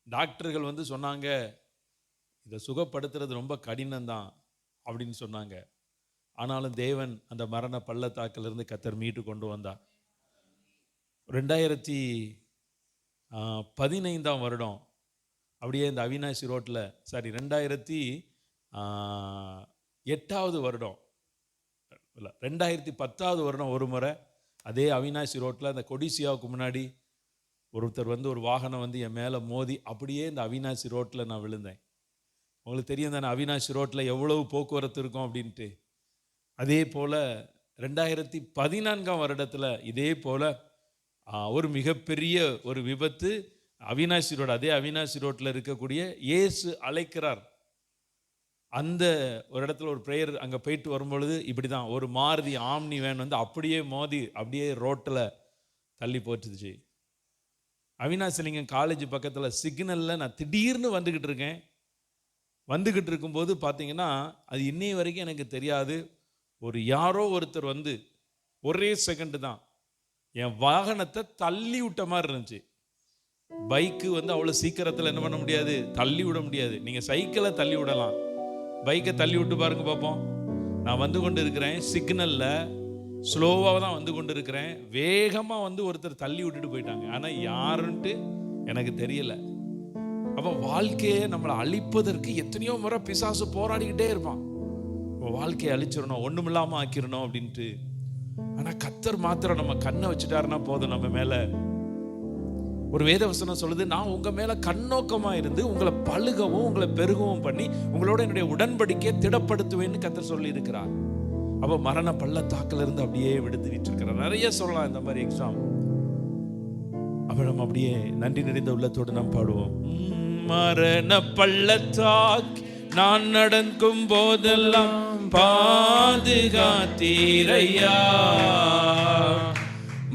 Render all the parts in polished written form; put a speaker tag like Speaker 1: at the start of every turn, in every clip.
Speaker 1: டாக்டர்கள் வந்து சொன்னாங்க, இதை சுகப்படுத்துறது ரொம்ப கடினம்தான் அப்படின்னு சொன்னாங்க. ஆனாலும் தேவன் அந்த மரண பள்ளத்தாக்கிலிருந்து கர்த்தர் மீட்டு கொண்டு வந்தார். 2015 வருடம் அப்படியே இந்த அவினாசி ரோட்டில் 2008 வருடம் இல்லை 2010 வருடம் ஒரு முறை அதே அவினாசி ரோட்டில் அந்த கொடிசியாவுக்கு முன்னாடி ஒருத்தர் வந்து ஒரு வாகனம் வந்து என் மேலே மோதி அப்படியே இந்த அவினாசி ரோட்டில் நான் விழுந்தேன். உங்களுக்கு தெரியும் தானே அவினாசி ரோட்டில் எவ்வளவு போக்குவரத்து இருக்கும் அப்படின்ட்டு. அதே போல் 2014 வருடத்தில் இதே போல் ஒரு மிகப்பெரிய ஒரு விபத்து அவினாசி ரோடு, அதே அவினாசி ரோட்டில் இருக்கக்கூடிய இயேசு அழைக்கிறார் அந்த ஒரு இடத்துல ஒரு ப்ரேயர் அங்கே போயிட்டு வரும்பொழுது இப்படி தான் ஒரு மாருதி ஆம்னி வேன் வந்து அப்படியே மோதி அப்படியே ரோட்டில் தள்ளி போட்டுச்சு. அவினாசிலிங்கம் காலேஜ் பக்கத்தில் சிக்னலில் நான் திடீர்னு வந்துக்கிட்டு இருக்கும்போது பார்த்தீங்கன்னா அது இன்னைய வரைக்கும் எனக்கு தெரியாது. ஒரு யாரோ ஒருத்தர் வந்து ஒரே செகண்டு தான் என் வாகனத்தை தள்ளி விட்ட மாதிரி இருந்துச்சு. பைக்கு வந்து அவ்வளோ சீக்கிரத்தில் என்ன பண்ண முடியாது, தள்ளி விட முடியாது. நீங்கள் சைக்கிளை தள்ளி விடலாம், பைக்கை தள்ளி விட்டு பாருங்க பார்ப்போம். நான் வந்து கொண்டு இருக்கிறேன், சிக்னலில் ஸ்லோவாக தான் வந்து கொண்டு இருக்கிறேன், வேகமாக வந்து ஒருத்தர் தள்ளி விட்டுட்டு போயிட்டாங்க. ஆனால் யாருன்ட்டு எனக்கு தெரியலை. அப்போ வாழ்க்கையை நம்மளை அழிப்பதற்கு எத்தனையோ முறை பிசாசு போராடிக்கிட்டே இருப்பான். வாழ்க்கையை அழிச்சிடணும், ஒன்றும் இல்லாமல் ஆக்கிடணும் அப்படின்ட்டு. ஆனால் கர்த்தர் மாத்திரம் நம்ம கண்ணை வச்சுட்டாருன்னா போதும். நம்ம மேலே ஒரு வேதவசனம் சொல்லுது, நான் உங்க மேல கண்ணோக்கமாக இருந்து உங்களை பழுகவும் உங்களை பெருகவும் பண்ணி உங்களோட என்னுடைய உடன்படிக்கையை திடப்படுத்துவேன்னு கர்த்தர் சொல்லி இருக்கிறார். அப்போ மரண பள்ளத்தாக்கில் இருந்து அப்படியே விடுத்துட்டு இருக்கிறார். நிறைய சொல்லலாம் இந்த மாதிரி எக்ஸாம். அப்ப நம்ம அப்படியே நன்றி நிறைந்த உள்ளத்தோடு நாம் பாடுவோம். மரண பள்ளத்தாக் நான் நடக்கும் போதெல்லாம் பாதுகாத்தீரையா,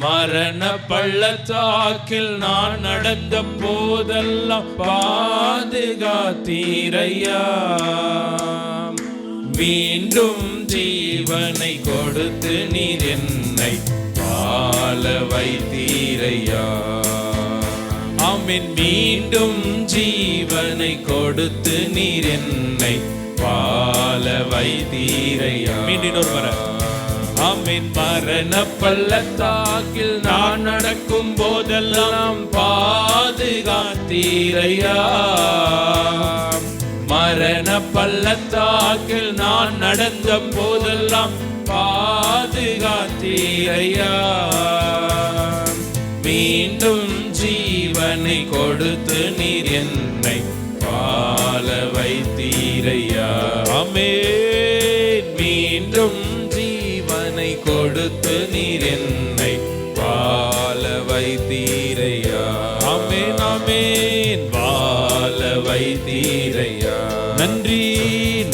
Speaker 1: மரண பள்ளத்தாக்கில் நான் நடந்த போதெல்லாம் பாதுகாத்தீரையா, மீண்டும் ஜீவனை கொடுத்து நீர் என்னை வாழ வைத்தீரையா. ஆமென். மீண்டும் ஜீவனை கொடுத்து நீர் என்னை வாழ வைத்தீரையா. மீண்டும் ஒரு முறை. ஆமென். மரண பள்ளத்தாக்கில் நான் நடக்கும் போதெல்லாம் பாதுகாத்தீரையா, மரண பள்ளத்தாக்கில் நான் நடந்த போதெல்லாம் பாதுகாத்தீரையா, மீண்டும் ஜீவனை கொடுத்து நீர் என்னை வாழ வைத்தீரையா. ஆமென். மீண்டும் ஜீவனை கொடுத்து நீர் என்னை வாழ வைத்தீரையா. ஆமென் ஆமென். வாழ வைத்தீரையா. நன்றி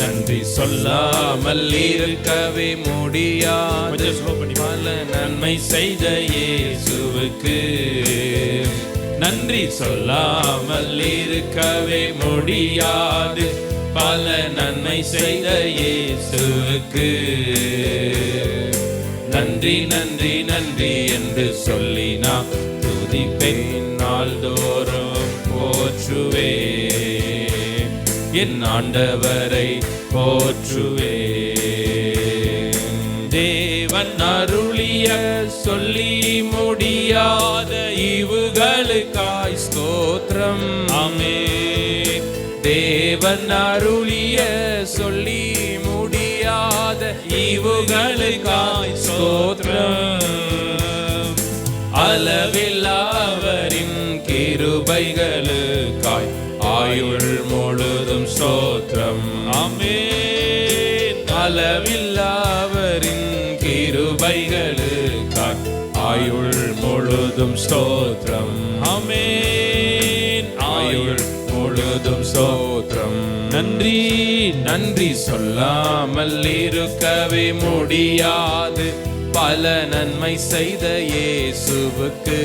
Speaker 1: நன்றி சொல்லாமல் இருக்கவே முடியாது பல நன்மை செய்த இயேசுவுக்கு. நன்றி சொல்லாமல் இருக்கவே முடியாது பல நன்மை செய்த இயேசுவுக்கு. நன்றி நன்றி நன்றி என்று சொல்லி நான் துதிப்பேன், நாள்தோறும் போற்றுவேன், என் ஆண்டவரை போற்றுவேன். தேவன் அருளிய சொல்லி முடியாத ஈவுகளுக்காய் ஸ்தோத்திரம். ஆமென். தேவன் அருளிய சொல்லி முடியாத ஈவுகளுக்காய் ஸ்தோத்திரம். அளவில்லாவரின் கிருபைகளுக்காய் ஆயுள் முழுதும் ஸ்தோத்திரம். ஆமென். அளவில்லாவரின் கிருபைகளுக்காய் ஆயுள் முழுதும் ஸ்தோத்திரம். ஆமென். ஆயுள் முழுதும் ஸ்தோத்திரம். நன்றி நன்றி சொல்லாமல் இருக்கவே முடியாது பல நன்மை செய்த இயேசுவுக்கு.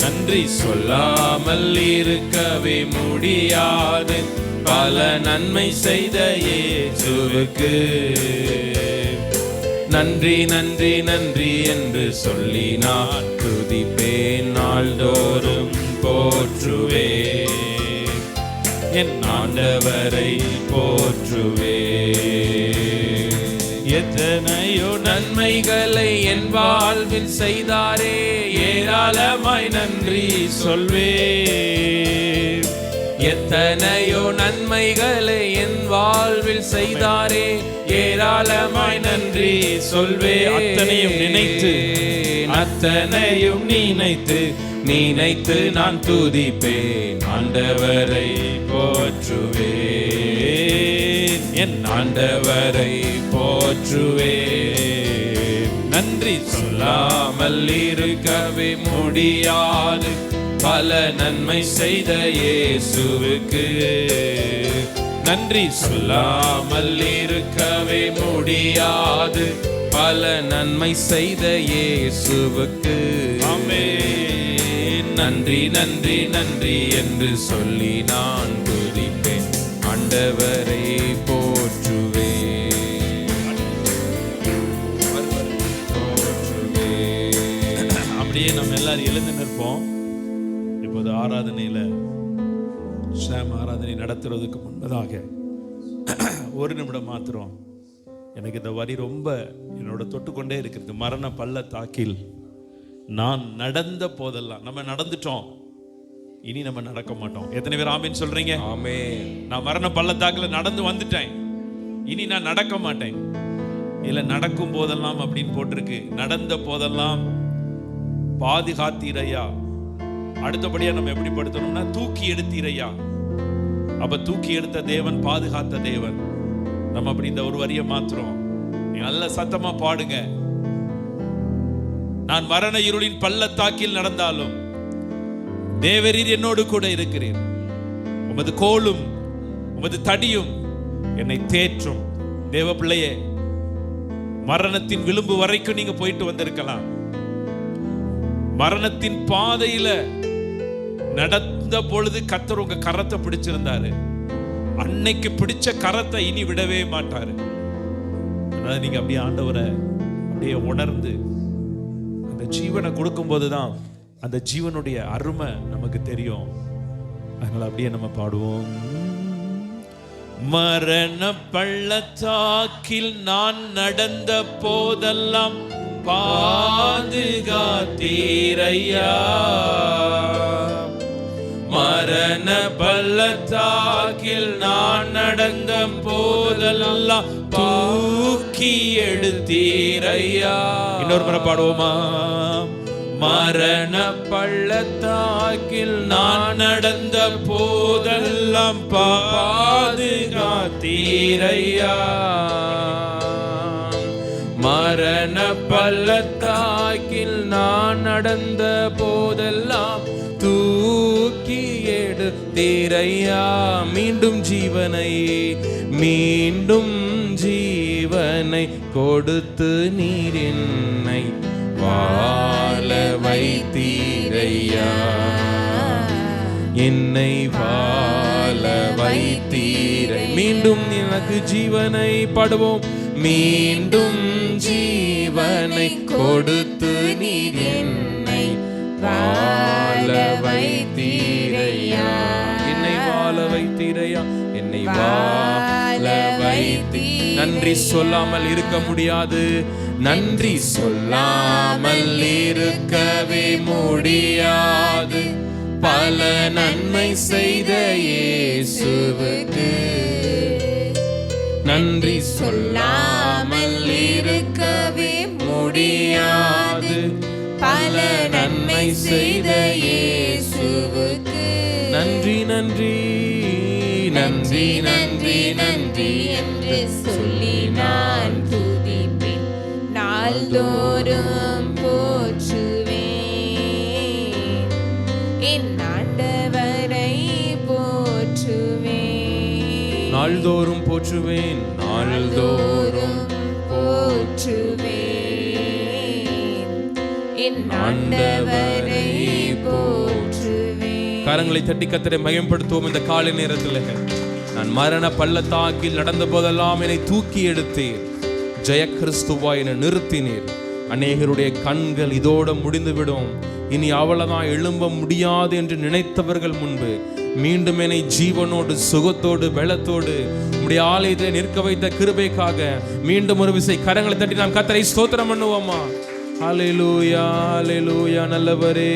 Speaker 1: நன்றி சொல்லாமல் இருக்கவே முடியாது பல நன்மை செய்த இயேசுவுக்கு. நன்றி நன்றி நன்றி என்று சொல்லி நான் துதிப்பேன், நாள்தோறும் போற்றுவே, என் ஆண்டவரை போற்றுவே. எத்தனையோ நன்மைகளை என் வாழ்வில் செய்தாரே, ஏராளமாய் நன்றி சொல்வே. எத்தனையோ நன்மைகளை என் வாழ்வில் செய்தாரே, ஏராளமாய் நன்றி சொல்வே. அத்தனையும் நினைத்து, அத்தனையும் நினைத்து நினைத்து நான் துதிப்பேன், ஆண்டவரை போற்றுவேன், என் ஆண்டவரை போற்றுவேன். நன்றி சொல்லாமல் இருக்கவே முடியாது, பல நன்மை செய்த இயேசுவுக்கு. நன்றி சொல்லாமல் இருக்கவே முடியாது, பல நன்மை செய்த இயேசுவுக்கு. ஆமென். நன்றி நன்றி நன்றி என்று சொல்லி நான் துதிப்பேன், ஆண்டவரை போற்றுவேன். அப்படியே நம்ம எல்லாரும் எழுந்து நிற்போம். இப்போது ஆராதனையில ஷாம் ஆராதனை நடத்துறதுக்கு முன்பதாக ஒரு நிமிடம் மாத்திரம் எனக்கு இந்த வரி ரொம்ப என்னோட தொட்டுக்கொண்டே இருக்கிறது. மரண பள்ளத்தாக்கில் நான் நடந்த போதெல்லாம், நம்ம நடந்துட்டோம், இனி நம்ம நடக்க மாட்டோம். எத்தனை பேர் ஆமீன் சொல்றீங்க? ஆமென். நான் மரண பள்ளத்தாக்கில் நடந்து வந்துட்டேன், இனி நான் நடக்க மாட்டேன். இல்ல நடக்கும் போதெல்லாம் அப்படின்னு போட்டிருக்கு. நடந்த போதெல்லாம் பாதுகாத்தீரையா. அடுத்தபடியா நம்ம எப்படி படுத்தணும்னா தூக்கி எடுத்தீரையா. அப்ப தூக்கி எடுத்த தேவன், பாதுகாத்த தேவன். நம்ம அப்படி இந்த ஒரு வரியை மாத்திரம் நல்ல சத்தமா பாடுங்க. நான் மரண இருளின் பள்ளத்தாக்கில் நடந்தாலும் தேவரீர் என்னோடு கூட இருக்கிறீர், உமது கோலும் உமது தடியும் என்னை தேற்றும். தேவ பிள்ளையே, மரணத்தின் விளிம்பு வரைக்கும் நீங்க போயிட்டு வந்திருக்கலாம். மரணத்தின் பாதையில நடந்த பொழுது கர்த்தர் உங்க கரத்தை பிடிச்சிருந்தாரு. அன்னைக்கு பிடிச்ச கரத்தை இனி விடவே மாட்டாரு. அதனால நீங்க அப்படியே ஆண்டவரை அப்படியே உணர்ந்து அந்த ஜீவனை கொடுக்கும் போதுதான் அந்த ஜீவனுடைய அருமை நமக்கு தெரியும். அதனால அப்படியே நம்ம பாடுவோம். மரண பள்ளத்தாக்கில் நான் நடந்த போதெல்லாம் பாதுகாத்தீரையா. மரண பள்ளத்தாக்கில் நான் நடந்த போதெல்லாம் தூக்கி எடுத்தீரையா. இன்னொரு முறை பாடுவோமா? மரண பள்ளத்தாக்கில் நான் நடந்த போதெல்லாம் பாதுகாத்தீரையா. மரண பள்ளத்தாக்கில் நான் நடந்த போதெல்லாம் தூக்கி எடுத்தீரையா. மீண்டும் ஜீவனை, மீண்டும் ஜீவனை கொடுத்து நீர் என்னை வாழ வைத்தீரையா. என்னை வாழ வைத்தீரை. மீண்டும் எனக்கு ஜீவனை பாடுவோம். மீண்டும் ஜீவனை கொடுத்து நீர் என்னை வாழ வைத்தீரையா. என்னை வாழ வைத்தீரையா. என்னை வாழ வைத்தீ. நன்றி சொல்லாமல் இருக்க முடியாது. நன்றி சொல்லாமல் இருக்கவே முடியாது. பல நன்மை செய்த இயேசுவுக்கு நன்றி சொல்லாமல் இருக்கவே முடியாது. பல நன்மை செய்த இயேசுவுக்கு நன்றி நன்றி நன்றி நன்றி நன்றி என்று சொல்லி நான் துதிப்பேன். நாள்தோறும் போற்றுவேன், என் ஆண்டவரை போற்றுவேன். நாள்தோறும் போற்றுவேன், நாள்தோறும் போற்றுவேன், என் ஆண்டவரை போற்றுவேன். கரங்களை தட்டி கர்த்தரை மகிமைப்படுத்துவோம். இந்த காலை நேரத்தில் நான் மரண பள்ளத்தாக்கில் நடந்த போதெல்லாம் என்னை தூக்கி எடுத்தீர். ஜெய கிறிஸ்துவா என்னை நிறுத்தினீர்.
Speaker 2: அநேகருடைய கண்கள் இதோட முடிந்துவிடும், இனி அவ்வளவுதான் எழும்ப முடியாது என்று நினைத்தவர்கள் முன்பு மீண்டும் என்னை ஜீவனோடு சுகத்தோடு பலத்தோடு உம்முடைய ஆலயத்தை நிற்க வைத்த கிருபைக்காக மீண்டும் ஒரு விசை கரங்களை தட்டி நாம் கர்த்தரை ஸ்தோத்திரம் பண்ணுவோமா? ஹல்லேலூயா, ஹல்லேலூயா. நல்லவரே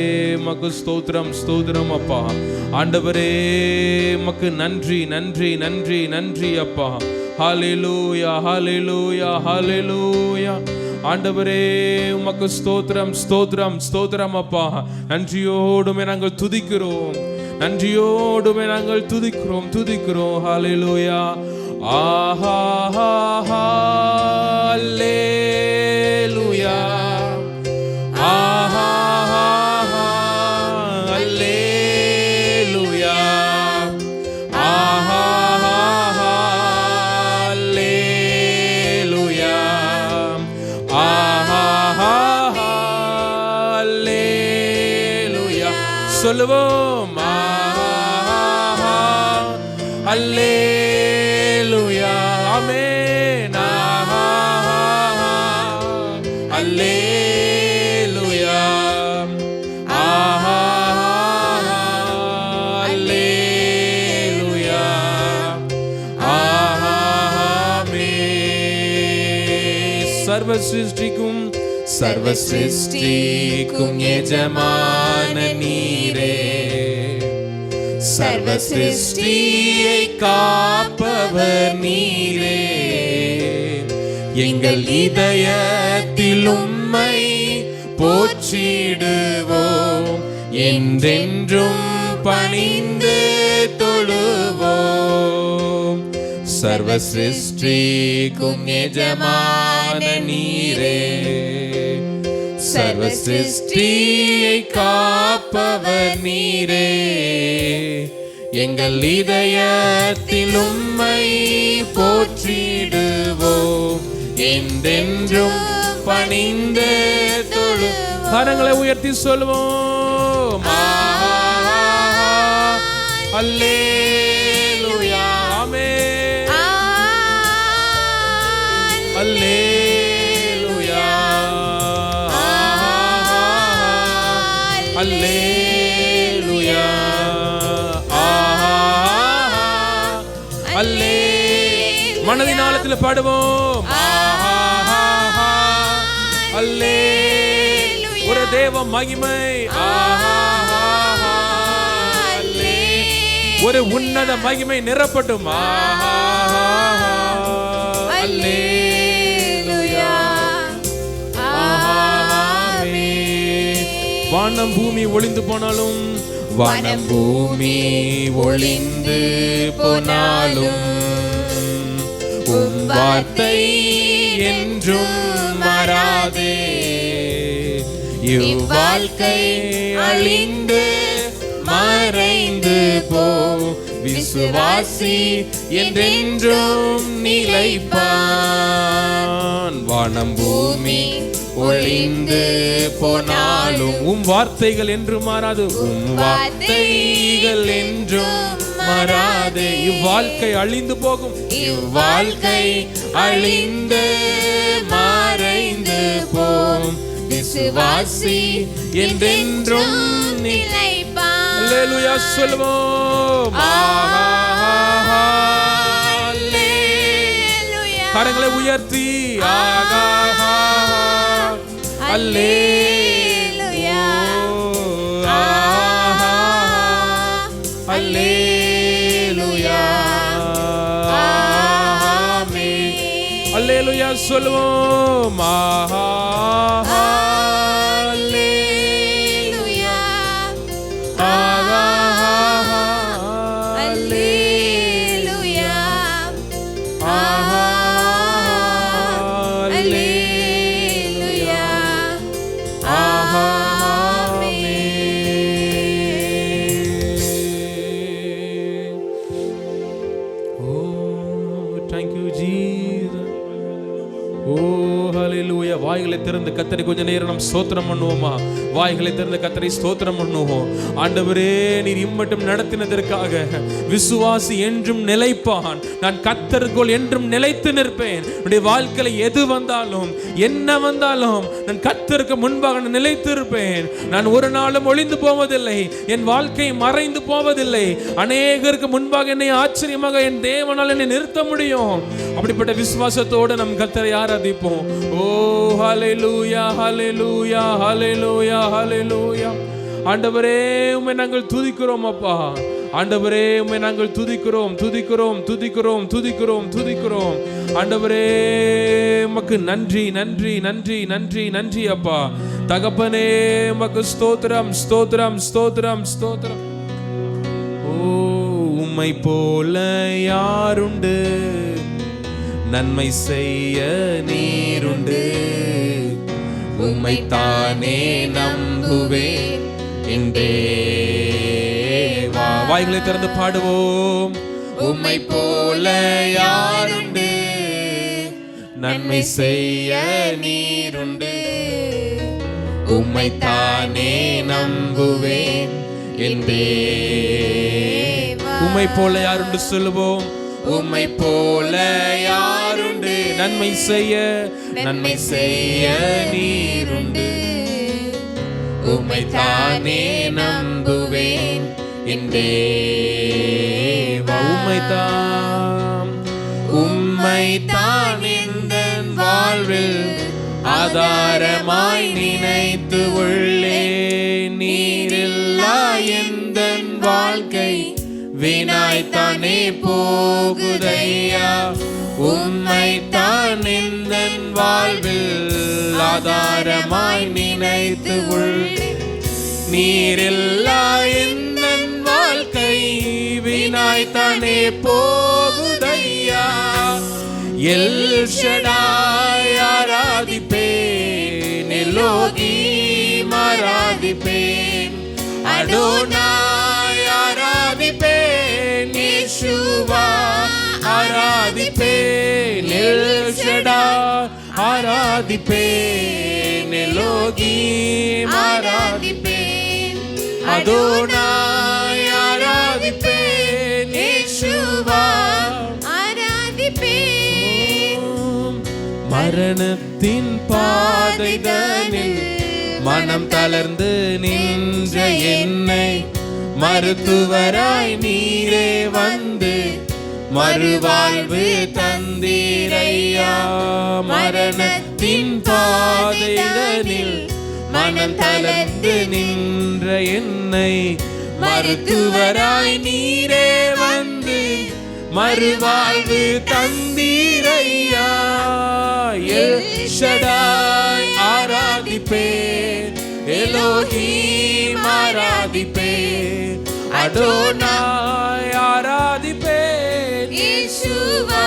Speaker 2: மக்கு ஸ்தோத்திரம், ஸ்தோத்திரம் அப்பா. ஆண்டவரே மக்கு நன்றி, நன்றி, நன்றி, நன்றி அப்பா. ஹல்லேலூயா, ஹல்லேலூயா, ஹல்லேலூயா. ஆண்டவரே உமக்கு ஸ்தோத்திரம், ஸ்தோத்திரம், ஸ்தோத்திரம் அப்பா. நன்றியோடுமே நாங்கள் துதிக்கிறோம், நன்றியோடுமே நாங்கள் துதிக்கிறோம், துதிக்கிறோம். ஹல்லேலூயா. ஆஹா ஹல்லேலூயா, ஆஹா ஹல்லேலூயா, ஆஹா ஹல்லேலூயா, ஆஹா ஹல்லேலூயா. சொல்லுவோம், ஆஹா ஹல்லேலூயா. ஆமென். ஆஹா ஹல்லேலூயா, ஆஹா ஹல்லேலூயா, ஆஹா. ஆமென். சர்வ சிருஷ்டிக்கும் சர்வ சிருஷ்டிக்கும் எஜமான நீரே, சர்வ சிருஷ்டியை காப்பவர் நீரே, எங்கள் இதயத்தில் உம்மை போற்றிடுவோம், என்றென்றும் பணிந்து தொழுவோம். சர்வ சிருஷ்டிக்கும் எஜமான நீரே, சர்வ சிருஷ்டியை காப்பவர் நீரே, எங்கள் இதயத்தில் உம்மை போற்றிடுவோம், என்றென்றும் பணிந்து தொழுவோம். கரங்களை உயர்த்தி சொல்வோம், அல்லேலூயா. ஆமென். அல்லேலூயா, அல்லேலூயா, அல்லே. மனதின் ஆழத்தில் பாடுவோம், அல்லே. ஒரு தேவ மகிமை, அல்லே. ஒரு உன்னத மகிமை நிரப்பட்டும், அல்லேலூயா. வானம் பூமி ஒளிந்து போனாலும், வானம் பூமி ஒளிந்து போனாலும், உம் வார்த்தை என்றும் மாறாதே. இவ்வாழ்க்கை அழிந்து மறைந்து போ, விசுவாசி என்றென்றும் நிலைப்பான். வானம் பூமி ஒளிந்து போனாலும் உம் வார்த்தைகள் என்றும் மாறாது, உம் வார்த்தைகள் என்றும் மாறாது. இவ்வாழ்க்கை அழிந்து போகும், இவ்வாழ்க்கை அழிந்து மறைந்து போம், விசுவாசி என்றென்றும் நிலைப்பான். அல்லேலூயா சொல்வோம், அல்லேலூயா. கரங்களை உயர்த்தி, அல்லேலூயா, அல்லேலூயா, ஆமென். அல்லேலூயா சொல்வோம், அல்லேலூயா, அல்லேலூயா, அல்லேலூயா, ஆமென். வாய்களை திறந்து கர்த்தரை கொஞ்ச நேரம் நாம் ஸ்தோத்திரம் பண்ணுவோமா? வாய்களை திறந்து கர்த்தரை ஸ்தோத்திரம் பண்ணுவோம். ஆண்டவரே, நீர் இம்மட்டும் நடத்தினதற்காக விசுவாசி என்றும் நிலைப்பான். நான் கர்த்தருக்குள் என்றும் நிலைத்து நிற்பேன். என்னுடைய வாழ்க்கையில எது வந்தாலும் என்ன வந்தாலும் நான் கர்த்தருக்கு முன்பாக நிலைத்து இருப்பேன். நான் ஒரு நாளும் ஒளிந்து போவதில்லை. என் வாழ்க்கை மறைந்து போவதில்லை. அநேகருக்கு முன்பாக என்னை ஆச்சரியமாக என் தேவனால் என்னை நிறுத்த முடியும். அப்படிப்பட்ட விசுவாசத்தோடு நம் கர்த்தரை ஆராதிப்போம். ஓ ஹல்லேலூயா, ஹல்லேலூயா, ஹல்லேலூயா, ஹல்லேலூயா. ஆண்டவரே, உம்மை நாங்கள் துதிக்கிறோம் அப்பா. ஆண்டவரே, உம்மை நாங்கள் துதிக்கிறோம், துதிக்கிறோம், துதிக்கிறோம், துதிக்கிறோம், துதிக்கிறோம். ஆண்டவரே, உமக்கு நன்றி, நன்றி, நன்றி, நன்றி, நன்றி அப்பா. தகப்பனே, உமக்கு ஸ்தோத்திரம், ஸ்தோத்திரம், ஸ்தோத்திரம், ஸ்தோத்திரம். ஓ, உம்மை போல யாருண்டு? நன்மை செய்ய நீருண்டு. உம்மை தானே நம்புவேன் என் தேவா. வாய்களை திறந்து பாடுவோம். உம்மை போல யாருண்டு? நன்மை செய்ய நீருண்டு. உம்மை தானே நம்புவேன் என் தேவா. உம்மை போல யாருண்டு சொல்லுவோம். உம்மை போல யாருண்டு? நன்மை செய்ய, நன்மை செய்ய நீருண்டு. உம்மை தானே நம்புவேன் என் தேவா. உம்மை தான் இந்த வாழ்வில் ஆதாரமாய் நினைத்து உள்ளே. நீரில்லா எந்த வாழ்க்கை வீணாய்த்தானே போகுதையா. உம்மை தான் இந்த வாழ்வில் ஆதாரமாய் நினைத்து உள்ளே. நீரில்லா எந்த வாழ்க்கை வீணாய்த்தானே போகுதையா. எல் ஷடாய் ஆராதிப்பேன், எலோகீம் ஆராதிப்பேன், அடோனாய் ஆராதிப்பேன், யேசுவா ஆராதிப்பேன், எல் ஷடாய் ஆராதிப்பேன், எலோகீம் ஆராதிப்பேன், அடோனாய் ஆராதிப்பேன், யேசுவா ஆராதிப்பேன். மரணத்தின் பாதைதனில் மனம் தளர்ந்து நின்ற என்னை மருத்துவராய் நீரே வந்து மறுவாழ்வு தந்தீரையா. மரணத்தின் பாதைதனில் மனம் தளர்ந்து நின்ற என்னை மருத்துவராய் நீரே வந்து மறுவாழ்வு தந்தீரையா. எல் ஷடாய் ஆராதிப்பேன், எலோகீம் ஆராதிப்பேன், அடோனாய் ஆராதிப்பேன், யேசுவா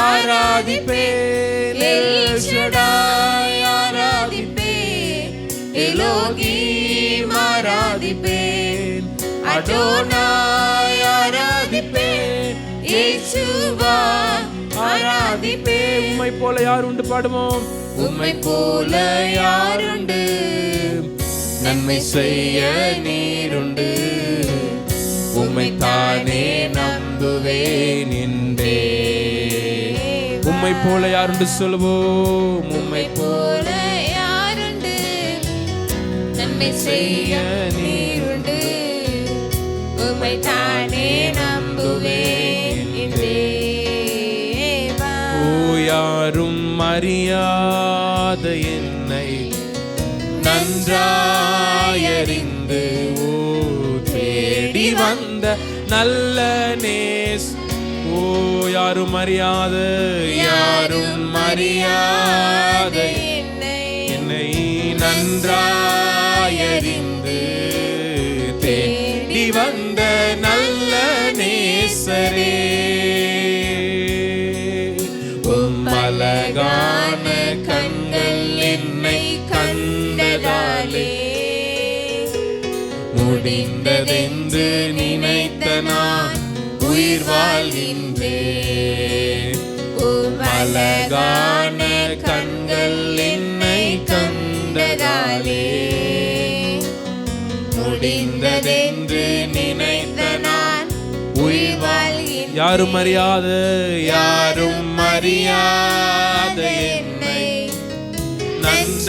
Speaker 2: ஆராதிப்பேன், எல் ஷடாய் ஆராதிப்பேன், எலோகீம் ஆராதிப்பேன், அடோனாய் ஆராதிப்பேன், யேசுவா ஆராதிப்பேன். உம்மை போல யார் உண்டு பாடுவோம். உம்மை போல யாருண்டு? நன்மை செய்ய நீருண்டு. உம்மை தானே நம்புவேன் என்றே. உம்மை போல யாருண்டு சொல்லுவோம். உம்மை போல யாருண்டு? நன்மை செய்ய நீருண்டு. உம்மை தானே நம்புவேன் என்றே. ஓ, யாரும் அறியாத என்னை நன்றாயறிந்து ஓ தேடி வந்த நல்ல நேஸ். ஓ, யாரும் அறியாத, யாரும் அறியாத என்னை நன்றாயறிந்து தேடி வந்த நல்ல நேசரே. அழகான கண்கள் என்னை கண்டதாலே முடிந்ததென்று நினைத்த நான் உயிர் வாழ்கின்றேன். அழகான கண்கள் என்னை யாரும் அறியாத என்னை நன்றாயறிந்து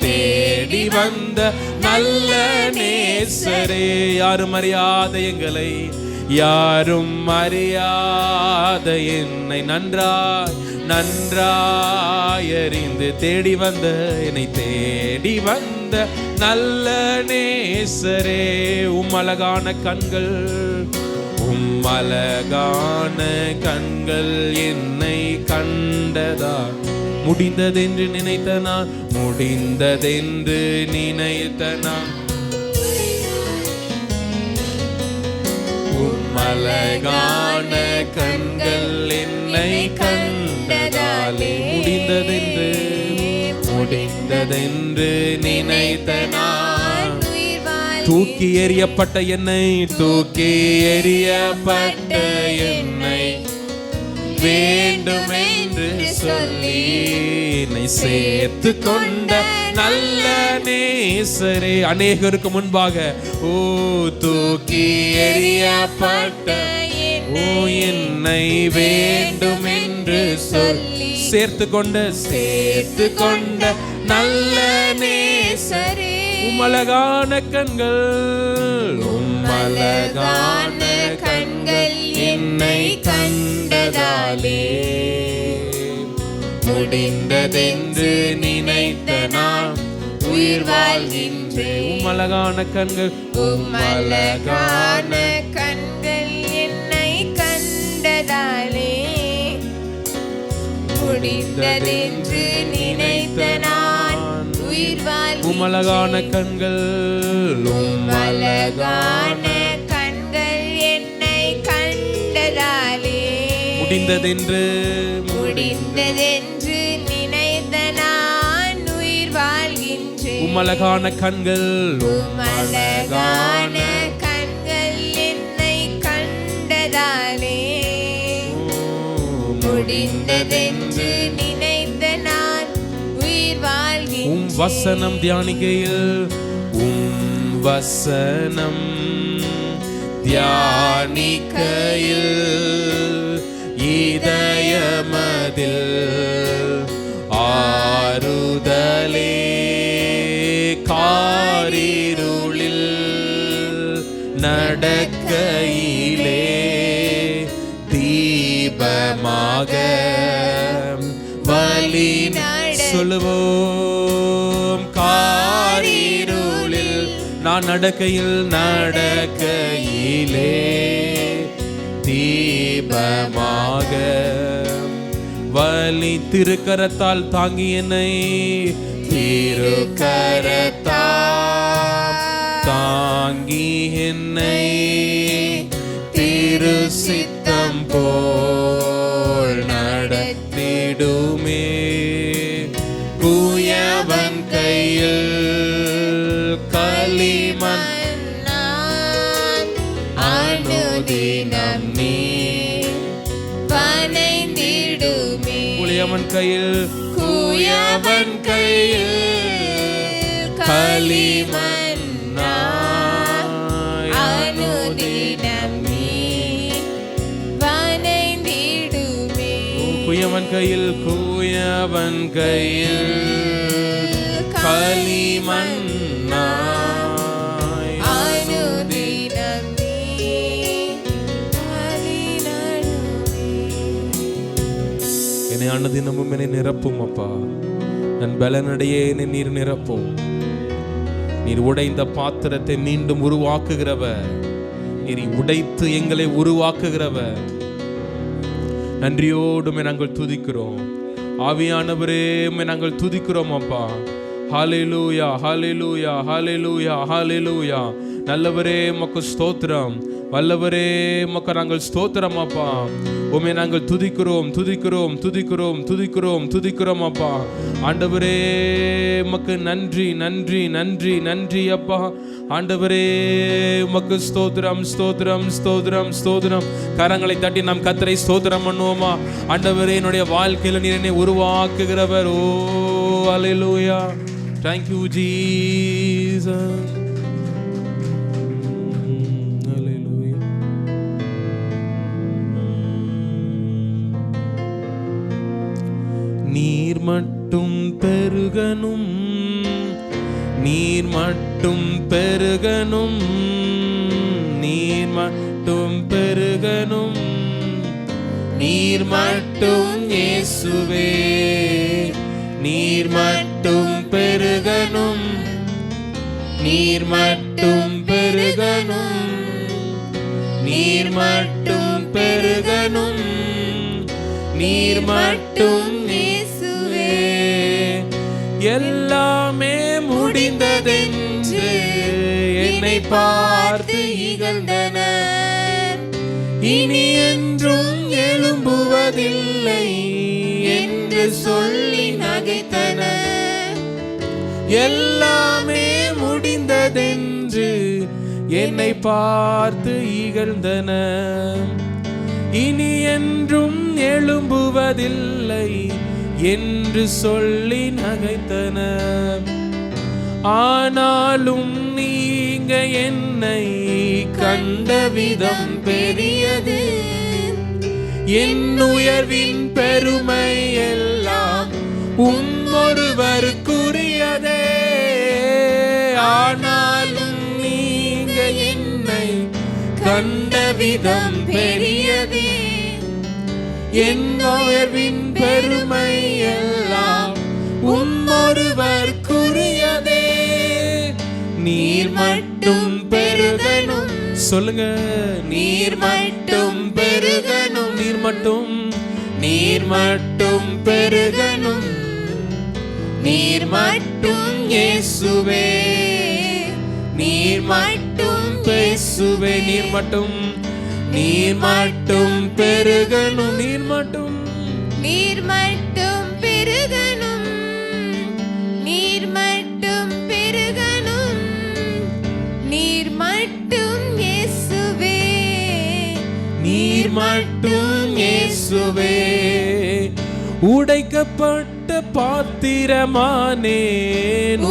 Speaker 2: தேடி வந்த நல்ல நேசரே. யாரும் அறியாத எங்களை, யாரும் அறியாத என்னை நன்றாயறிந்து தேடி வந்த என்னை நல்ல நேசரே. அழகான கண்கள் என்னை கண்டதா முடிந்ததென்று நினைத்த நான் அழகான கண்கள் என்னை கண்டதாலே முடிந்ததென்று நினைத்த நான் தூக்கி எறியப்பட்ட என்னை வேண்டுமென்று சொல்லி என்னை சேர்த்து கொண்ட நல்ல நேசரே. அநேகருக்கு முன்பாக தூக்கி எறியப்பட்ட என்னை வேண்டுமென்று சொல்லி சேர்த்து கொண்ட நல்ல நேசரே. அழகான கண்கள் என்னை கண்டதாலே முடிந்ததென்று நினைத்த நான் உயிர் வாழ்கின்றேன். அழகான கண்கள்
Speaker 3: என்னை கண்டதாலே முடிந்ததென்று நினைத்த நான் உயிர் வாழ்கின்றேன்.
Speaker 2: அழகான கண்கள்
Speaker 3: என்னை கண்டதாலே
Speaker 2: முடிந்ததென்று
Speaker 3: நினைத்த நான் உயிர் வாழ்கின்றேன்.
Speaker 2: அழகான கண்கள்
Speaker 3: என்னை கண்டதாலே முடிந்ததென்று நினைத்த நான் உயிர் வாழ்கின்றேன்.
Speaker 2: வசனம் தியானிக்கையில் வசனம் தியானிக்கையில் இதயமதில் ஆறுதலே காரிருளில் நடக்கையிலே தீபமாக வழி சொல்லுவோம். காரிருளில் நான் நடக்கையிலே தீபமாக வலி திருக்கரத்தால் தாங்கி என்னை தாங்கி என்னை திரு சித்தம் போல் நடத்திடுமே. குயவன் கையில் களிமண் அனுதினம் நீ
Speaker 3: வனைந்திடுமே.
Speaker 2: குயவன் கையில் களிமண்
Speaker 3: அனுதினம் நீ வனைந்திடுமே.
Speaker 2: குயவன் கையில் களிமண்
Speaker 3: அனுதினம் நீ
Speaker 2: என்னை அனுதினமும் என்னை நிரப்பும் அப்பா. நன் பலனடையே என்னை நீர் நிரப்பும். நீர் உடைந்த பாத்திரத்தை மீண்டும் உருவாக்குகிறவர். நீர் உடைத்து எங்களை உருவாக்குகிறவர். நன்றியோடுமே நாங்கள் துதிக்கிறோம். ஆவியானவரே நாங்கள் துதிக்கிறோம் அப்பா. ஹல்லேலூயா ஹல்லேலூயா ஹல்லேலூயா ஹல்லேலூயா. நல்லவரே உமக்கு ஸ்தோத்திரம். வல்லவரே உமக்கு நாங்கள் ஸ்தோத்திரம் அப்பா. உம்மை நாங்கள் துதிக்கிறோம் அப்பா. ஆண்டவரே உமக்கு நன்றி நன்றி நன்றி நன்றி அப்பா. ஆண்டவரே உமக்கு ஸ்தோத்திரம் ஸ்தோத்திரம் ஸ்தோத்திரம் ஸ்தோத்திரம். கரங்களை தட்டி நாம் கர்த்தரை ஸ்தோத்திரம் பண்ணுவோமா? ஆண்டவரே என்னுடைய வாழ்க்கையில் நீர் என்னை உருவாக்குகிறவர். ஓ ஹல்லேலூயா. Thank you Jesus. Hallelujah. மட்டும் பெருகணும், நீர் மட்டும் பெருகணும், நீர் மட்டும் பெருகணும், நீர் மட்டும் இயேசுவே, நீர் மட்டும் பெருகணும், நீர் மட்டும் பெருகணும், நீர் மட்டும் பெருகணும், நீர் மட்டும் இயேசுவே. எல்லாமே முடிந்ததென்று என்னை பார்த்து இகழ்ந்தனர், இனி என்றும் எழும்புவதில்லை என்று சொல்லி நகைத்தனர். எல்லாமே முடிந்ததென்று என்னை பார்த்து இகழ்ந்தனர், இனி என்றும் எழும்புவதில்லை என்று சொல்லி நகைத்தனர். ஆனாலும் நீங்க என்னை கண்ட விதம் பெரியது, என் உயர்வின் பெருமை எல்லாம் ஒருவருக்குரியதே. ஆனாலும் நீங்க என்னை கண்ட விதம் பெரியதே, என் உயர்வின் பெருமை எல்லாம் ஒருவருக்குரியதே. நீர் மட்டும் பெருகணும், சொல்லுங்க, நீர் மட்டும் பெருகணும், நீர் மட்டும், நீர் மட்டும் பெருகணும், நீர் மட்டும் இயேசுவே, நீர் மட்டும் இயேசுவே, நீர் மட்டும், நீர் மட்டும் பெருகணும், நீர் மட்டும்,
Speaker 3: நீர் மட்டும் பெருகணும், நீர் மட்டும் பெருகணும், நீர் மட்டும் இயேசுவே,
Speaker 2: நீர் மட்டும் இயேசுவே. உடைக்கப்பட்ட பாத்திரமானேன்,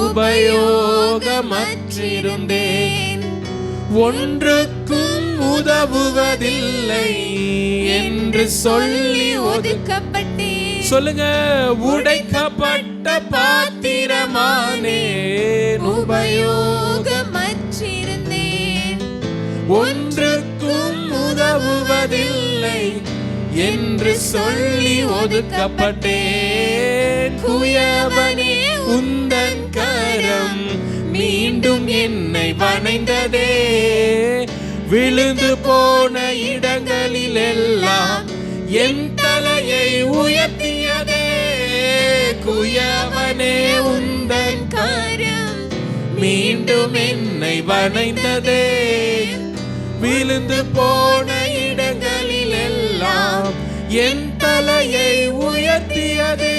Speaker 2: உபயோகமற்றிருந்தேன், ஒன்றுக்கும் உதவுவதில்லை என்று சொல்லி
Speaker 3: ஒதுக்கப்பட்டேன்.
Speaker 2: சொல்லுங்க, உடைக்கப்பட்ட பாத்திரமானேன்,
Speaker 3: உபயோகமற்றிருந்தேன்,
Speaker 2: ஒன்றுக்கும் உதவுவதில்லை என்று சொல்லி ஒதுக்கப்பட்டேன். குயவனே உந்தன் கரம் மீண்டும் என்னை வணைந்ததே, விழுந்து போன இடங்களில் எல்லாம் என் தலையை உயர்த்தியதே. குயவனே உந்தன் கரம் மீண்டும் என்னை வணைந்ததே, விழுந்து போன இடங்களில் எல்லாம் என் தலையை உயர்த்தியதே.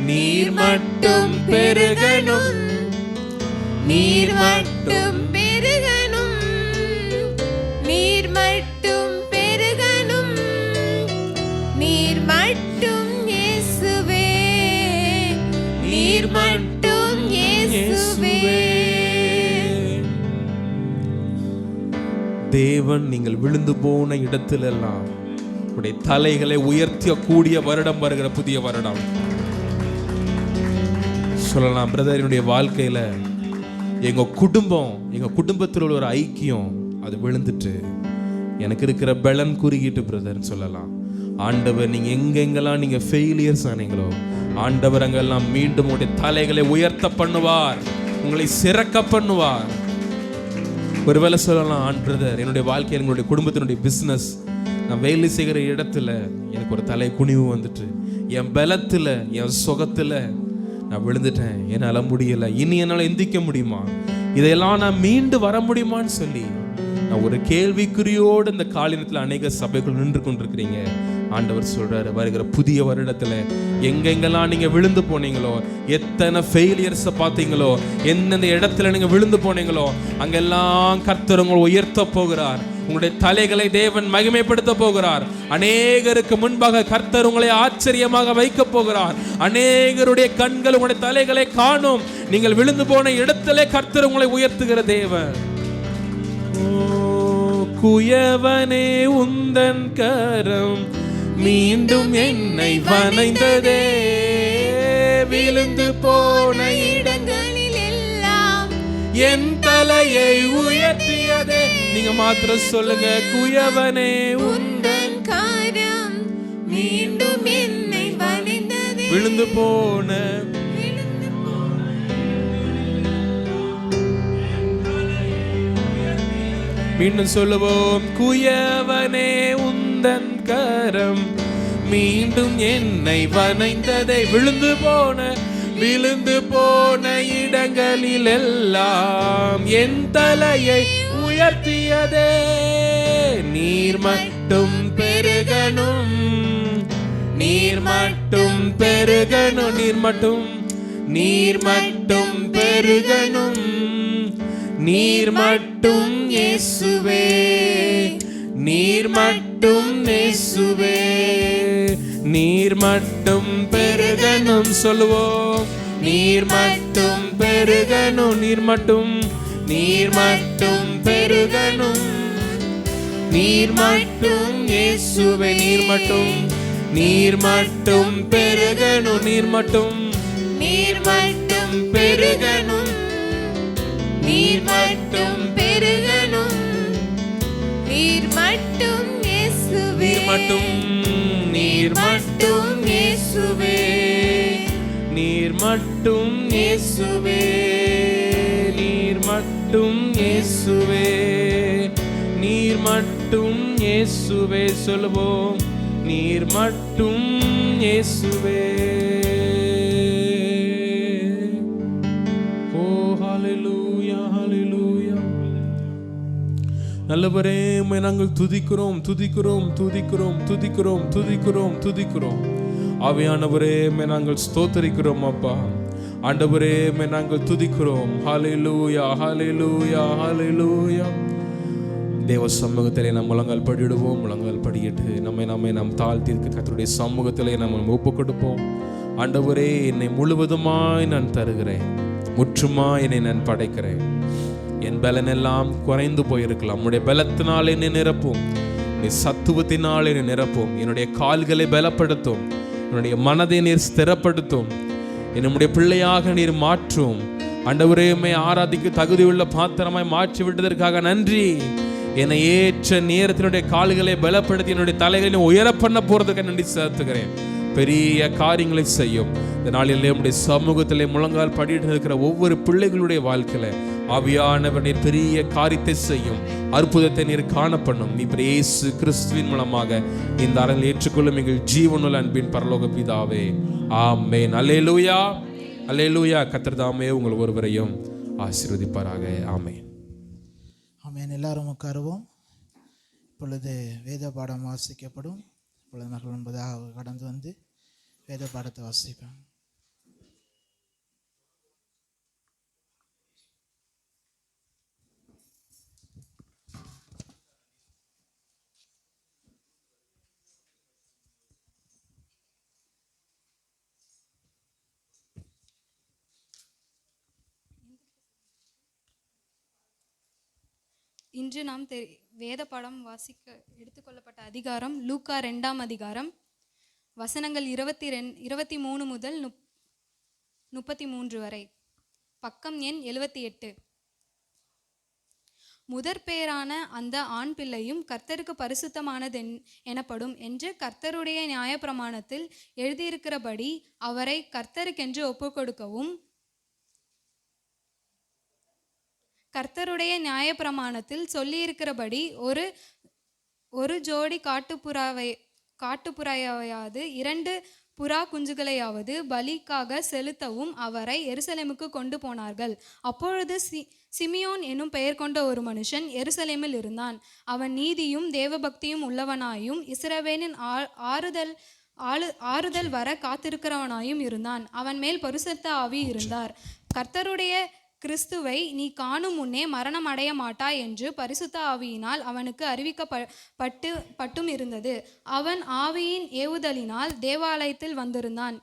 Speaker 2: நீர் மட்டும் பெருகணும், நீர் மட்டும்
Speaker 3: பெருகணும், நீர் மட்டும் பெருகணும், நீர் மட்டும் இயேசுவே, நீர் மட்டும் இயேசுவே.
Speaker 2: தேவன் நீங்கள் விழுந்து போன இடத்திலெல்லாம் உடைய தலைகளை உயர்த்திய கூடிய வருடம் வருகிற புதிய வருடம் சொல்லலாம். பிரதர், என்னுடைய வாழ்க்கையில எங்க குடும்பத்தில் உள்ள ஒரு ஐக்கியம் அது விழுந்துட்டு எனக்கு இருக்கிற பலன் குறுகிட்டு பிரதர் சொல்லலாம். ஆண்டவர் நீங்க எங்கெங்கெல்லாம் நீங்க ஃபெயிலியர்ஸ் ஆனீங்களோ, ஆண்டவர் அங்கெல்லாம் மீண்டும் உடைய தலைகளை உயர்த்த பண்ணுவார், உங்களை சிறக்க பண்ணுவார். ஒருவேளை சொல்லலாம், பிரதர் என்னுடைய வாழ்க்கையில் எங்களுடைய குடும்பத்தினுடைய பிஸ்னஸ், நான் வேலை செய்கிற இடத்துல எனக்கு ஒரு தலை குனிவு வந்துட்டு, என் பலத்தில் என் சுகத்தில் நான் விழுந்துட்டேன், என்னால் முடியலை, இனி என்னால் எந்திக்க முடியுமா, இதையெல்லாம் நான் மீண்டு வர முடியுமான்னு சொல்லி நான் ஒரு கேள்விக்குறியோடு இந்த காலினத்தில் அநேக சபைகள் நின்று கொண்டிருக்கிறீங்க. ஆண்டவர் சொல்றாரு, வருகிற புதிய வருடத்துல எங்கெங்கெல்லாம் நீங்க விழுந்து போனீங்களோ, எத்தனை ஃபெயிலியர்ஸை பார்த்தீங்களோ, எந்தெந்த இடத்துல நீங்க விழுந்து போனீங்களோ, அங்கெல்லாம் கர்த்தர் உங்களை உயர்த்த போகிறார். உங்களுடைய தலைகளை தேவன் மகிமைப்படுத்த போகிறார். அநேகருக்கு முன்பாக கர்த்தர் உங்களை ஆச்சரியமாக வைக்க போகிறார். அநேகருடைய கண்கள் உங்களுடைய தலைகளை காணும். நீங்கள் விழுந்து போன இடத்திலே கர்த்தர் உங்களை உயர்த்துகிற தேவன். குயவனே உந்தன் கரம் மீண்டும் என்னை வணைந்ததே, விழுந்து போன
Speaker 3: இடங்களில் எல்லாம்
Speaker 2: என் தலையை உயர்த்தியதே. நீங்க மாத்திரம் சொல்லுங்க, குயவனே
Speaker 3: உந்தன் கரம் மீண்டும் என்னை வளைந்ததே.
Speaker 2: விழுந்து போன மீண்டும் சொல்லுவோம், குயவனே உந்தன் கரம் மீண்டும் என்னை வணைந்ததை. விழுந்து போன இடங்களில் எல்லாம் என் தலையை உயர்த்தியதே. நீர் மட்டும் பெருகணும், நீர் மட்டும் பெருகணும், நீர் மட்டும் பெருகணும், நீர் மட்டும் இயேசுவே, நீர் மட்டும் இயேசுவே, நீர் மட்டும் பெருகணும். சொல்லுவோம், நீர் மட்டும் பெருகணும், நீர் மட்டும் பெருகணும், நீர் மட்டும் இயேசுவே, நீர் மட்டும் பெருகணும், நீர் மட்டும் பெருகணும்,
Speaker 3: நீர் மட்டும் பெருகணும், நீர் மட்டும் இயேசுவே,
Speaker 2: நீர் மட்டும்
Speaker 3: இயேசுவே,
Speaker 2: நீர் மட்டும் இயேசுவே, நீர் மட்டும் இயேசுவே, நீர் மட்டும் இயேசுவே. சொல்லுவோம், நீர் மட்டும் இயேசுவே. ஓ ஹalleluya, ஹalleluya. நல்லவரே, உம்மை நாங்கள் துதிக்கிறோம், துதிக்கிறோம், துதிக்கிறோம், துதிக்கிறோம், துதிக்கிறோம், துதிக்கிறோம். ஆவியானவரே, உம்மை நாங்கள் ஸ்தோத்திரிக்கிறோம் அப்பா. ஆண்டவரே, உம்மை நாங்கள் துதிக்கிறோம். ஹalleluya, ஹalleluya, ஹalleluya. தேவ சமூகத்திலே நாம் முழங்கால் படியிடுவோம். முழங்கால் படியிட்டு நாம் தாழ்த்திருக்க கர்த்தருடைய சமூகத்திலே நம்ம ஒப்பு கொடுப்போம். ஆண்டவரே, என்னை முழுவதுமாய் நான் தருகிறேன், முற்றுமாய் என்னை நான் படைக்கிறேன். என் பலன் எல்லாம் குறைந்து போயிருக்கலாம், உன்னுடைய பலத்தினால் என்னை நிரப்பும், உன்னுடைய சத்துவத்தினால் என்னை நிரப்பும். என்னுடைய கால்களை பலப்படுத்தும், என்னுடைய மனதை நீர் ஸ்திரப்படுத்தும், என்னுடைய பிள்ளையாக நீர் மாற்றும். ஆண்டவரே, உம்மை ஆராதிக்க தகுதியுள்ள பாத்திரமாய் மாற்றி விட்டதற்காக நன்றி. என்னை ஏற்ற நேரத்தினுடைய கால்களை பலப்படுத்தி என்னுடைய தலைகளை உயர பண்ண போறதுக்கு நன்றி செலுத்துகிறேன். பெரிய காரியங்களை செய்யும். இந்த நாளிலே நம்முடைய சமூகத்திலே முழங்கால் படிட்டு இருக்கிற ஒவ்வொரு பிள்ளைகளுடைய வாழ்க்கையில ஆவியானவர் நீர் பெரிய காரியத்தை செய்யும், அற்புதத்தை நீர் காணப்பண்ணும். நீ இயேசு கிறிஸ்துவின் மூலமாக இந்த அரங்கில் ஏற்றுக்கொள்ளும் எங்கள் ஜீவனுள்ள அன்பின் பரலோக பிதாவே, ஆமென். அல்லேலூயா, அல்லேலூயா. கர்த்தர் தாமே உங்கள் ஒருவரையும் ஆசீர்வதிப்பாராக. ஆமென்.
Speaker 4: ஆமென். எல்லாரும் உட்காருவோம். இப்பொழுது வேத பாடம் வாசிக்கப்படும். இப்பொழுது நாங்கள் முன்பதாக கடந்து வந்து வேத பாடத்தை வாசிப்போம்.
Speaker 5: இன்று நாம் வேத பாடம் வாசிக்க எடுத்துக்கொள்ளப்பட்ட அதிகாரம் லூக்கா 2ஆம் அதிகாரம், வசனங்கள் 23 முதல் 33 வரை. பக்கம் எண் 78. முதற்பேரான அந்த ஆண் பிள்ளையும் கர்த்தருக்கு பரிசுத்தமானது எனப்படும் என்று கர்த்தருடைய நியாயப்பிரமாணத்தில் எழுதியிருக்கிறபடி அவரை கர்த்தருக்கென்று ஒப்புக்கொடுக்கவும், கர்த்தருடைய நியாயப்பிரமாணத்தில் சொல்லியிருக்கிறபடி ஒரு ஜோடி காட்டுப்புறாவையாவது 2 புறா குஞ்சுகளையாவது பலிக்காக செலுத்தவும் அவரை எருசலேமுக்கு கொண்டு போனார்கள். அப்பொழுது சிமியோன் என்னும் பெயர் கொண்ட ஒரு மனுஷன் எருசலேமில் இருந்தான். அவன் நீதியும் தேவபக்தியும் உள்ளவனாயும் இஸ்ரவேலின் ஆறுதல் வர காத்திருக்கிறவனாயும் இருந்தான். அவன் மேல் பரிசுத்த ஆவி இருந்தார். கர்த்தருடைய கிறிஸ்துவை நீ காணும் முன்னே மரணம் அடைய மாட்டாய் என்று பரிசுத்த ஆவியினால் அவனுக்கு அறிவிக்கப்பட்டும் இருந்தது. அவன் ஆவியின் ஏவுதலினால் தேவாலயத்தில் வந்திருந்தான்.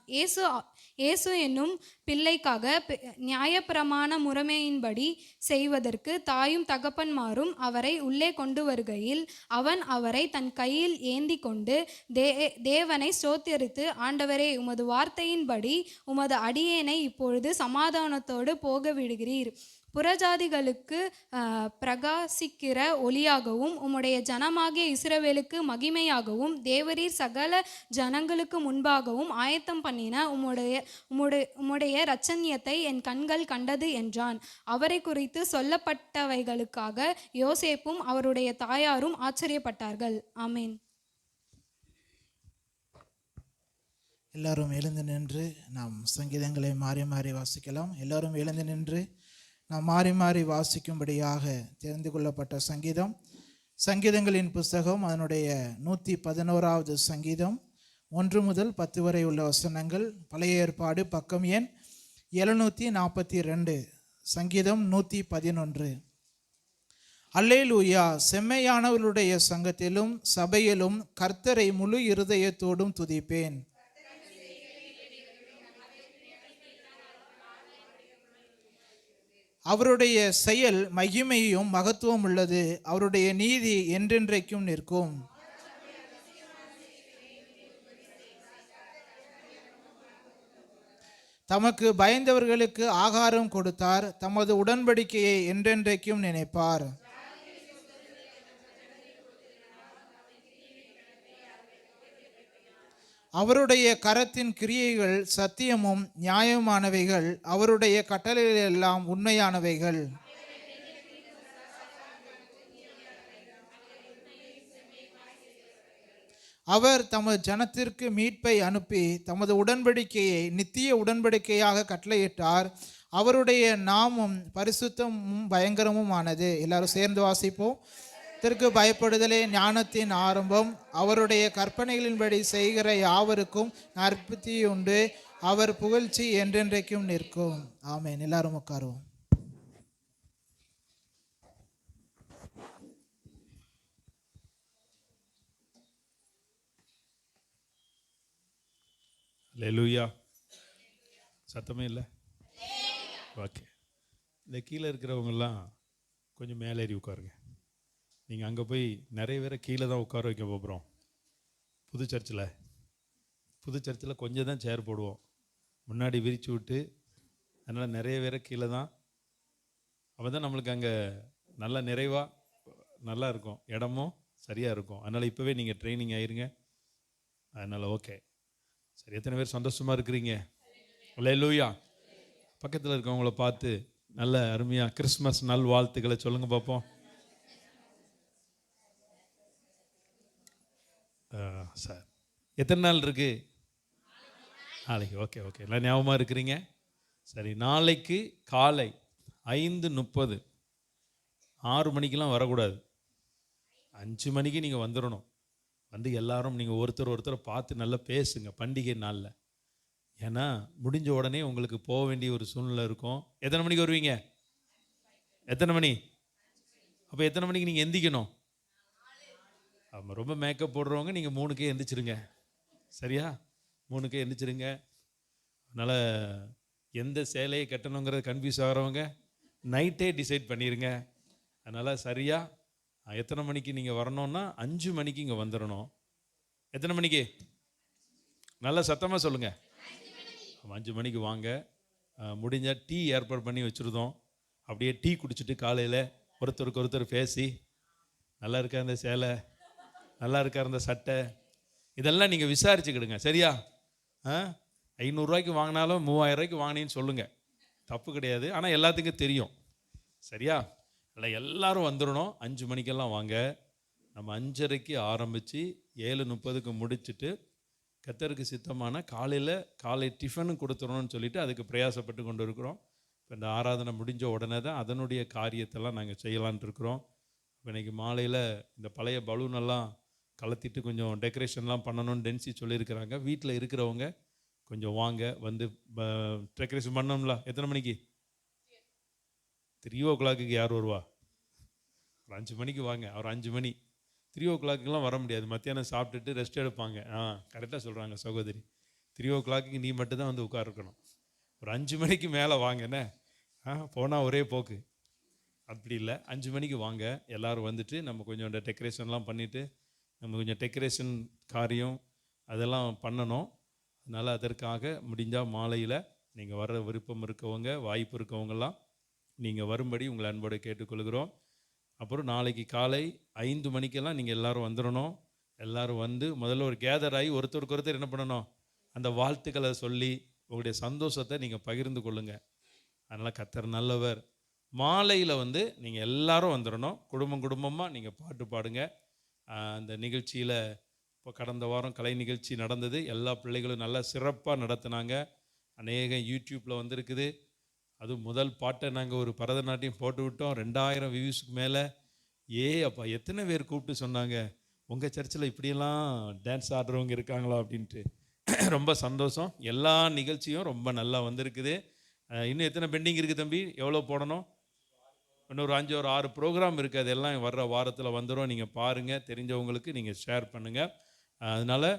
Speaker 5: இயேசு என்னும் பிள்ளைக்காக நியாயப்பிரமாண முறைமையின்படி செய்வதற்கு தாயும் தகப்பன்மாரும் அவரை உள்ளே கொண்டு வருகையில் அவன் அவரை தன் கையில் ஏந்தி கொண்டு தேவனை ஸ்தோத்திரித்து, ஆண்டவரே, உமது வார்த்தையின்படி உமது அடியேனை இப்பொழுது சமாதானத்தோடு போக விடுகிறீர். புறஜாதிகளுக்கு பிரகாசிக்கிற ஒளியாகவும் உம்முடைய ஜனமாகிய இஸ்ரவேலுக்கு மகிமையாகவும் தேவரீர் சகல ஜனங்களுக்கு முன்பாகவும் ஆயத்தம் பண்ணின உம்முடைய இரட்சணியத்தை என் கண்கள் கண்டது என்றான். அவரை குறித்து சொல்லப்பட்டவைகளுக்காக யோசேப்பும் அவருடைய தாயாரும் ஆச்சரியப்பட்டார்கள். ஆமேன்.
Speaker 4: எல்லாரும் எழுந்து நின்று நாம் சங்கீதங்களை மாறி மாறி வாசிக்கலாம். எல்லாரும் எழுந்து நின்று நாம் மாறி மாறி வாசிக்கும்படியாக தெரிந்து கொள்ளப்பட்ட சங்கீதங்களின் புஸ்தகம் அதனுடைய 111வது சங்கீதம் 1 முதல் 10 வரை உள்ள வசனங்கள். பழைய ஏற்பாடு பக்கம் எண் 742, சங்கீதம் 111. அல்லேலூயா, செம்மையானவர்களுடைய சங்கத்திலும் சபையிலும் கர்த்தரை முழு இருதயத்தோடும் துதிப்பேன். அவருடைய செயல் மகிமையும் மகத்துவம் உள்ளது. அவருடைய நீதி என்றென்றைக்கும் நிற்கும். தமக்கு பயந்தவர்களுக்கு ஆகாரம் கொடுத்தார். தமது உடன்படிக்கையை என்றென்றைக்கும் நினைப்பார். அவருடைய கரத்தின் கிரியைகள் சத்தியமும் நியாயமானவைகள். அவருடைய கட்டளைகள் எல்லாம் உண்மையானவைகள். அவர் தமது ஜனத்திற்கு மீட்பை அனுப்பி தமது உடன்படிக்கையை நித்திய உடன்படிக்கையாக கட்டளையிட்டார். அவருடைய நாமம் பரிசுத்தமும் பயங்கரமுமானது. எல்லாரும் சேர்ந்து வாசிப்போம். கர்த்தருக்கு பயப்படுதலே ஞானத்தின் ஆரம்பம். அவருடைய கற்பனைகளின்படி செய்கிற யாவருக்கும் நற்புத்தி உண்டு. அவர் புகழ்ச்சி என்றென்றைக்கும் நிற்கும். ஆமென். எல்லாரும் உட்காருவோம்.
Speaker 1: அல்லேலூயா. சத்தமே இல்லை. ஓகே. இந்த கீழே இருக்கிறவங்கெல்லாம் கொஞ்சம் மேலேறி உட்காருங்க. நீங்கள் அங்கே போய் நிறைய பேரை கீழே தான் உட்கார வைக்க போகிறோம். புது சர்ச்சில் கொஞ்சம் தான் சேர் போடுவோம், முன்னாடி விரித்து விட்டு. அதனால் நிறைய பேரை கீழே தான். அப்போ தான் நம்மளுக்கு அங்கே நல்லா நிறைவாக நல்லா இருக்கும், இடமும் சரியாக இருக்கும். அதனால் இப்போவே நீங்கள் ட்ரைனிங் ஆயிருங்க. அதனால் ஓகே. சரி, எத்தனை பேர் சந்தோஷமாக இருக்கிறீங்க? அல்லேலூயா. பக்கத்தில் இருக்கவங்கள பார்த்து நல்ல அருமையாக கிறிஸ்மஸ் நல் வாழ்த்துக்களை சொல்லுங்கள் பார்ப்போம். சார், எத்தனை நாள் இருக்கு? நாளைக்கு. ஓகே ஓகே, எல்லாம் ஞாபகமாக இருக்கிறீங்க. சரி, நாளைக்கு காலை 5:30, 6 மணிக்கெலாம் வரக்கூடாது. 5 மணிக்கு நீங்கள் வந்துடணும். வந்து எல்லாரும் நீங்கள் ஒருத்தரை பார்த்து நல்லா பேசுங்க பண்டிகை நாளில். ஏன்னா முடிஞ்ச உடனே உங்களுக்கு போக வேண்டிய ஒரு சூழ்நிலை இருக்கும். எத்தனை மணிக்கு வருவீங்க? எத்தனை மணி? அப்போ எத்தனை மணிக்கு நீங்கள் எந்திக்கணும்? ஆமாம், ரொம்ப மேக்கப் போடுறவங்க நீங்கள் 3க்கே எந்திரிச்சிருங்க. சரியா? 3க்கே எந்திரிச்சிருங்க. அதனால் எந்த சேலையை கட்டணுங்கிறத கன்ஃபியூஸ் ஆகிறவங்க நைட்டே டிசைட் பண்ணிடுங்க. அதனால் சரியாக எத்தனை மணிக்கு நீங்கள் வரணும்னா 5 மணிக்கு இங்கே வந்துடணும். எத்தனை மணிக்கு? நல்லா சத்தமாக சொல்லுங்கள். 5 மணிக்கு வாங்க. முடிஞ்சால் டீ ஏற்பாடு பண்ணி வச்சுருந்தோம். அப்படியே டீ குடிச்சிட்டு காலையில் ஒருத்தருக்கு ஒருத்தர் பேசி, நல்லா இருக்கா இந்த சேலை, நல்லா இருக்கா இந்த சட்டை, இதெல்லாம் நீங்கள் விசாரிச்சுக்கிடுங்க. சரியா? 500 ரூபாய்க்கு வாங்கினாலும் 3000 ரூபாய்க்கு வாங்கினேன்னு சொல்லுங்கள், தப்பு கிடையாது. ஆனால் எல்லாத்துக்கும் தெரியும். சரியா? இல்லை, எல்லோரும் வந்துடணும். 5 மணிக்கெல்லாம் வாங்க. நம்ம 5:30க்கு ஆரம்பித்து 7:30க்கு முடிச்சுட்டு கர்த்தருக்கு சித்தமான காலை டிஃபனும் கொடுத்துடணும்னு சொல்லிட்டு அதுக்கு பிரயாசப்பட்டு கொண்டு இருக்கிறோம். இப்போ இந்த ஆராதனை முடிஞ்ச உடனே தான் அதனுடைய காரியத்தெல்லாம் நாங்கள் செய்யலான்ட்டு இருக்கிறோம். இப்போ இன்றைக்கி மாலையில் இந்த பழைய பலூனெல்லாம் கலத்திட்டு கொஞ்சம் டெக்கரேஷன்லாம் பண்ணணும்னு டென்சி சொல்லியிருக்கிறாங்க. வீட்டில் இருக்கிறவங்க கொஞ்சம் வாங்க, வந்து டெக்கரேஷன் பண்ணோம்ல. எத்தனை மணிக்கு? 3:00 யார் வருவா? ஒரு 5 மணிக்கு வாங்க. ஒரு 5 மணி 3:00 வர முடியாது. மத்தியானம் சாப்பிட்டுட்டு ரெஸ்ட் எடுப்பாங்க. கரெக்டாக சொல்கிறாங்க சகோதரி. 3 o'clock நீ மட்டும்தான் வந்து உட்காருக்கணும். ஒரு 5 மணிக்கு மேலே வாங்கண்ணே, போனால் ஒரே போக்கு. அப்படி இல்லை, 5 மணிக்கு வாங்க. எல்லோரும் வந்துட்டு நம்ம கொஞ்சம் டெக்கரேஷன்லாம் பண்ணிவிட்டு, நம்ம கொஞ்சம் டெக்கரேஷன் காரியம் அதெல்லாம் பண்ணணும். அதனால் அதற்காக முடிஞ்சால் மாலையில் நீங்கள் வர விருப்பம் இருக்கவங்க, வாய்ப்பு இருக்கவங்கெல்லாம் நீங்கள் வரும்படி உங்களை அன்போடு கேட்டுக்கொள்கிறோம். அப்புறம் நாளைக்கு காலை 5 மணிக்கெல்லாம் நீங்கள் எல்லோரும் வந்துடணும். எல்லோரும் வந்து முதல்ல ஒரு கேதர் ஆகி ஒருத்தருக்கு ஒருத்தர் என்ன பண்ணணும், அந்த வாழ்த்துக்களை சொல்லி உங்களுடைய சந்தோஷத்தை நீங்கள் பகிர்ந்து கொள்ளுங்கள். அதனால் கர்த்தர் நல்லவர். மாலையில் வந்து நீங்கள் எல்லாரும் வந்துடணும். குடும்பமாக நீங்கள் பாட்டு பாடுங்க. அந்த நிகழ்ச்சியில் இப்போ கடந்த வாரம் கலை நிகழ்ச்சி நடந்தது. எல்லா பிள்ளைகளும் நல்லா சிறப்பாக நடத்தினாங்க. அநேக யூடியூப்பில் வந்திருக்குது. அதுவும் முதல் பாட்டை நாங்கள் ஒரு பரதநாட்டியம் போட்டு விட்டோம். 2000 வியூஸுக்கு மேலே. அப்பா எத்தனை பேர் கூப்பிட்டு சொன்னாங்க, உங்கள் சர்ச்சில் இப்படியெல்லாம் டான்ஸ் ஆடுறவங்க இருக்காங்களா அப்படின்ட்டு. ரொம்ப சந்தோஷம். எல்லா நிகழ்ச்சியும் ரொம்ப நல்லா வந்திருக்குது. இன்னும் எத்தனை பெண்டிங் இருக்குது தம்பி? எவ்வளோ போடணும்? இன்னொரு 6 ப்ரோக்ராம் இருக்குது. அதெல்லாம் வர்ற வாரத்தில் வந்துடும். நீங்கள் பாருங்கள், தெரிஞ்சவங்களுக்கு நீங்கள் ஷேர் பண்ணுங்கள். அதனால்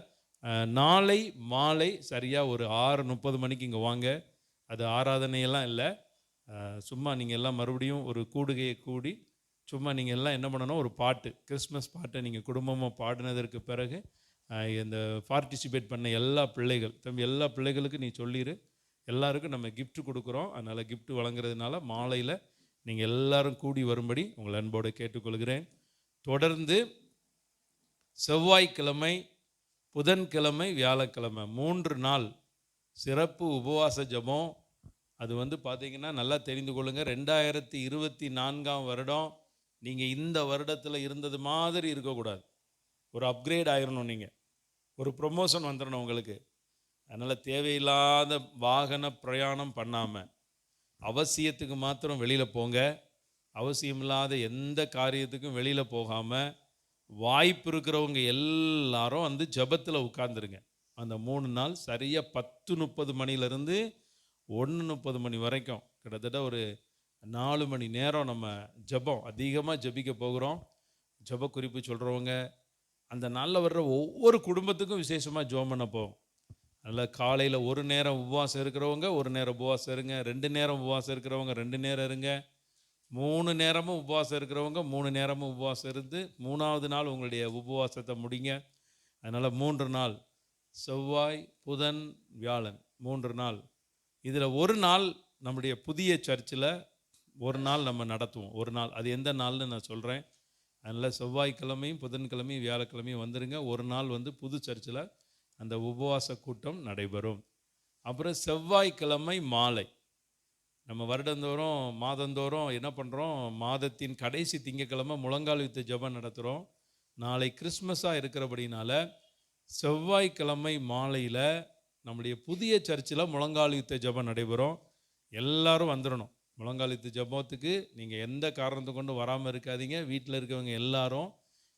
Speaker 1: நாளை மாலை சரியாக ஒரு 6:30 மணிக்கு இங்கே வாங்க. அது ஆராதனையெல்லாம் இல்லை, சும்மா நீங்கள் எல்லாம் மறுபடியும் ஒரு கூடுகையை கூடி சும்மா நீங்கள் எல்லாம் என்ன பண்ணணும், ஒரு பாட்டு, கிறிஸ்மஸ் பாட்டை நீங்கள் குடும்பமாக பாடினதற்கு பிறகு இந்த பார்ட்டிசிபேட் பண்ண எல்லா பிள்ளைகள் தம்பி, எல்லா பிள்ளைகளுக்கும் நீ சொல்லிடு. எல்லாருக்கும் நம்ம gift கொடுக்குறோம். அதனால் gift வழங்குறதுனால மாலையில் நீங்கள் எல்லாரும் கூடி வரும்படி உங்கள் அன்போடு கேட்டுக்கொள்கிறேன். தொடர்ந்து செவ்வாய்க்கிழமை, புதன்கிழமை, வியாழக்கிழமை 3 நாள் சிறப்பு உபவாச ஜெபம். அது வந்து பார்த்தீங்கன்னா நல்லா தெரிந்து கொள்ளுங்கள், 2024 வருடம் நீங்கள் இந்த வருடத்தில் இருந்தது மாதிரி இருக்கக்கூடாது. ஒரு அப்கிரேட் ஆகிடணும், நீங்கள் ஒரு ப்ரொமோஷன் வந்துடணும் உங்களுக்கு. அதனால் தேவையில்லாத வாகன பிரயாணம் பண்ணாமல் அவசியத்துக்கு மாத்திரம் வெளியில் போங்க. அவசியமில்லாத எந்த காரியத்துக்கும் வெளியில் போகாமல் வாய்ப்பு இருக்கிறவங்க எல்லாரும் வந்து ஜெபத்தில் உட்கார்ந்துருங்க. அந்த 3 நாள் சரியாக 10:30 மணிலேருந்து 1:30 மணி வரைக்கும் கிட்டத்தட்ட ஒரு 4 மணி நேரம் நம்ம ஜெபம் அதிகமாக ஜெபிக்க போகிறோம். ஜெப குறிப்பு சொல்கிறவங்க அந்த நாளில் வர்ற ஒவ்வொரு குடும்பத்துக்கும் விசேஷமாக ஜெபம் பண்ண போகும். அதனால் காலையில் ஒரு நேரம் உபவாசம் இருக்கிறவங்க ஒரு நேரம் உபவாசம் இருங்க. 2 நேரம் உபவாசம் இருக்கிறவங்க 2 நேரம் இருங்க. 3 நேரமும் உபவாசம் இருக்கிறவங்க 3 நேரமும் உபவாசம் இருந்து 3ஆவது நாள் உங்களுடைய உபவாசத்தை முடிங்க. அதனால் 3 நாள், செவ்வாய், புதன், வியாழன் 3 நாள். இதில் ஒரு நாள் நம்முடைய புதிய சர்ச்சில் ஒரு நாள் நம்ம நடத்துவோம். ஒரு நாள், அது எந்த நாள்னு நான் சொல்கிறேன். அதனால் செவ்வாய்க்கிழமையும் புதன்கிழமையும் வியாழக்கிழமையும் வந்துடுங்க. ஒரு நாள் வந்து புது சர்ச்சில் அந்த உபவாச கூட்டம் நடைபெறும். அப்புறம் செவ்வாய்க்கிழமை மாலை நம்ம வருடந்தோறும் மாதந்தோறும் என்ன பண்ணுறோம், மாதத்தின் கடைசி திங்கக்கிழமை முழங்கால் யுத்த ஜெபம் நடத்துகிறோம். நாளை கிறிஸ்மஸாக இருக்கிறபடினால செவ்வாய்க்கிழமை மாலையில் நம்முடைய புதிய சர்ச்சில் முழங்கால் யுத்த ஜெபம் நடைபெறும். எல்லாரும் வந்துடணும் முழங்கால் யுத்த ஜெபத்துக்கு. நீங்கள் எந்த காரணத்தை கொண்டு வராமல் இருக்காதீங்க. வீட்டில் இருக்கவங்க எல்லாரும்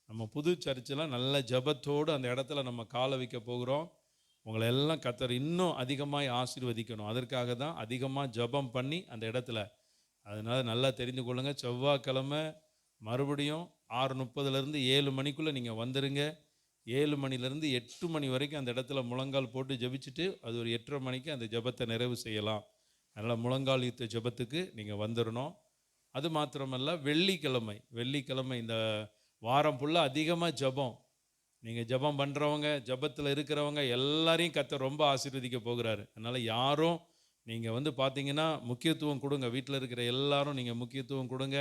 Speaker 1: நம்ம புது சர்ச்சில் நல்ல ஜெபத்தோடு அந்த இடத்துல நம்ம காலை வைக்க போகிறோம். உங்களை எல்லாம் கர்த்தர் இன்னும் அதிகமாக ஆசீர்வதிக்கணும். அதற்காக தான் அதிகமாக ஜெபம் பண்ணி அந்த இடத்துல. அதனால் நல்லா தெரிந்து கொள்ளுங்கள். செவ்வாய்க்கிழமை மறுபடியும் 6:30 7 மணிக்குள்ளே நீங்கள் வந்துடுங்க. 7 மணிலேருந்து 8 மணி வரைக்கும் அந்த இடத்துல முழங்கால் போட்டு ஜெபிச்சுட்டு அது ஒரு 8:30 மணிக்கு அந்த ஜெபத்தை நிறைவு செய்யலாம். அதனால் முழங்கால் யுத்த ஜெபத்துக்கு நீங்கள் வந்துடணும். அது மாத்திரமல்ல, வெள்ளிக்கிழமை இந்த வாரம் ஃபுல்லாக அதிகமாக ஜெபம். நீங்கள் ஜெபம் பண்ணுறவங்க, ஜெபத்தில் இருக்கிறவங்க எல்லாரையும் கர்த்தர் ரொம்ப ஆசீர்வதிக்க போகிறாரு. அதனால் யாரும் நீங்கள் வந்து பார்த்தீங்கன்னா முக்கியத்துவம் கொடுங்க. வீட்டில் இருக்கிற எல்லாரும் நீங்கள் முக்கியத்துவம் கொடுங்க.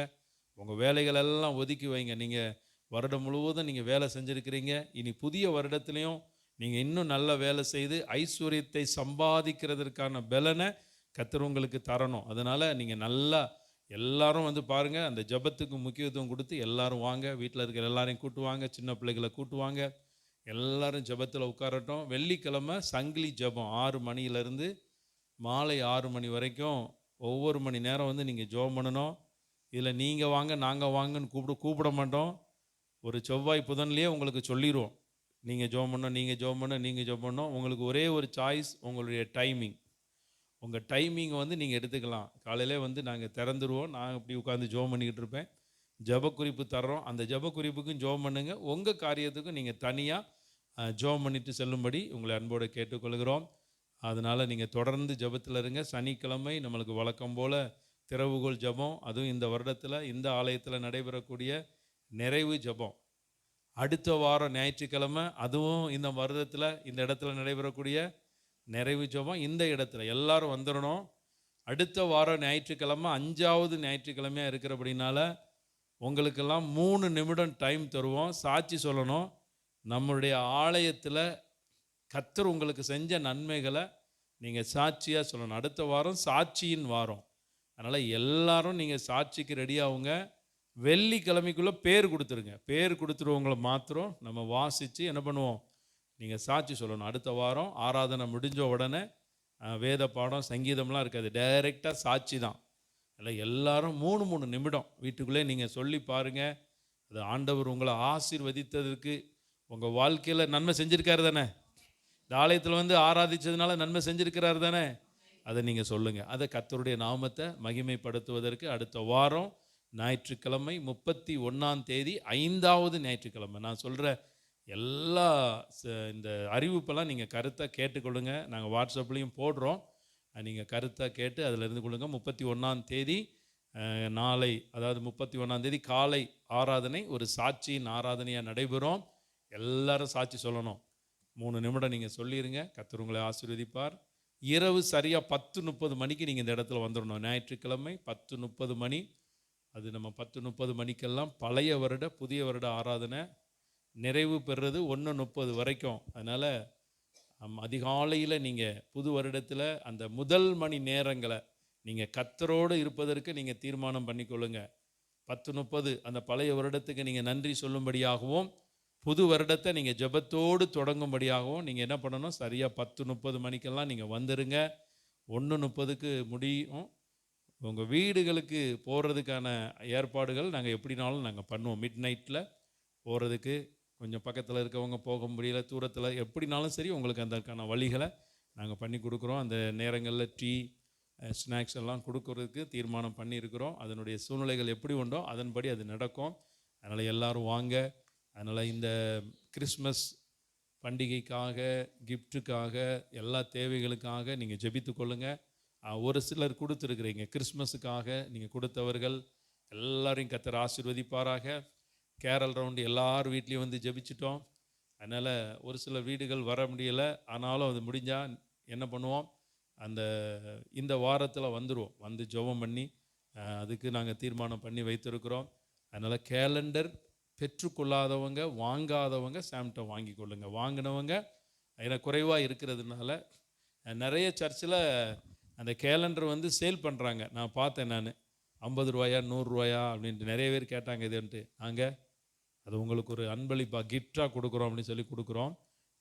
Speaker 1: உங்கள் வேலைகளெல்லாம் ஒதுக்கி வைங்க. நீங்கள் வருடம் முழுவதும் நீங்கள் வேலை செஞ்சுருக்கிறீங்க. இனி புதிய வருடத்துலையும் நீங்கள் இன்னும் நல்ல வேலை செய்து ஐஸ்வர்யத்தை சம்பாதிக்கிறதுக்கான பலனை கர்த்தர் உங்களுக்கு தரணும். அதனால் நீங்கள் நல்லா எல்லாரும் வந்து பாருங்கள், அந்த ஜெபத்துக்கு முக்கியத்துவம் கொடுத்து எல்லாரும் வாங்க. வீட்டில் இருக்கிற எல்லாரையும் கூட்டுவாங்க, சின்ன பிள்ளைகளை கூட்டுவாங்க. எல்லாரும் ஜெபத்தில் உட்காரட்டும். வெள்ளிக்கிழமை சங்கிலி ஜெபம் 6 மணிலேருந்து மாலை 6 மணி வரைக்கும் ஒவ்வொரு மணி நேரம் வந்து நீங்கள் ஜெபம் பண்ணணும். இதில் நீங்கள் வாங்க நாங்கள் வாங்கன்னு கூப்பிட மாட்டோம். ஒரு செவ்வாய் புதன்லேயே உங்களுக்கு சொல்லிடுவோம், நீங்கள் ஜெபம் பண்ணணும். உங்களுக்கு ஒரே ஒரு சாய்ஸ், உங்களுடைய டைமிங். உங்கள் டைமிங்கை வந்து நீங்கள் எடுத்துக்கலாம். காலையிலே வந்து நாங்கள் திறந்துருவோம். நான் இப்படி உட்காந்து ஜெபம் பண்ணிக்கிட்டு இருப்பேன். ஜெப குறிப்பு தர்றோம். அந்த ஜெப குறிப்புக்கும் ஜெபம் பண்ணுங்கள். உங்கள் காரியத்துக்கும் நீங்கள் தனியாக ஜெபம் பண்ணிட்டு செல்லும்படி உங்களை அன்போடு கேட்டுக்கொள்கிறோம். அதனால் நீங்கள் தொடர்ந்து ஜெபத்தில் இருங்க. சனிக்கிழமை நம்மளுக்கு வழக்கம் போல் திறவுகோல் ஜெபம், அதுவும் இந்த வருடத்தில் இந்த ஆலயத்தில் நடைபெறக்கூடிய நிறைவு ஜெபம். அடுத்த வாரம் ஞாயிற்றுக்கிழமை அதுவும் இந்த வருடத்தில் இந்த இடத்துல நடைபெறக்கூடிய நிறைவு ஜெபம். இந்த இடத்துல எல்லாரும் வந்துடணும். அடுத்த வாரம் ஞாயிற்றுக்கிழமை 5வது ஞாயிற்றுக்கிழமையாக இருக்கிறபடினால உங்களுக்கெல்லாம் 3 நிமிடம் டைம் தருவோம். சாட்சி சொல்லணும். நம்மளுடைய ஆலயத்தில் கர்த்தர் உங்களுக்கு செஞ்ச நன்மைகளை நீங்கள் சாட்சியாக சொல்லணும். அடுத்த வாரம் சாட்சியின் வாரம். அதனால் எல்லாரும் நீங்கள் சாட்சிக்கு ரெடியாகுங்க. வெள்ளிக்கிழமைக்குள்ளே பேர் கொடுத்துருங்க. பேர் கொடுத்துருவவங்களை மாத்திரம் நம்ம வாசித்து என்ன பண்ணுவோம், நீங்கள் சாட்சி சொல்லணும். அடுத்த வாரம் ஆராதனை முடிஞ்ச உடனே வேத பாடம் சங்கீதம்லாம் இருக்காது, டைரெக்டாக சாட்சி தான். அதில் எல்லாரும் 3 நிமிடம் வீட்டுக்குள்ளே நீங்கள் சொல்லி பாருங்கள். அது ஆண்டவர் உங்களை ஆசீர்வதித்ததற்கு உங்கள் வாழ்க்கையில் நன்மை செஞ்சுருக்காரு தானே. இந்த ஆலயத்தில் வந்து ஆராதித்ததுனால நன்மை செஞ்சுருக்கிறாரு தானே. அதை நீங்கள் சொல்லுங்கள். அதை கர்த்தருடைய நாமத்தை மகிமைப்படுத்துவதற்கு அடுத்த வாரம் ஞாயிற்றுக்கிழமை 31ஆம் தேதி 5வது ஞாயிற்றுக்கிழமை. நான் சொல்கிற எல்லா இந்த அறிவிப்பெல்லாம் நீங்கள் கருத்தாக கேட்டுக்கொள்ளுங்க. நாங்கள் வாட்ஸ்அப்லேயும் போடுறோம். நீங்கள் கருத்தாக கேட்டு அதில் இருந்து கொள்ளுங்க. 31ஆம் தேதி நாளை, அதாவது 31ஆம் தேதி காலை ஆராதனை ஒரு சாட்சியின் ஆராதனையாக நடைபெறும். எல்லாரும் சாட்சி சொல்லணும். 3 நிமிடம் நீங்கள் சொல்லிடுங்க. கர்த்தர் உங்களை ஆசீர்வதிப்பார். இரவு சரியாக 10:30 மணிக்கு நீங்கள் இந்த இடத்துல வந்துடணும். ஞாயிற்றுக்கிழமை 10:30 மணி. அது நம்ம 10:30 மணிக்கெல்லாம் பழைய வருட புதிய வருட ஆராதனை நிறைவு பெறுறது 1:30 வரைக்கும். அதனால் அதிகாலையில் நீங்கள் புது வருடத்தில் அந்த முதல் மணி நேரங்களை நீங்கள் கர்த்தரோடு இருப்பதற்கு நீங்கள் தீர்மானம் பண்ணிக்கொள்ளுங்க. 10:30 அந்த பழைய வருடத்துக்கு நீங்கள் நன்றி சொல்லும்படியாகவும் புது வருடத்தை நீங்கள் ஜெபத்தோடு தொடங்கும்படியாகவும் நீங்கள் என்ன பண்ணணும், சரியாக 10:30 மணிக்கெல்லாம் நீங்கள் வந்துடுங்க. 1:30க்கு முடியும். உங்கள் வீடுகளுக்கு போகிறதுக்கான ஏற்பாடுகள் நாங்கள் எப்படினாலும் நாங்கள் பண்ணுவோம். மிட் நைட்டில் போகிறதுக்கு கொஞ்சம் பக்கத்தில் இருக்கவங்க போக முடியல, தூரத்தில் எப்படினாலும் சரி உங்களுக்கு அதற்கான வழிகளை நாங்கள் பண்ணி கொடுக்குறோம். அந்த நேரங்களில் டீ ஸ்நாக்ஸ் எல்லாம் கொடுக்கறதுக்கு தீர்மானம் பண்ணியிருக்கிறோம். அதனுடைய சூழ்நிலைகள் எப்படி உண்டோ அதன்படி அது நடக்கும். அதனால் எல்லோரும் வாங்க. அதனால் இந்த கிறிஸ்மஸ் பண்டிகைக்காக, கிஃப்ட்டுக்காக, எல்லா தேவைகளுக்காக நீங்கள் ஜெபித்து கொள்ளுங்கள். ஒரு சிலர் கொடுத்துருக்குறீங்க, கிறிஸ்மஸுக்காக நீங்கள் கொடுத்தவர்கள் எல்லாரையும் கர்த்தர் ஆசீர்வதிப்பாராக. கேரல் ரவுண்டு எல்லார் வீட்லேயும் வந்து ஜெபிச்சிட்டோம். அதனால் ஒரு சில வீடுகள் வர முடியலை. ஆனாலும் அது முடிஞ்சால் என்ன பண்ணுவோம், இந்த வாரத்தில் வந்துடுவோம். வந்து ஜெபம் பண்ணி அதுக்கு நாங்கள் தீர்மானம் பண்ணி வைத்திருக்கிறோம். அதனால் கேலண்டர் பெற்றுக்கொள்ளாதவங்க, வாங்காதவங்க சாம்ட்டை வாங்கி கொள்ளுங்க. வாங்கினவங்க ஏன்னா குறைவாக இருக்கிறதுனால நிறைய சர்ச்சில் அந்த கேலண்டர் வந்து சேல் பண்ணுறாங்க. நான் பார்த்தேன். நான் 50 ரூபாயா 100 ரூபாயா அப்படின்ட்டு நிறைய பேர் கேட்டாங்க. இதுன்ட்டு நாங்கள் அது உங்களுக்கு ஒரு அன்பளிப்பாக கிஃப்டாக கொடுக்குறோம் அப்படின்னு சொல்லி கொடுக்குறோம்.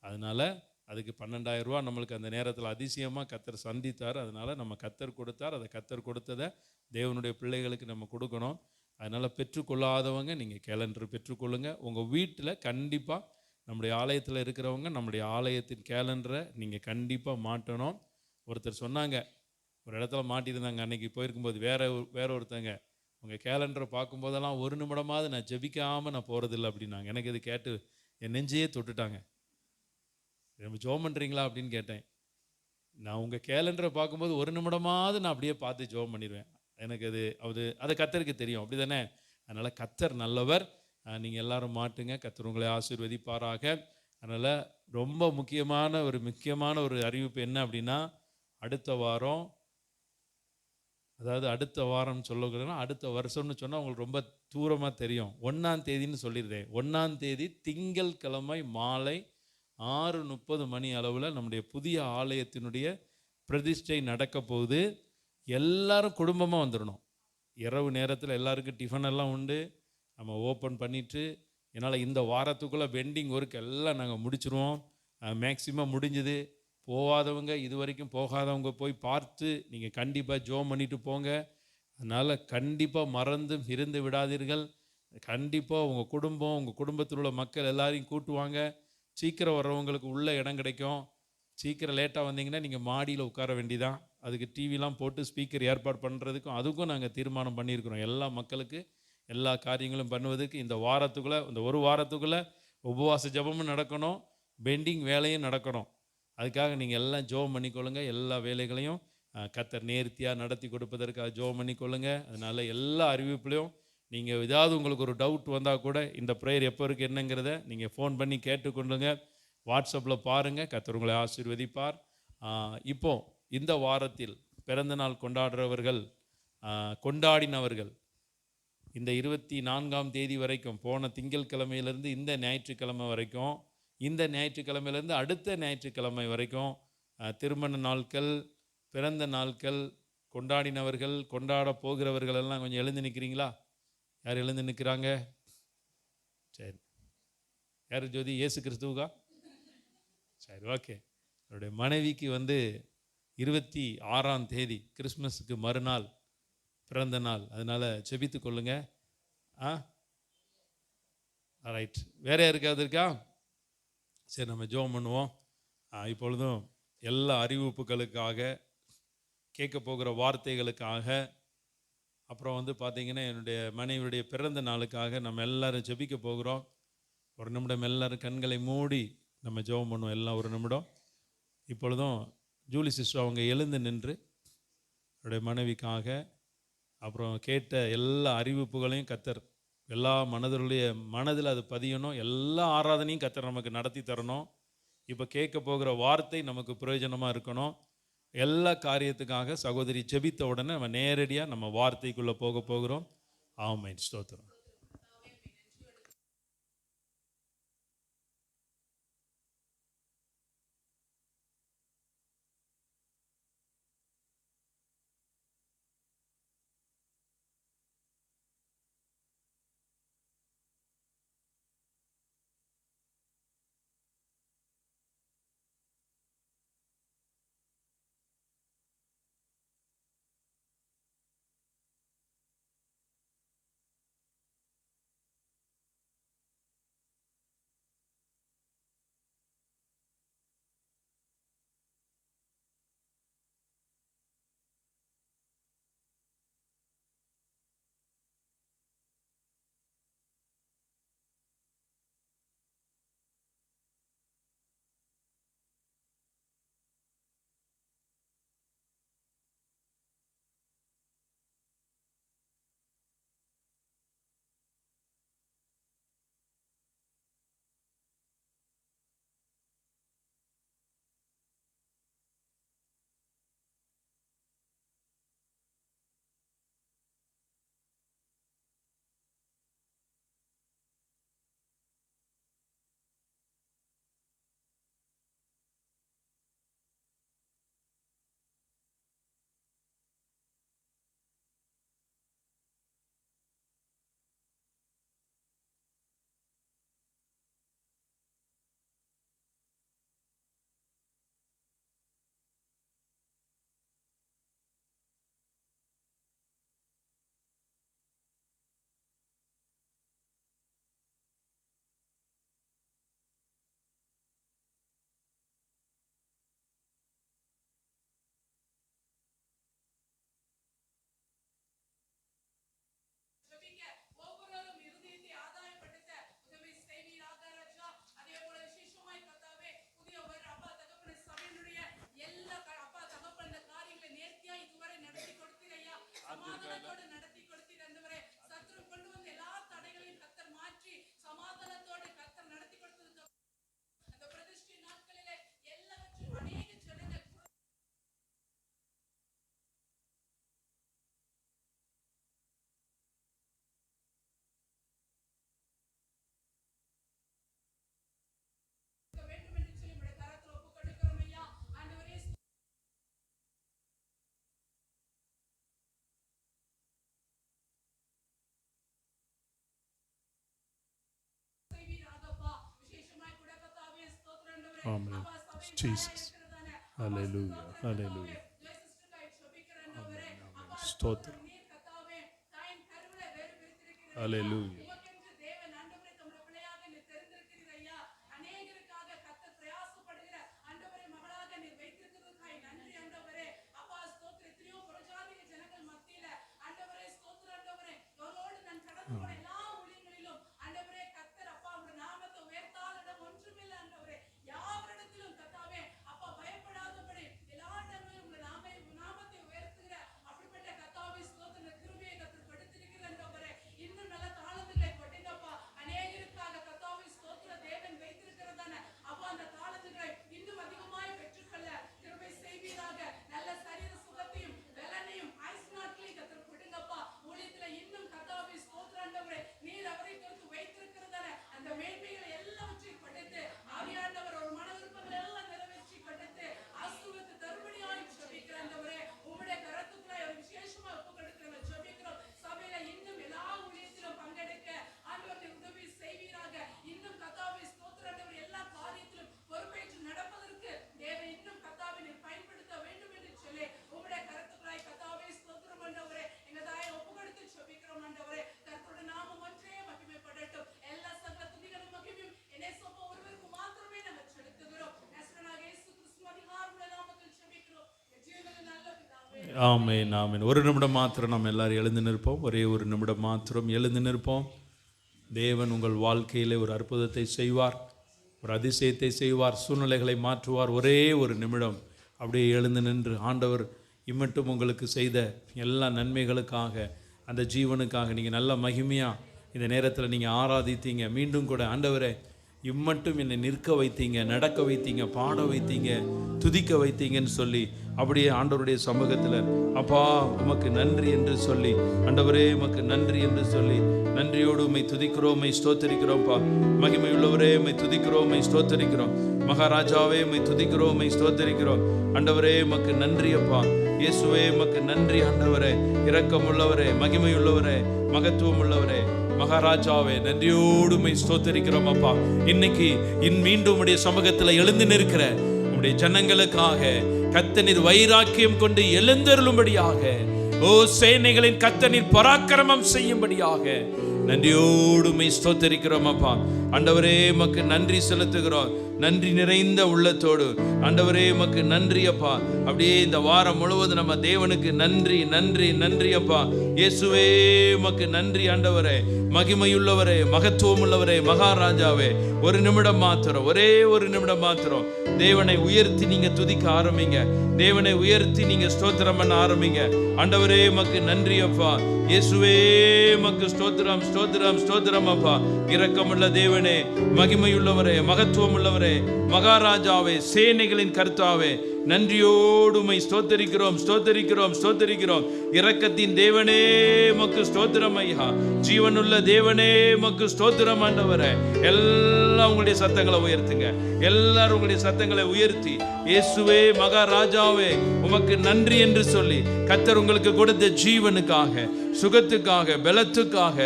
Speaker 1: அதனால் அதுக்கு 12,000 ரூபா நம்மளுக்கு அந்த நேரத்தில் அதிசயமாக கர்த்தர் சந்தித்தார். அதனால் நம்ம கர்த்தர் கொடுத்தார். அதை கர்த்தர் கொடுத்ததை தேவனுடைய பிள்ளைகளுக்கு நம்ம கொடுக்கணும். அதனால் பெற்றுக்கொள்ளாதவங்க நீங்கள் கேலண்டர் பெற்றுக்கொள்ளுங்க. உங்கள் வீட்டில் கண்டிப்பாக நம்முடைய ஆலயத்தில் இருக்கிறவங்க நம்முடைய ஆலயத்தின் கேலண்டரை நீங்கள் கண்டிப்பாக மாட்டணும். ஒருத்தர் சொன்னாங்க, ஒரு இடத்துல மாட்டியிருந்தாங்க. அன்றைக்கி போயிருக்கும்போது வேற ஒருத்தங்க உங்கள் கேலண்டரை பார்க்கும்போதெல்லாம் 1 நிமிடமாவது நான் ஜெபிக்காமல் நான் போகிறதில்ல அப்படின்னாங்க. எனக்கு இது கேட்டு என் நெஞ்சையே தொட்டுட்டாங்க. நம்ம ஜெபம் பண்ணுறீங்களா அப்படின்னு கேட்டேன். நான் உங்கள் கேலண்டரை பார்க்கும்போது 1 நிமிடமாவது நான் அப்படியே பார்த்து ஜெபம் பண்ணிடுவேன். எனக்கு அது கர்த்தருக்கு தெரியும், அப்படி தானே. அதனால் கர்த்தர் நல்லவர். நீங்கள் எல்லாரும் மாட்டுங்க. கர்த்தர் உங்களை ஆசீர்வதிப்பாராக. அதனால் ரொம்ப முக்கியமான ஒரு அறிவிப்பு என்ன அப்படின்னா, அடுத்த வாரம், அதாவது அடுத்த வாரம் சொல்லக்கூடாதுன்னா அடுத்த வருஷம்னு சொன்னால் உங்களுக்கு ரொம்ப தூரமாக தெரியும். 1ஆம் தேதின்னு சொல்லிடுறேன். 1ஆம் தேதி திங்கட்கிழமை மாலை 6:30 மணி அளவில் நம்முடைய புதிய ஆலயத்தினுடைய பிரதிஷ்டை நடக்க போகுது. எல்லாரும் குடும்பமாக வந்துடணும். இரவு நேரத்தில் எல்லாருக்கும் டிஃபன் எல்லாம் உண்டு. நம்ம ஓப்பன் பண்ணிவிட்டு, என்னால் இந்த வாரத்துக்குள்ளே பெண்டிங் ஒர்க் எல்லாம் நாங்கள் முடிச்சிருவோம். மேக்சிமம் முடிஞ்சுது. போகாதவங்க, இது வரைக்கும் போகாதவங்க போய் பார்த்து நீங்கள் கண்டிப்பாக ஜெபம் பண்ணிட்டு போங்க. அதனால் கண்டிப்பாக மறந்தும் இருந்து விடாதீர்கள். கண்டிப்பாக உங்கள் குடும்பத்தில் உள்ள மக்கள் எல்லாரையும் கூட்டுவாங்க. சீக்கிரம் வர்றவங்களுக்கு உள்ள இடம் கிடைக்கும். சீக்கிரம் லேட்டாக வந்தீங்கன்னா நீங்கள் மாடியில் உட்கார வேண்டிதான். அதுக்கு டிவிலாம் போட்டு ஸ்பீக்கர் ஏற்பாடு பண்ணுறதுக்கும் அதுக்கும் நாங்கள் தீர்மானம் பண்ணியிருக்கிறோம். எல்லா மக்களுக்கு எல்லா காரியங்களும் பண்ணுவதற்கு இந்த வாரத்துக்குள்ளே, இந்த ஒரு வாரத்துக்குள்ளே உபவாச ஜெபமும் நடக்கணும், பெண்டிங் வேலையும் நடக்கணும். அதுக்காக நீங்கள் எல்லாம் ஜெபம் பண்ணிக்கொள்ளுங்க. எல்லா வேலைகளையும் கர்த்தர் நேர்த்தியாக நடத்தி கொடுப்பதற்காக ஜெபம் பண்ணிக்கொள்ளுங்க. அதனால் எல்லா அறிவிப்புலையும் நீங்கள் ஏதாவது உங்களுக்கு ஒரு டவுட் வந்தால் கூட இந்த ப்ரேயர் எப்போ இருக்குது என்னங்கிறத நீங்கள் ஃபோன் பண்ணி கேட்டுக்கொண்டுங்க. வாட்ஸ்அப்பில் பாருங்கள். கர்த்தர் உங்களை ஆசீர்வதிப்பார். இப்போ இந்த வாரத்தில் பிறந்த நாள் கொண்டாடுறவர்கள், கொண்டாடினவர்கள் இந்த 24ஆம் தேதி வரைக்கும், போன திங்கட்கிழமையிலேருந்து இந்த ஞாயிற்றுக்கிழமை வரைக்கும், இந்த ஞாயிற்றுக்கிழமையிலேருந்து அடுத்த ஞாயிற்றுக்கிழமை வரைக்கும் திருமண நாட்கள், பிறந்த நாட்கள் கொண்டாடினவர்கள், கொண்டாட போகிறவர்கள் எல்லாம் கொஞ்சம் எழுந்து நிற்கிறீங்களா? யார் எழுந்து நிற்கிறாங்க? சரி, யார் ஜோதி? இயேசு கிறிஸ்துவுக்கா? சரி, ஓகே. என்னுடைய மனைவிக்கு 26ஆம் தேதி கிறிஸ்மஸுக்கு மறுநாள் பிறந்த நாள். அதனால் செபித்து கொள்ளுங்க. ரைட். வேற யாருக்காவது இருக்கா? சரி, நம்ம ஜெபம் பண்ணுவோம். இப்பொழுதும் எல்லா அறிவிப்புகளுக்காக, கேட்க போகிற வார்த்தைகளுக்காக, அப்புறம் பார்த்தீங்கன்னா என்னுடைய மனைவியுடைய பிறந்த நாளுக்காக நம்ம எல்லாரும் ஜெபிக்க போகிறோம். ஒரு நிமிடம் எல்லாரும் கண்களை மூடி நம்ம ஜெபம் பண்ணுவோம். எல்லாம் ஒரு நிமிடம். இப்பொழுதும் ஜூலி சிஸ்டர் அவங்க எழுந்து நின்று என்னுடைய மனைவிக்காக, அப்புறம் கேட்ட எல்லா அறிவிப்புகளையும் கர்த்தர் எல்லா மனதில் அது பதியணும். எல்லா ஆராதனையும் கர்த்தர் நமக்கு நடத்தி தரணும். இப்போ கேட்க போகிற வார்த்தை நமக்கு பிரயோஜனமாக இருக்கணும். எல்லா காரியத்துக்காக சகோதரி ஜெபித்த உடனே நம்ம நேரடியாக நம்ம வார்த்தைக்குள்ளே போகிறோம். ஆமென். ஸ்தோத்திரம். Amen. Jesus. Hallelujah. Hallelujah. Amen. Amen. ஸ்தோத்திரம். Hallelujah. ஆமென், ஆமென். ஒரு நிமிடம் மாத்திரம் நம்ம எல்லாரும் எழுந்து நிற்போம். ஒரே ஒரு நிமிடம் மாத்திரம் எழுந்து நிற்போம். தேவன் உங்கள் வாழ்க்கையிலே ஒரு அற்புதத்தை செய்வார், ஒரு அதிசயத்தை செய்வார், சூழ்நிலைகளை மாற்றுவார். ஒரே ஒரு நிமிடம் அப்படியே எழுந்து நின்று ஆண்டவர் இம்மட்டும் உங்களுக்கு செய்த எல்லா நன்மைகளுக்காக, அந்த ஜீவனுக்காக நீங்கள் நல்ல மகிமையாக இந்த நேரத்தில் நீங்கள் ஆராதித்தீங்க. மீண்டும் கூட ஆண்டவரே இம்மட்டும் என்னை நிற்க வைத்தீங்க, நடக்க வைத்தீங்க, பாட வைத்தீங்க, துதிக்க வைத்தீங்கன்னு சொல்லி அப்படியே ஆண்டவருடைய சமூகத்தில் அப்பா உமக்கு நன்றி என்று சொல்லி, ஆண்டவரே உமக்கு நன்றி என்று சொல்லி நன்றியோடு உம்மை துதிக்கிறோம், உம்மை ஸ்தோத்தரிக்கிறோம்ப்பா. மகிமையுள்ளவரே உம்மை துதிக்கிறோம், உம்மை ஸ்தோத்தரிக்கிறோம். மகாராஜாவே உம்மை துதிக்கிறோம், உம்மை ஸ்தோத்தரிக்கிறோம். ஆண்டவரே உமக்கு நன்றி அப்பா. இயேசுவே உமக்கு நன்றி ஆண்டவரே. இரக்கம் உள்ளவரே, மகிமையுள்ளவரே, மகத்துவம் உள்ளவரே, மகாராஜாவே நன்றியோடு உம்மை ஸ்தோத்தரிக்கிறோம் அப்பா. இன்னைக்கு மீண்டும் உடைய சமூகத்தில் எழுந்து நிற்கிற உடைய ஜனங்களுக்காக கர்த்தர் வைராக்கியம் கொண்டு எழுந்தருளும்படியாக, ஓ சேனைகளின் கர்த்தர் பராக்கிரமம் செய்யும்படியாக நன்றியோடு உம்மை ஸ்தோத்தரிக்கிறோம் அப்பா. ஆண்டவரே உமக்கு நன்றி செலுத்துகிறோம், நன்றி நிறைந்த உள்ளத்தோடு. ஆண்டவரே உமக்கு நன்றி அப்பா. அப்படியே இந்த வாரம் முழுவதும் நம்ம தேவனுக்கு நன்றி நன்றி நன்றி அப்பா. இயேசுவே உமக்கு நன்றி ஆண்டவரே, மகிமையுள்ளவரே, மகத்துவம் உள்ளவரே, மகாராஜாவே. ஒரு நிமிடம் மாத்திரம், ஒரே ஒரு நிமிடம் மாத்திரம் தேவனை உயர்த்தி நீங்க துதிக்க ஆரம்பிங்க, தேவனை உயர்த்தி நீங்க ஸ்தோத்திரம் பண்ண ஆரம்பிங்க. ஆண்டவரே உமக்கு நன்றி அப்பா. இயேசுவே உமக்கு ஸ்தோத்திரம் ஸ்தோத்திரம் ஸ்தோத்திரம் அப்பா. இரக்கமுள்ள தேவனே, மகிமையுள்ளவரே, மகத்துவம் உள்ளவரே, மகாராஜாவே, சேனைகளின் கர்த்தாவே, நன்றியோடு உம்மை ஸ்தோத்தரிக்கிறோம் ஸ்தோத்தரிக்கிறோம் ஸ்தோத்தரிக்கிறோம். இரக்கத்தின் தேவனே உமக்கு ஸ்தோத்திரம் ஐயா. ஜீவனுள்ள தேவனே உமக்கு ஸ்தோத்திரம் ஆண்டவரே. எல்லாம் உங்களுடைய சத்தங்களை உயர்த்துங்க, எல்லாரும் உங்களுடைய சத்தங்களை உயர்த்தி இயேசுவே மகாராஜாவே உமக்கு நன்றி என்று சொல்லி கர்த்தர் உங்களுக்கு கொடுத்த ஜீவனுக்காக, சுகத்துக்காக, பலத்துக்காக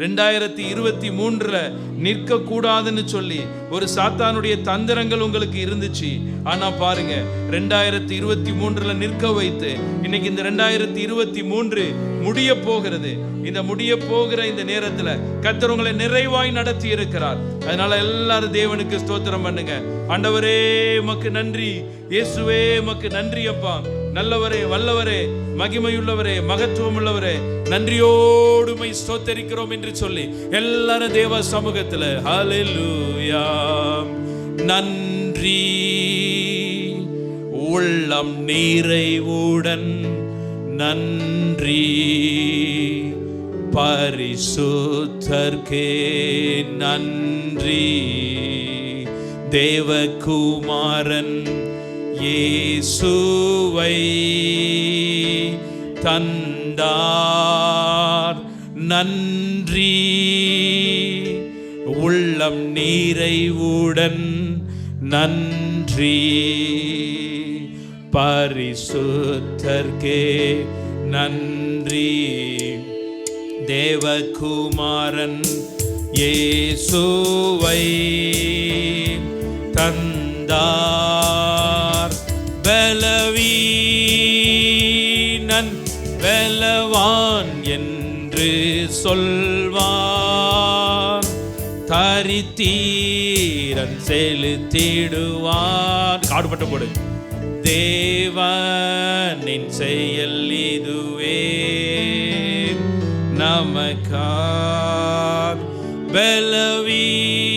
Speaker 1: 2023 நிற்க கூடாதுன்னு சொல்லி ஒரு சாத்தானுடைய தந்திரங்கள் உங்களுக்கு இருந்துச்சு. ஆனா பாருங்க 2023 நிற்க வைத்து இன்னைக்கு இந்த 2023 முடிய போகிறது. இந்த முடிய போகிற இந்த நேரத்துல கர்த்தர் உங்களை நிறைவாய் நடத்தி இருக்கிறார். அதனால எல்லாரும் தேவனுக்கு ஸ்தோத்திரம் பண்ணுங்க. ஆண்டவரே உமக்கு நன்றி, இயேசுவே உமக்கு நன்றி அப்பா. நல்லவரே, வல்லவரே, மகிமையுள்ளவரே, மகத்துவம் உள்ளவரே, நன்றியோடு உம்மை ஸ்தோத்தரிக்கிறோம் என்று சொல்லி எல்லாரும் தேவ சமூகத்துல ஹல்லேலூயா. நன்றி உள்ளம் நிறைவுடன் நன்றி, பரிசுத்தர்க்கே நன்றி, தேவகுமாரன் இயேசுவை தந்தார் நன்றி, உள்ளம் நிறைவுடன் நன்றி, பரிசுத்தர்க்கே நன்றி, தேவகுமாரன் இயேசுவை தந்தார், பலவீனன் பலவான் என்று சொல்வார், தரித்தீரன் செலுத்திடுவார். காடுபட்ட போடு. தேவனின் செயல் இதுவே நமக்கார், பலவீனன்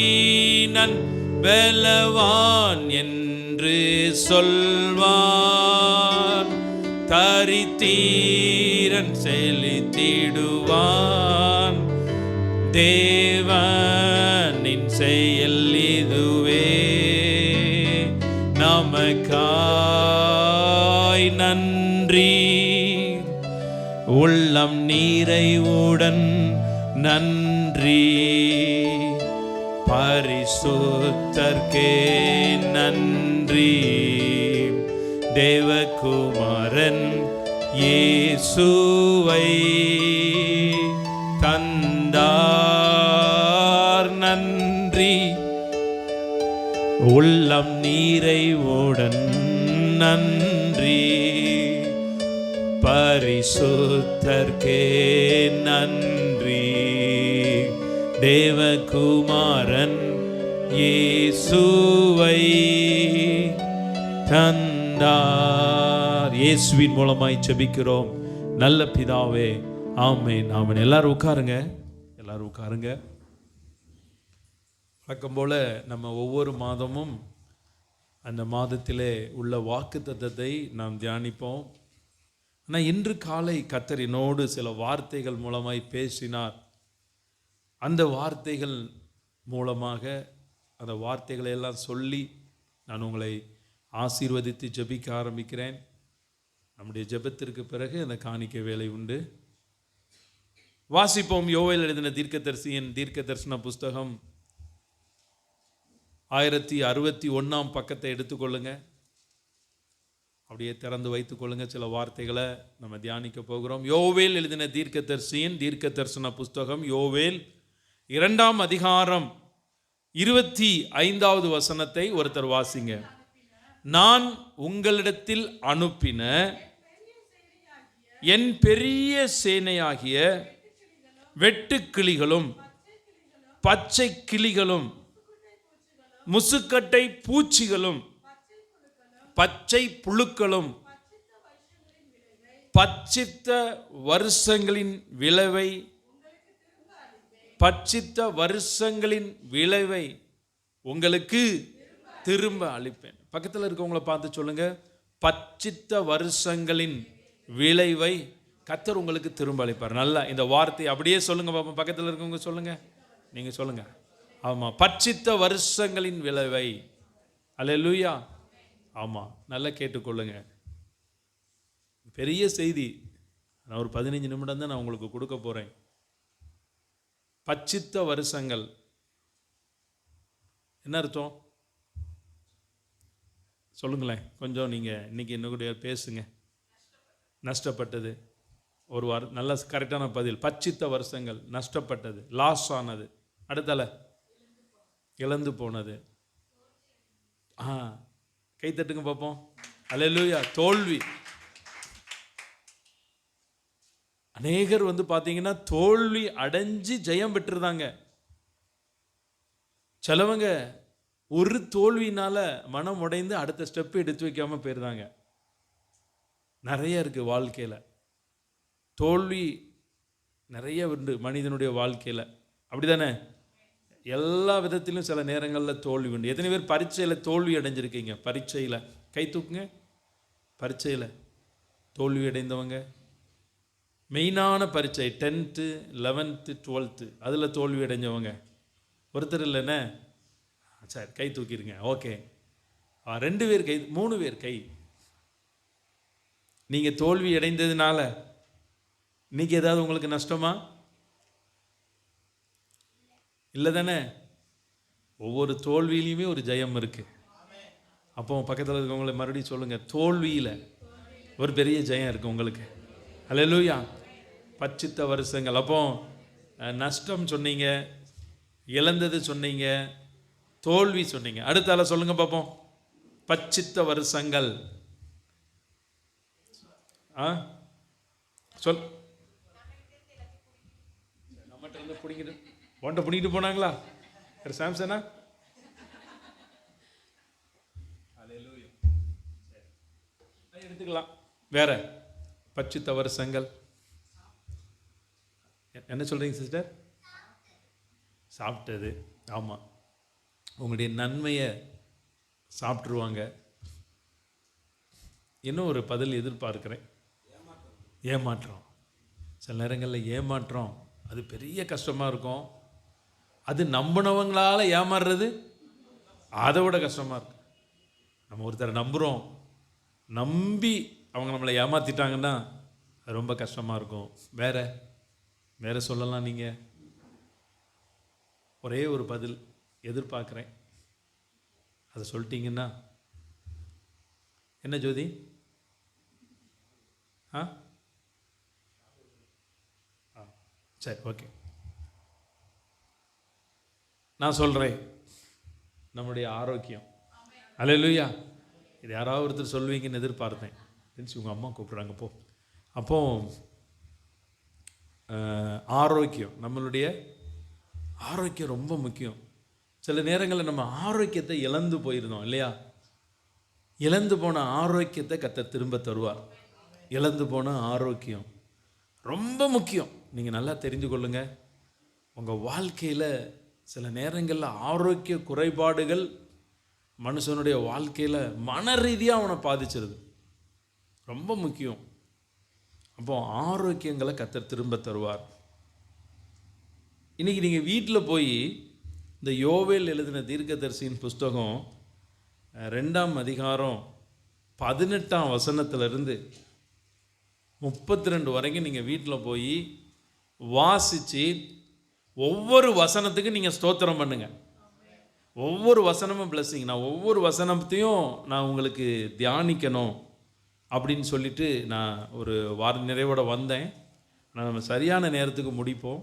Speaker 1: பலவான் என்று சொல்வார், தரித்தீரன் செலுத்திடுவான், தேவனின் செயல் இதுவே நமக்காய் நன்றி, உள்ளம் நிறைவுடன் நன்றி, பரிசுத்தர்க்கே நன்றி, தேவகுமாரன் இயேசுவை தந்தார் நன்றி, உள்ளம் நிறைவுடன் நன்றி, பரிசுத்தர்க்கே நன்றி, தேவகுமாரன் இயேசுவை தந்தார். செய்வார். இயேசுவின் மூலமாய் ஜெபிக்கிறோம் நல்ல பிதாவே, ஆமென் ஆமென். எல்லாரும் உட்காருங்க, எல்லாரும் உட்காருங்க. வழக்கம் போல நம்ம ஒவ்வொரு மாதமும் அந்த மாதத்திலே உள்ள வாக்குத்தத்தத்தை நாம் தியானிப்போம். ஆனால் இன்று காலை கர்த்தர் என்னோடு சில வார்த்தைகள் மூலமாய் பேசினார். அந்த வார்த்தைகள் மூலமாக அந்த வார்த்தைகளை எல்லாம் சொல்லி நான் உங்களை ஆசீர்வதித்து ஜெபிக்க ஆரம்பிக்கிறேன். நம்முடைய ஜெபத்திற்கு பிறகு அந்த காணிக்கை வேலை உண்டு. வாசிப்போம். யோவேல் எழுதின தீர்க்கதரிசியின் தீர்க்க தரிசன புஸ்தகம் 1061 பக்கத்தை எடுத்துக்கொள்ளுங்க. அப்படியே திறந்து வைத்துக் கொள்ளுங்க. சில வார்த்தைகளை நம்ம தியானிக்க போகிறோம். யோவேல் எழுதின தீர்க்கதரிசியின் தீர்க்க தரிசன புஸ்தகம் யோவேல் 2 அதிகாரம் 25வது வசனத்தை ஒருத்தர் வாசிங்க. நான் உங்களிடத்தில் அனுப்பின என் பெரிய சேனையாகிய வெட்டுக்கிளிகளும் பச்சை கிளிகளும் முசுக்கட்டை பூச்சிகளும் பச்சை புழுக்களும் பட்சித்த வருஷங்களின் விளைவை உங்களுக்கு திரும்ப அளிப்பேன். பக்கத்தில் இருக்கவங்களை பார்த்து சொல்லுங்க, பட்சித்த வருஷங்களின் விளைவை கர்த்தர் உங்களுக்கு திரும்ப அளிப்பார். நல்லா இந்த வார்த்தை அப்படியே சொல்லுங்க பாப்பா. பக்கத்தில் இருக்கவங்க சொல்லுங்க, நீங்க சொல்லுங்க. ஆமா, பட்சித்த வருஷங்களின் விளைவை. அல்லேலூயா. ஆமா, நல்லா கேட்டுக்கொள்ளுங்க. பெரிய செய்தி. நான் ஒரு 15 நிமிடம் தான் நான் உங்களுக்கு கொடுக்க போறேன். பட்சித்த வருஷங்கள் என்ன அர்த்தம் சொல்லுங்களேன் கொஞ்சம். நீங்கள் இன்னைக்கு இன்னும் கூட பேசுங்க. நஷ்டப்பட்டது ஒரு வாரம். நல்ல கரெக்டான பதில். பட்சித்த வருஷங்கள், நஷ்டப்பட்டது, லாஸ் ஆனது. அடுத்தால இழந்து போனது. கை தட்டுங்க பார்ப்போம். அல்லேலூயா. தோல்வி. அநேகர் பார்த்தீங்கன்னா தோல்வி அடைஞ்சு ஜெயம் பெற்றிருந்தாங்க. சிலவங்க ஒரு தோல்வினால மனம் உடைந்து அடுத்த ஸ்டெப் எடுத்து வைக்காம போயிருந்தாங்க. நிறைய இருக்கு வாழ்க்கையில. தோல்வி நிறைய உண்டு மனிதனுடைய வாழ்க்கையில. அப்படிதானே? எல்லா விதத்திலும் சில நேரங்களில் தோல்வி உண்டு. எத்தனை பேர் பரீட்சையில் தோல்வி அடைஞ்சிருக்கீங்க? பரீட்சையில் கை தூக்குங்க. பரீட்சையில் தோல்வி அடைந்தவங்க. மெயினான பரீட்சை 10th 11th 12th அதில் தோல்வி அடைஞ்சவங்க ஒருத்தர் இல்லைண்ணே? சரி, கை தூக்கிடுங்க. ஓகே, 2 பேர் கை, 3 பேர் கை. நீங்கள் தோல்வி அடைந்ததுனால இன்னைக்கு ஏதாவது உங்களுக்கு நஷ்டமா? இல்லை தானே? ஒவ்வொரு தோல்வியிலையுமே ஒரு ஜெயம் இருக்கு. அப்போ பக்கத்தில் இருக்கவங்களை மறுபடியும் சொல்லுங்க, தோல்வியில் ஒரு பெரிய ஜெயம் இருக்கு உங்களுக்கு. அல்லேலூயா. பட்சித்த வருஷங்கள். அப்போ நஷ்டம் சொன்னீங்க, இழந்தது சொன்னீங்க, தோல்வி சொன்னீங்க. அடுத்தால சொல்லுங்க பார்ப்போம். பட்சித்த வருஷங்கள். சொல். நம்மகிட்ட இருந்து பிடிங்கிட்டு ஒன்றை பிடிக்கிட்டு போனாங்களா? சாம்சனா? எடுத்துக்கலாம். வேற பட்சித்த வருஷங்கள் என்ன சொல்றீங்க சிஸ்டர்? சாப்பிட்டது. ஆமாம், உங்களுடைய நன்மையை சாப்பிட்ருவாங்க. இன்னும் ஒரு பதில் எதிர்பார்க்குறேன். ஏமாற்றம். சில நேரங்களில் ஏமாற்றம் அது பெரிய கஷ்டமாக இருக்கும். அது நம்பினவங்களால் ஏமாறுறது அதை விட கஷ்டமாக இருக்கு. நம்ம ஒருத்தரை நம்புகிறோம், நம்பி அவங்க நம்மளை ஏமாற்றிட்டாங்கன்னா அது ரொம்ப கஷ்டமாக இருக்கும். வேற சொல்லலாம். நீங்கள் ஒரே ஒரு பதில் எதிர்பார்க்குறேன், அதை சொல்லிட்டீங்கன்னா. என்ன ஜோதி? சரி, ஓகே. நான் சொல்கிறேன், நம்முடைய ஆரோக்கியம். அல்லேலூயா. இது யாராவது ஒருத்தர் சொல்வீங்கன்னு எதிர்பார்த்தேன். உங்கள் அம்மா கூப்பிட்றாங்க போ. அப்போ ஆரோக்கியம், நம்மளுடைய ஆரோக்கியம் ரொம்ப முக்கியம். சில நேரங்களில் நம்ம ஆரோக்கியத்தை இழந்து போயிருந்தோம் இல்லையா? இழந்து போன ஆரோக்கியத்தை கர்த்தர் திரும்ப தருவார். இழந்து போன ஆரோக்கியம் ரொம்ப முக்கியம். நீங்கள் நல்லா தெரிஞ்சு கொள்ளுங்க. உங்கள் வாழ்க்கையில் சில நேரங்களில் ஆரோக்கிய குறைபாடுகள் மனுஷனுடைய வாழ்க்கையில் மன ரீதியாக அவனை பாதிச்சிருது. ரொம்ப முக்கியம். அப்போ ஆரோக்கியங்களை கர்த்தர் திரும்ப தருவார். இன்றைக்கி நீங்கள் வீட்டில் போய் இந்த யோவேல் எழுதின தீர்க்கதரிசியின் புஸ்தகம் 2ஆம் அதிகாரம் 18ஆம் வசனத்திலிருந்து 32 வரைக்கும் நீங்கள் வீட்டில் போய் வாசித்து ஒவ்வொரு வசனத்துக்கும் நீங்கள் ஸ்தோத்திரம் பண்ணுங்கள். ஒவ்வொரு வசனமும் பிளஸிங். நான் ஒவ்வொரு வசனத்தையும் நான் உங்களுக்கு தியானிக்கணும் அப்படின்னு சொல்லிட்டு நான் ஒரு வார நிறைவோட வந்தேன். நம்ம சரியான நேரத்துக்கு முடிப்போம்.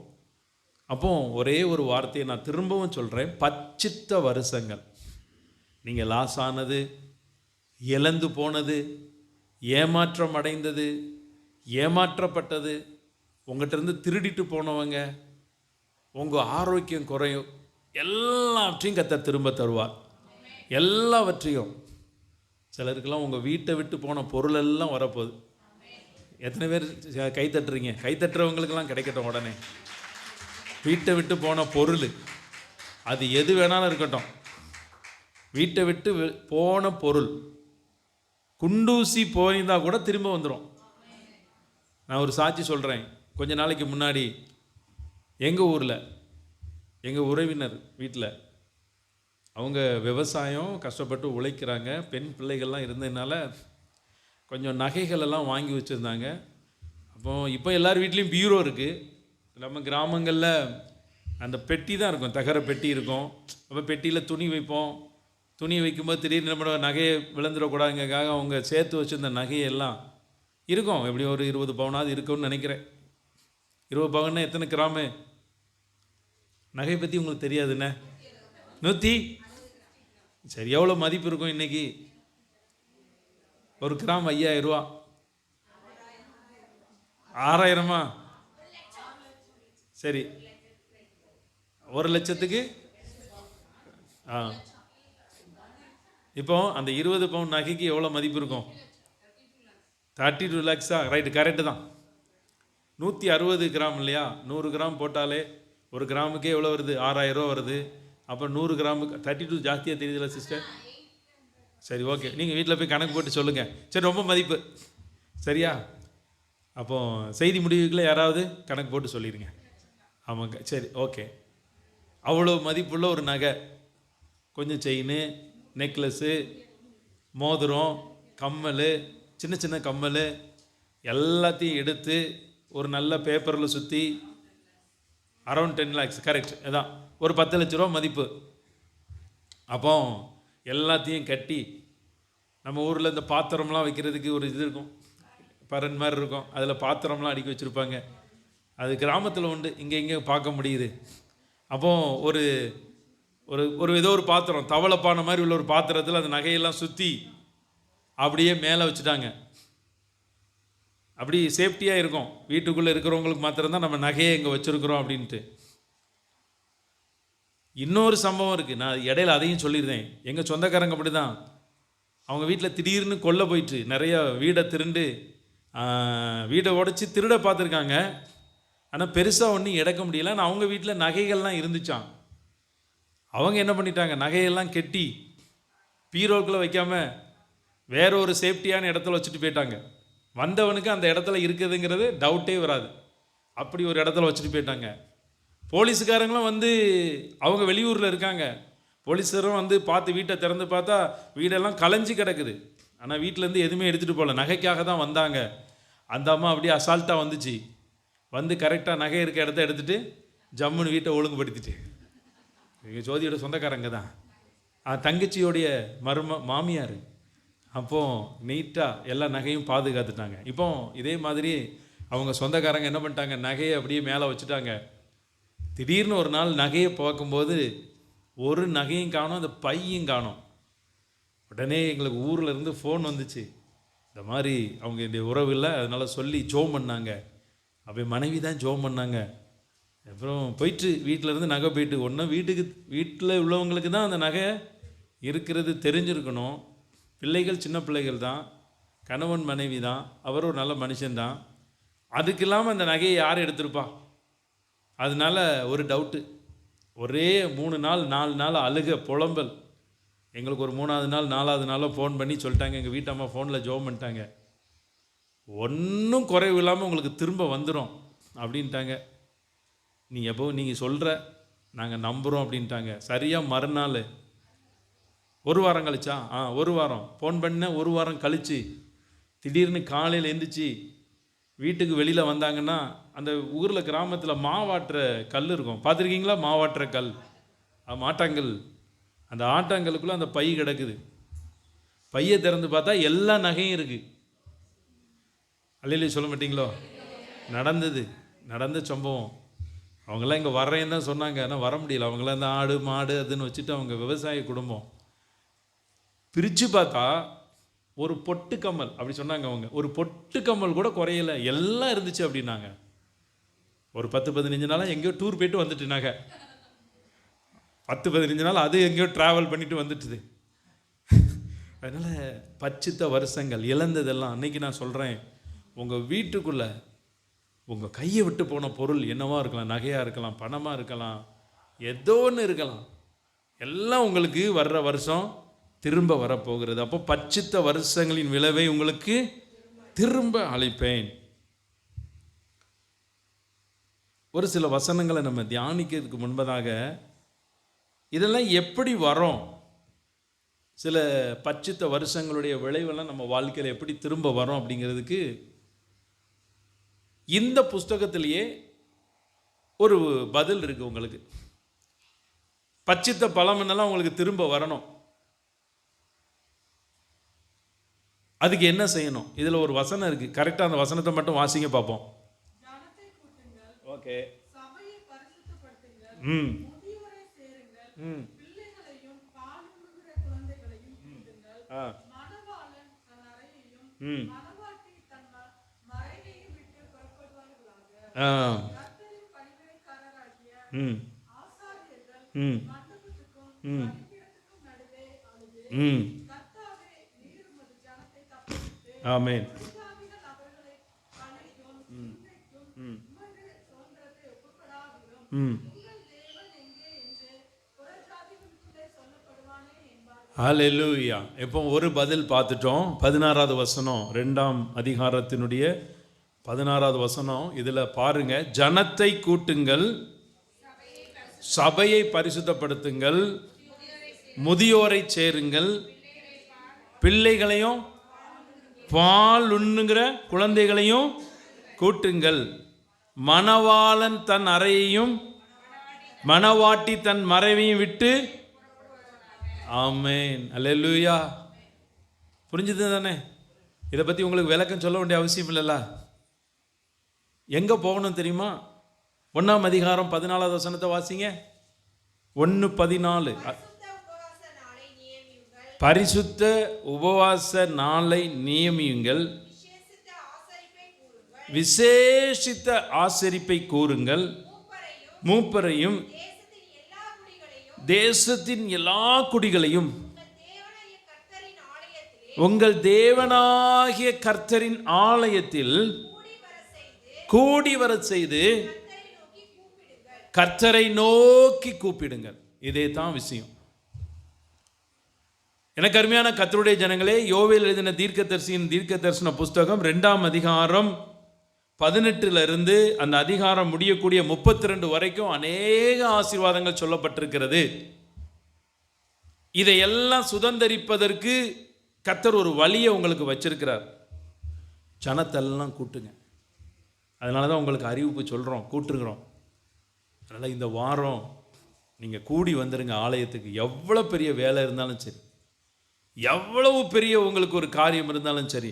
Speaker 1: அப்போ ஒரே ஒரு வார்த்தையை நான் திரும்பவும் சொல்கிறேன். பச்சித்த வருஷங்கள். நீங்கள் லாஸ் ஆனது, இழந்து போனது, ஏமாற்றம் அடைந்தது, ஏமாற்றப்பட்டது, உங்கள்கிட்ட திருடிட்டு போனவங்க, உங்கள் ஆரோக்கியம் குறையும், எல்லாவற்றையும் கர்த்தர் திரும்ப தருவார். எல்லாவற்றையும். சிலருக்கெல்லாம் உங்கள் வீட்டை விட்டு போன பொருள் எல்லாம் வரப்போகுது. எத்தனை பேர் கை தட்டுறீங்க? கை தட்டுறவங்களுக்கெல்லாம் கிடைக்கட்டும் உடனே. வீட்டை விட்டு போன பொருள், அது எது வேணாலும் இருக்கட்டும். வீட்டை விட்டு போன பொருள் குண்டூசி போயிருந்தால் கூட திரும்ப வந்துடும். நான் ஒரு சாட்சி சொல்கிறேன். கொஞ்ச நாளைக்கு முன்னாடி எங்கள் ஊரில் எங்கள் உறவினர் வீட்டில் அவங்க விவசாயம் கஷ்டப்பட்டு உழைக்கிறாங்க. பெண் பிள்ளைகள்லாம் இருந்ததுனால கொஞ்சம் நகைகள் எல்லாம் வாங்கி வச்சுருந்தாங்க. இப்போ எல்லார் வீட்லேயும் பீரோ இருக்குது. நம்ம கிராமங்களில் அந்த பெட்டி தான் இருக்கும், தகர பெட்டி இருக்கும். அப்போ பெட்டியில் துணி வைப்போம். துணி வைக்கும்போது திடீர்னு நம்ம நகையை விழுந்துடக்கூடாதுங்கிறதுக்காக அவங்க சேர்த்து வச்சுருந்த நகையெல்லாம் இருக்கும். எப்படி ஒரு 20 பவுனாவது இருக்குன்னு நினைக்கிறேன். 20 பவுன்னா எத்தனை கிராமு? நகை பற்றி உங்களுக்கு தெரியாதுண்ணே? 100. சரி, எவ்வளோ மதிப்பு இருக்கும் இன்றைக்கி? ஒரு கிராம் 5000 ரூபா. 6000மா? சரி, 1 லட்சத்துக்கு இப்போ அந்த 20 பவுன் நகைக்கு எவ்வளோ மதிப்பு இருக்கும்? 32 lakhs-ஆ? ரைட்டு, கரெக்டு தான். 160 கிராம் இல்லையா? 100 கிராம் போட்டாலே ஒரு கிராமுக்கே எவ்வளோ வருது? 6000 ரூபா வருது. அப்போ 100 கிராமுக்கு 32 ஜாஸ்தியாக தெரியுதுல்ல சிஸ்டர்? சரி, ஓகே. நீங்கள் வீட்டில் போய் கணக்கு போட்டு சொல்லுங்கள். சரி, ரொம்ப மதிப்பு. சரியா? அப்போது செய்தி முடிவுக்குள்ளே யாராவது கணக்கு போட்டு சொல்லிடுங்க. ஆமாங்க, சரி, ஓகே. அவ்வளோ மதிப்புள்ள ஒரு நகை, கொஞ்சம் செயின், நெக்லஸ்ஸு, மோதிரம், கம்மல், சின்ன சின்ன கம்மல் எல்லாத்தையும் எடுத்து ஒரு நல்ல பேப்பரில் சுற்றி அரௌண்ட் 10 lakhs, கரெக்ட், அதான் ஒரு 10 லட்ச ரூபா மதிப்பு. அப்போ எல்லாத்தையும் கட்டி நம்ம ஊரில் இந்த பாத்திரம்லாம் வைக்கிறதுக்கு ஒரு இது இருக்கும், பரன் மாதிரி இருக்கும். அதில் பாத்திரம்லாம் அடுக்கி வச்சுருப்பாங்க. அது கிராமத்தில் உண்டு, இங்கே பார்க்க முடியுது. அப்போ ஒரு ஒரு ஒரு ஏதோ ஒரு பாத்திரம், தவளைப்பான மாதிரி உள்ள ஒரு பாத்திரத்தில் அந்த நகையெல்லாம் சுற்றி அப்படியே மேலே வச்சுட்டாங்க. அப்படி சேஃப்டியாக இருக்கும். வீட்டுக்குள்ளே இருக்கிறவங்களுக்கு மாத்திரம்தான் நம்ம நகையை இங்கே வச்சுருக்குறோம் அப்படின்ட்டு. இன்னொரு சம்பவம் இருக்குது, நான் இடையில அதையும் சொல்லியிருந்தேன். எங்கள் சொந்தக்காரங்க அப்படி தான். அவங்க வீட்டில் திடீர்னு கொல்ல போயிட்டு நிறைய வீடை திருண்டு வீடை உடச்சி திருட பார்த்துருக்காங்க. ஆனால் பெருசாக ஒன்றும் எடுக்க முடியல. ஆனால் அவங்க வீட்டில் நகைகள்லாம் இருந்துச்சான். அவங்க என்ன பண்ணிட்டாங்க, நகையெல்லாம் கெட்டி பீரோக்குள்ளே வைக்காமல் வேற ஒரு சேஃப்டியான இடத்துல வச்சுட்டு போயிட்டாங்க. வந்தவனுக்கு அந்த இடத்துல இருக்குதுங்கிறது டவுட்டே வராது. அப்படி ஒரு இடத்துல வச்சுட்டு போயிட்டாங்க. போலீஸுக்காரங்களும் வந்து அவங்க வெளியூரில் இருக்காங்க. போலீஸரும் வந்து பார்த்து வீட்டை திறந்து பார்த்தா வீடெல்லாம் கலைஞ்சி கிடக்குது. ஆனால் வீட்டிலேருந்து எதுவுமே எடுத்துகிட்டு போகல, நகைக்காக தான் வந்தாங்க. அந்த அம்மா அப்படியே அசால்ட்டாக வந்துச்சு. வந்து கரெக்டாக நகை இருக்க இடத்த எடுத்துகிட்டு ஜம்முன்னு வீட்டை ஒழுங்குபடுத்திட்டு. எங்கள் ஜோதியோட சொந்தக்காரங்க தான், தங்கச்சியோடைய மாமியார். அப்போது நீட்டாக எல்லா நகையும் பாதுகாத்துட்டாங்க. இப்போ இதே மாதிரி அவங்க சொந்தக்காரங்க என்ன பண்ணிட்டாங்க, நகையை அப்படியே மேலே வச்சுட்டாங்க. திடீர்னு ஒரு நாள் நகையை பார்க்கும்போது ஒரு நகையும் காணோம், அந்த பையும் காணோம். உடனே எங்களுக்கு ஊரில் இருந்து ஃபோன் வந்துச்சு, இந்த மாதிரி அவங்க இந்த உறவு இல்லை, அதனால் சொல்லி ஜோம் பண்ணாங்க. அப்போ மனைவி தான் ஜோம் பண்ணாங்க. அப்புறம் போயிட்டு வீட்டிலேருந்து நகை போயிட்டு ஒன்றும் வீட்டில் உள்ளவங்களுக்கு தான் அந்த நகை இருக்கிறது தெரிஞ்சிருக்கணும். பிள்ளைகள் சின்ன பிள்ளைகள் தான், கணவன் மனைவி தான், அவர் ஒரு நல்ல மனுஷன்தான். அதுக்கு இல்லாமல் அந்த நகையை யார் எடுத்திருப்பா? அதனால ஒரு டவுட்டு. ஒரே 3 நாள் 4 நாள் அழுக புலம்பல். எங்களுக்கு ஒரு 3ஆவது நாள் 4ஆவது நாளோ ஃபோன் பண்ணி சொல்லிட்டாங்க, எங்கள் வீட்டம்மா ஃபோனில் ஜெபம் பண்ணிட்டாங்க, ஒன்றும் குறைவு இல்லாமல் உங்களுக்கு திரும்ப வந்துடும் அப்படின்ட்டாங்க. நீ எப்போ நீங்கள் சொல்கிற நாங்கள் நம்புகிறோம் அப்படின்ட்டாங்க. சரியாக மறுநாள், ஒரு வாரம் கழிச்சா, ஒரு வாரம் ஃபோன் பண்ண, ஒரு வாரம் கழித்து திடீர்னு காலையில் எழுந்திரிச்சு வீட்டுக்கு வெளியில் வந்தாங்கன்னா, அந்த ஊரில் கிராமத்தில் மாவாட்டுற கல் இருக்கும், பார்த்துருக்கீங்களா? மாவாட்டுற கல், ஆட்டாங்கல். அந்த ஆட்டாங்கலுக்குள்ளே அந்த பை கிடக்குது. பையை திறந்து பார்த்தா எல்லா நகையும் இருக்குது. அல்லையிலே சொல்ல மாட்டீங்களோ? நடந்த சம்பவம். அவங்களாம் இங்கே வர்றேன்னு தான் சொன்னாங்க, ஆனால் வர முடியல. அவங்களாம் இந்த ஆடு மாடு அதுன்னு வச்சுட்டு அவங்க விவசாய குடும்பம். பிரித்து பார்த்தா ஒரு பொட்டு கம்மல், அப்படி சொன்னாங்க அவங்க, ஒரு பொட்டு கம்மல் கூட குறையலை, எல்லாம் இருந்துச்சு அப்படின்னாங்க. ஒரு 10-15 நாளாக எங்கேயோ டூர் போயிட்டு வந்துட்டுனாங்க. 10-15 நாள் அது எங்கேயோ ட்ராவல் பண்ணிட்டு வந்துட்டுது. அதனால் பச்சித்த வருஷங்கள் இழந்ததெல்லாம் அன்னைக்கு நான் சொல்கிறேன், உங்கள் வீட்டுக்குள்ளே உங்கள் கையை விட்டு போன பொருள் என்னவா இருக்கலாம், நகையாக இருக்கலாம், பணமாக இருக்கலாம், ஏதோ ஒன்று இருக்கலாம், எல்லாம் உங்களுக்கு வர்ற வருஷம் திரும்ப வரப்போகிறது. அப்போ பச்சித்த வருஷங்களின் விளைவை உங்களுக்கு திரும்ப அளிப்பேன். ஒரு சில வசனங்களை நம்ம தியானிக்கிறதுக்கு முன்பதாக இதெல்லாம் எப்படி வரும், சில பச்சித்த வருஷங்களுடைய விளைவெல்லாம் நம்ம வாழ்க்கையில் எப்படி திரும்ப வரும் அப்படிங்கிறதுக்கு இந்த புஸ்தகத்திலேயே ஒரு பதில் இருக்குது உங்களுக்கு. பச்சித்த பழம் என்னெல்லாம் உங்களுக்கு திரும்ப வரணும், அதுக்கு என்ன செய்யணும்? இதில் ஒரு வசனம் இருக்குது, கரெக்டாக அந்த வசனத்தை மட்டும் வாசிங்க பார்ப்போம். ஓகே. ம் ம் ஆமென். ஹல்லேலூயா. இப்போ ஒரு பதில் பார்த்துட்டோம். 16வது வசனம், 2ஆம் அதிகாரத்தினுடைய 16வது வசனம். இதில் பாருங்க, ஜனத்தை கூட்டுங்கள், சபையை பரிசுத்தப்படுத்துங்கள், முதியோரை சேருங்கள், பிள்ளைகளையும் பால் உண்ணுகிற குழந்தைகளையும் கூட்டுங்கள், மணவாளன் தன் அறையையும் மணவாட்டி தன் மறைவையும் விட்டு. ஆமென். அல்லேலூயா. புரிஞ்சுது தானே? இதை பற்றி உங்களுக்கு விளக்கம் சொல்ல வேண்டிய அவசியம் இல்லைல்ல. எங்கே போகணும் தெரியுமா? 1ஆம் அதிகாரம் 14வது வசனத்தை வாசிங்க. 1:14. பரிசுத்த உபவாச நாளை நியமியுங்கள், விசேஷித்த ஆசரிப்பை கூறுங்கள், மூப்பரையும் தேசத்தின் எல்லா குடிகளையும் உங்கள் தேவனாகிய கர்த்தரின் ஆலயத்தில் கூடி வர செய்து கர்த்தரை நோக்கி கூப்பிடுங்கள். இதே தான் விஷயம். எனக்கு அருமையான கர்த்தருடைய ஜனங்களே, யோவேல் எழுதின தீர்க்கதரிசியின் தீர்க்க தரிசன புஸ்தகம் 2ஆம் அதிகாரம் 18 அந்த அதிகாரம் முடியக்கூடிய 32 வரைக்கும் அநேக ஆசீர்வாதங்கள் சொல்லப்பட்டிருக்கிறது. இதையெல்லாம் சுதந்தரிப்பதற்கு கர்த்தர் ஒரு வழியை உங்களுக்கு வச்சிருக்கிறார். ஜனத்தெல்லாம் கூட்டுங்க. அதனால தான் உங்களுக்கு அறிவிப்பு சொல்கிறோம், கூட்டுருக்கிறோம். அதனால் இந்த வாரம் நீங்கள் கூடி வந்துடுங்க ஆலயத்துக்கு. எவ்வளோ பெரிய வேலை இருந்தாலும் சரி, எவ்வளவு பெரிய உங்களுக்கு ஒரு காரியம் இருந்தாலும் சரி,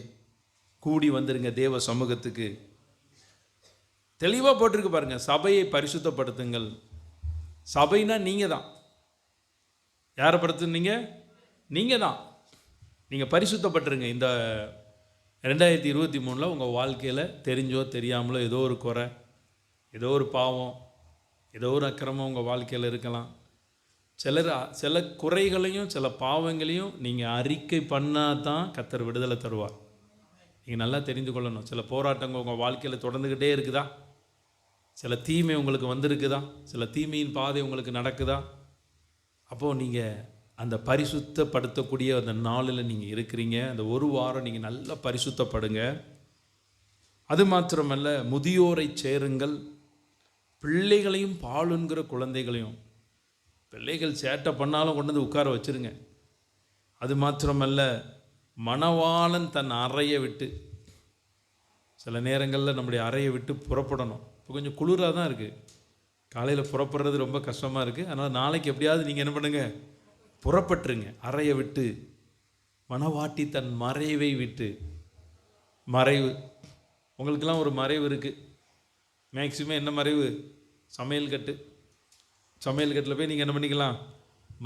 Speaker 1: கூடி வந்துடுங்க தேவ சமூகத்துக்கு. தெளிவாக போட்டிருக்கு பாருங்க, சபையை பரிசுத்தப்படுத்துங்கள். சபைனா நீங்கள் தான். யாரை படுத்துனீங்க? நீங்கள் தான். நீங்கள் பரிசுத்தப்பட்டுருங்க. இந்த 2023 உங்கள் வாழ்க்கையில் தெரிஞ்சோ தெரியாமலோ ஏதோ ஒரு குறை, ஏதோ ஒரு பாவம், ஏதோ ஒரு அக்கிரமம் உங்கள் வாழ்க்கையில் இருக்கலாம். சில குறைகளையும் சில பாவங்களையும் நீங்கள் அறிக்கை பண்ணால் தான் கர்த்தர் விடுதலை தருவார். நீங்கள் நல்லா தெரிந்து கொள்ளணும். சில போராட்டங்கள் உங்கள் வாழ்க்கையில் தொடர்ந்துக்கிட்டே இருக்குதா? சில தீமை உங்களுக்கு வந்திருக்குதா? சில தீமையின் பாதை உங்களுக்கு நடக்குதா? அப்போது நீங்கள் அந்த பரிசுத்தப்படுத்தக்கூடிய அந்த நாளில் நீங்கள் இருக்கிறீங்க. அந்த ஒரு வாரம் நீங்கள் நல்லா பரிசுத்தப்படுங்க. அது மாத்திரமல்ல, முதியோரை சேருங்கள். பிள்ளைகளையும் பாலுங்கிற குழந்தைகளையும், பிள்ளைகள் சேட்டை பண்ணாலும் கொண்டு வந்து உட்கார வச்சுருங்க. அது மாத்திரமல்ல, மணவாளன் தன் அறையை விட்டு, சில நேரங்களில் நம்முடைய அறையை விட்டு புறப்படணும். இப்போ கொஞ்சம் குளிராக தான் இருக்குது, காலையில் புறப்படுறது ரொம்ப கஷ்டமாக இருக்குது. அதனால் நாளைக்கு எப்படியாவது நீங்கள் என்ன பண்ணுங்கள், புறப்பட்டுருங்க அறையை விட்டு. மணவாட்டி தன் மறைவை விட்டு. மறைவு உங்களுக்கெல்லாம் ஒரு மறைவு இருக்குது. மேக்சிமம் என்ன மறைவு? சமையல் கட்டில் போய் நீங்கள் என்ன பண்ணிக்கலாம்,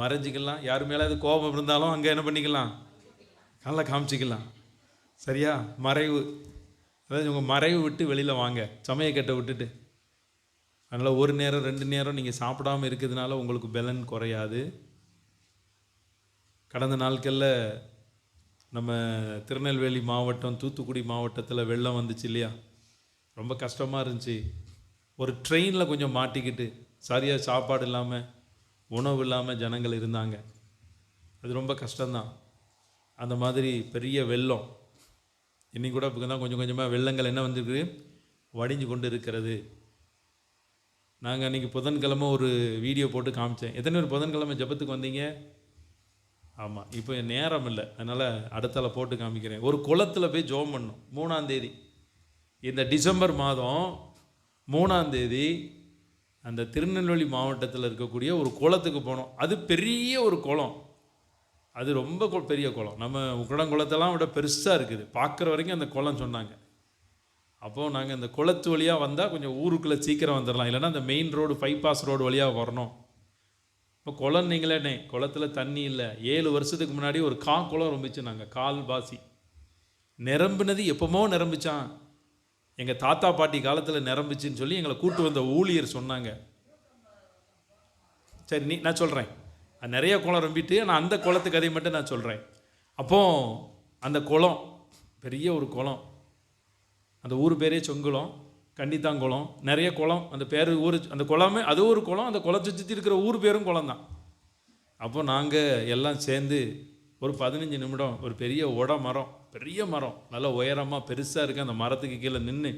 Speaker 1: மறைஞ்சிக்கலாம். யார் மேலே கோபம் இருந்தாலும் அங்கே என்ன பண்ணிக்கலாம், நல்லா காமிச்சிக்கலாம். சரியா? மறைவு. அதாவது உங்கள் மறைவு விட்டு வெளியில் வாங்க, சமையக்கட்டை விட்டுட்டு. அதனால் ஒரு நேரம் 2 நேரம் நீங்கள் சாப்பிடாமல் இருக்கிறதுனால உங்களுக்கு பலன் குறையாது. கடந்த நாட்களில் நம்ம திருநெல்வேலி மாவட்டம், தூத்துக்குடி மாவட்டத்தில் வெள்ளம் வந்துச்சு இல்லையா? ரொம்ப கஷ்டமாக இருந்துச்சு. ஒரு ட்ரெயினில் கொஞ்சம் மாட்டிக்கிட்டு சரியாக சாப்பாடு இல்லாமல், உணவு இல்லாமல் ஜனங்கள் இருந்தாங்க. அது ரொம்ப கஷ்டம்தான். அந்த மாதிரி பெரிய வெள்ளம் இன்னைக்கு கூட இப்போ தான் கொஞ்சம் கொஞ்சமாக வெள்ளங்கள் என்ன வந்திருக்கு, வடிஞ்சு கொண்டு இருக்கிறது. நாங்கள் அன்றைக்கி புதன்கிழமை ஒரு வீடியோ போட்டு காமிச்சேன். எத்தனை பேர் புதன்கிழமை ஜெபத்துக்கு வந்தீங்க? ஆமாம், இப்போ என் நேரம் இல்லை, அதனால் அடுத்தால போட்டு காமிக்கிறேன். ஒரு குளத்தில் போய் ஜெபம் பண்ணோம். 3ஆம் தேதி, இந்த டிசம்பர் மாதம் 3ஆம் தேதி அந்த திருநெல்வேலி மாவட்டத்தில் இருக்கக்கூடிய ஒரு குளத்துக்கு போனோம். அது பெரிய ஒரு குளம், அது ரொம்ப பெரிய குளம். நம்ம குளத்தெல்லாம் விட பெருசாக இருக்குது. பார்க்குற வரைக்கும் அந்த குளம் சொன்னாங்க. அப்போது நாங்கள் இந்த குளத்து வழியாக வந்தால் கொஞ்சம் ஊருக்குள்ளே சீக்கிரம் வந்துடலாம், இல்லைன்னா அந்த மெயின் ரோடு, பைபாஸ் ரோடு வழியாக வரணும். இப்போ குளம் நீங்களே, குளத்தில் தண்ணி இல்லை. 7 வருஷத்துக்கு முன்னாடி ஒரு குளம் ரொம்பிச்சு. நாங்கள் கால்வாசி நிரம்பினது எப்போமோ நிரம்பிச்சான், எங்கள் தாத்தா பாட்டி காலத்தில் நிரம்பிச்சின்னு சொல்லி எங்களை கூட்டு வந்த ஊழியர் சொன்னாங்க. சரி, நான் சொல்கிறேன், நிறைய குளம் ரொம்பிட்டு, நான் அந்த குளத்து கதையை மட்டும் நான் சொல்கிறேன். அப்போது அந்த குளம் பெரிய ஒரு குளம், அந்த ஊர் பேரே செங்குளம், கண்டித்தாங்குளம், நிறைய குளம். அந்த பேர் ஊர், அந்த குளமே அது ஒரு குளம். அந்த குளத்தை சுற்றி இருக்கிற ஊர் பேரும் குளம் தான். அப்போ நாங்கள் எல்லாம் சேர்ந்து ஒரு 15 நிமிடம் ஒரு பெரிய மரம், பெரிய மரம், நல்லா உயரமாக பெருசாக இருக்குது. அந்த மரத்துக்கு கீழே நின்று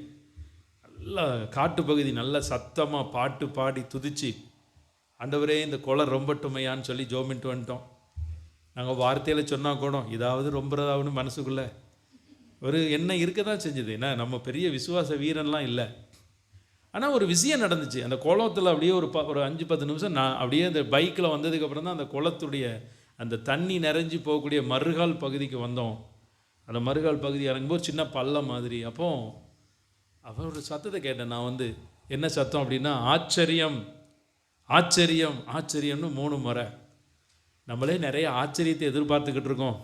Speaker 1: நல்லா காட்டு பகுதி, நல்லா சத்தமாக பாட்டு பாடி துதிச்சு, ஆண்டவரே இந்த குளம் ரொம்பட்டுமையான்னு சொல்லி ஜோமின்ட்டு வந்துட்டோம். நாங்கள் வார்த்தையில் சொன்னால் கூட இதாவது ரொம்பதாவுன்னு மனசுக்குள்ளே ஒரு எண்ணம் இருக்க தான் செஞ்சுது. ஏன்னா நம்ம பெரிய விசுவாச வீரன்லாம் இல்லை. ஆனால் ஒரு விஷயம் நடந்துச்சு. அந்த குளத்தில் அப்படியே ஒரு 5-10 நிமிஷம் நான் அப்படியே அந்த பைக்கில் வந்ததுக்கப்புறம் தான் அந்த குளத்துடைய அந்த தண்ணி நிறைஞ்சி போகக்கூடிய மறுகால் பகுதிக்கு வந்தோம். அந்த மறுகால் பகுதி இறங்கும்போது சின்ன பள்ளம் மாதிரி. அப்போ ஒரு சத்தத்தை கேட்டேன் நான். என்ன சத்தம் அப்படின்னா, ஆச்சரியம் ஆச்சரியம் ஆச்சரியம்னு 3 முறை. நம்மளே நிறைய ஆச்சரியத்தை எதிர்பார்த்துக்கிட்டு இருக்கோம்.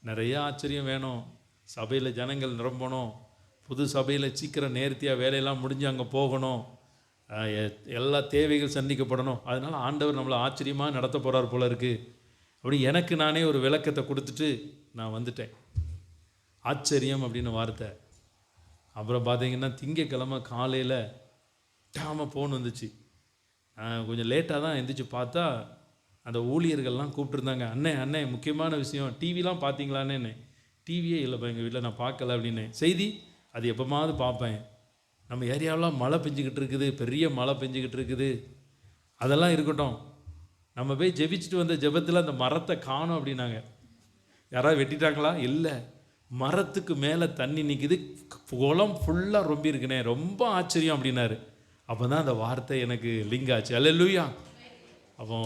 Speaker 1: நிறைய ஆச்சரியம் வேணும், சபையில் ஜனங்கள் நிரம்பணும், புது சபையில் சீக்கிரம் நேர்த்தியாக வேலையெல்லாம் முடிஞ்சு அங்கே போகணும், எல்லா தேவைகள் சந்திக்கப்படணும். அதனால் ஆண்டவர் நம்மளை ஆச்சரியமாக நடத்த போகிறார் போல இருக்குது. அப்படி எனக்கு நானே ஒரு விளக்கத்தை கொடுத்துட்டு நான் வந்துட்டேன். ஆச்சரியம் அப்படின்னு வார்த்தை. அப்புறம் பார்த்தீங்கன்னா திங்கக்கிழமை காலையில் ஃபோன் வந்துச்சு. கொஞ்சம் லேட்டாக தான் எந்திரிச்சு பார்த்தா அந்த ஊழியர்கள்லாம் கூப்பிட்டுருந்தாங்க. அண்ணே முக்கியமான விஷயம், டிவிலாம் பார்த்தீங்களான்னு. டிவியே இல்லைப்பா எங்கள் வீட்டில், நான் பார்க்கல அப்படின்னு. செய்தி அது எப்போமாவது பார்ப்பேன். நம்ம ஏரியாவெலாம் மழை பெஞ்சிக்கிட்டு இருக்குது, பெரிய மழை பெஞ்சிக்கிட்டு இருக்குது. அதெல்லாம் இருக்கட்டும், நம்ம போய் ஜெபிச்சுட்டு வந்த ஜெபத்தில் அந்த மரத்தை காணோம் அப்படின்னாங்க. யாராவது வெட்டிட்டாங்களா? இல்லை, மரத்துக்கு மேலே தண்ணி நிற்கிது, குளம் ஃபுல்லாக ரொம்ப இருக்குண்ணே, ரொம்ப ஆச்சரியம் அப்படின்னாரு. அப்போ தான் அந்த வார்த்தை எனக்கு லிங்க் ஆச்சு. அல்லேலூயா. அப்போ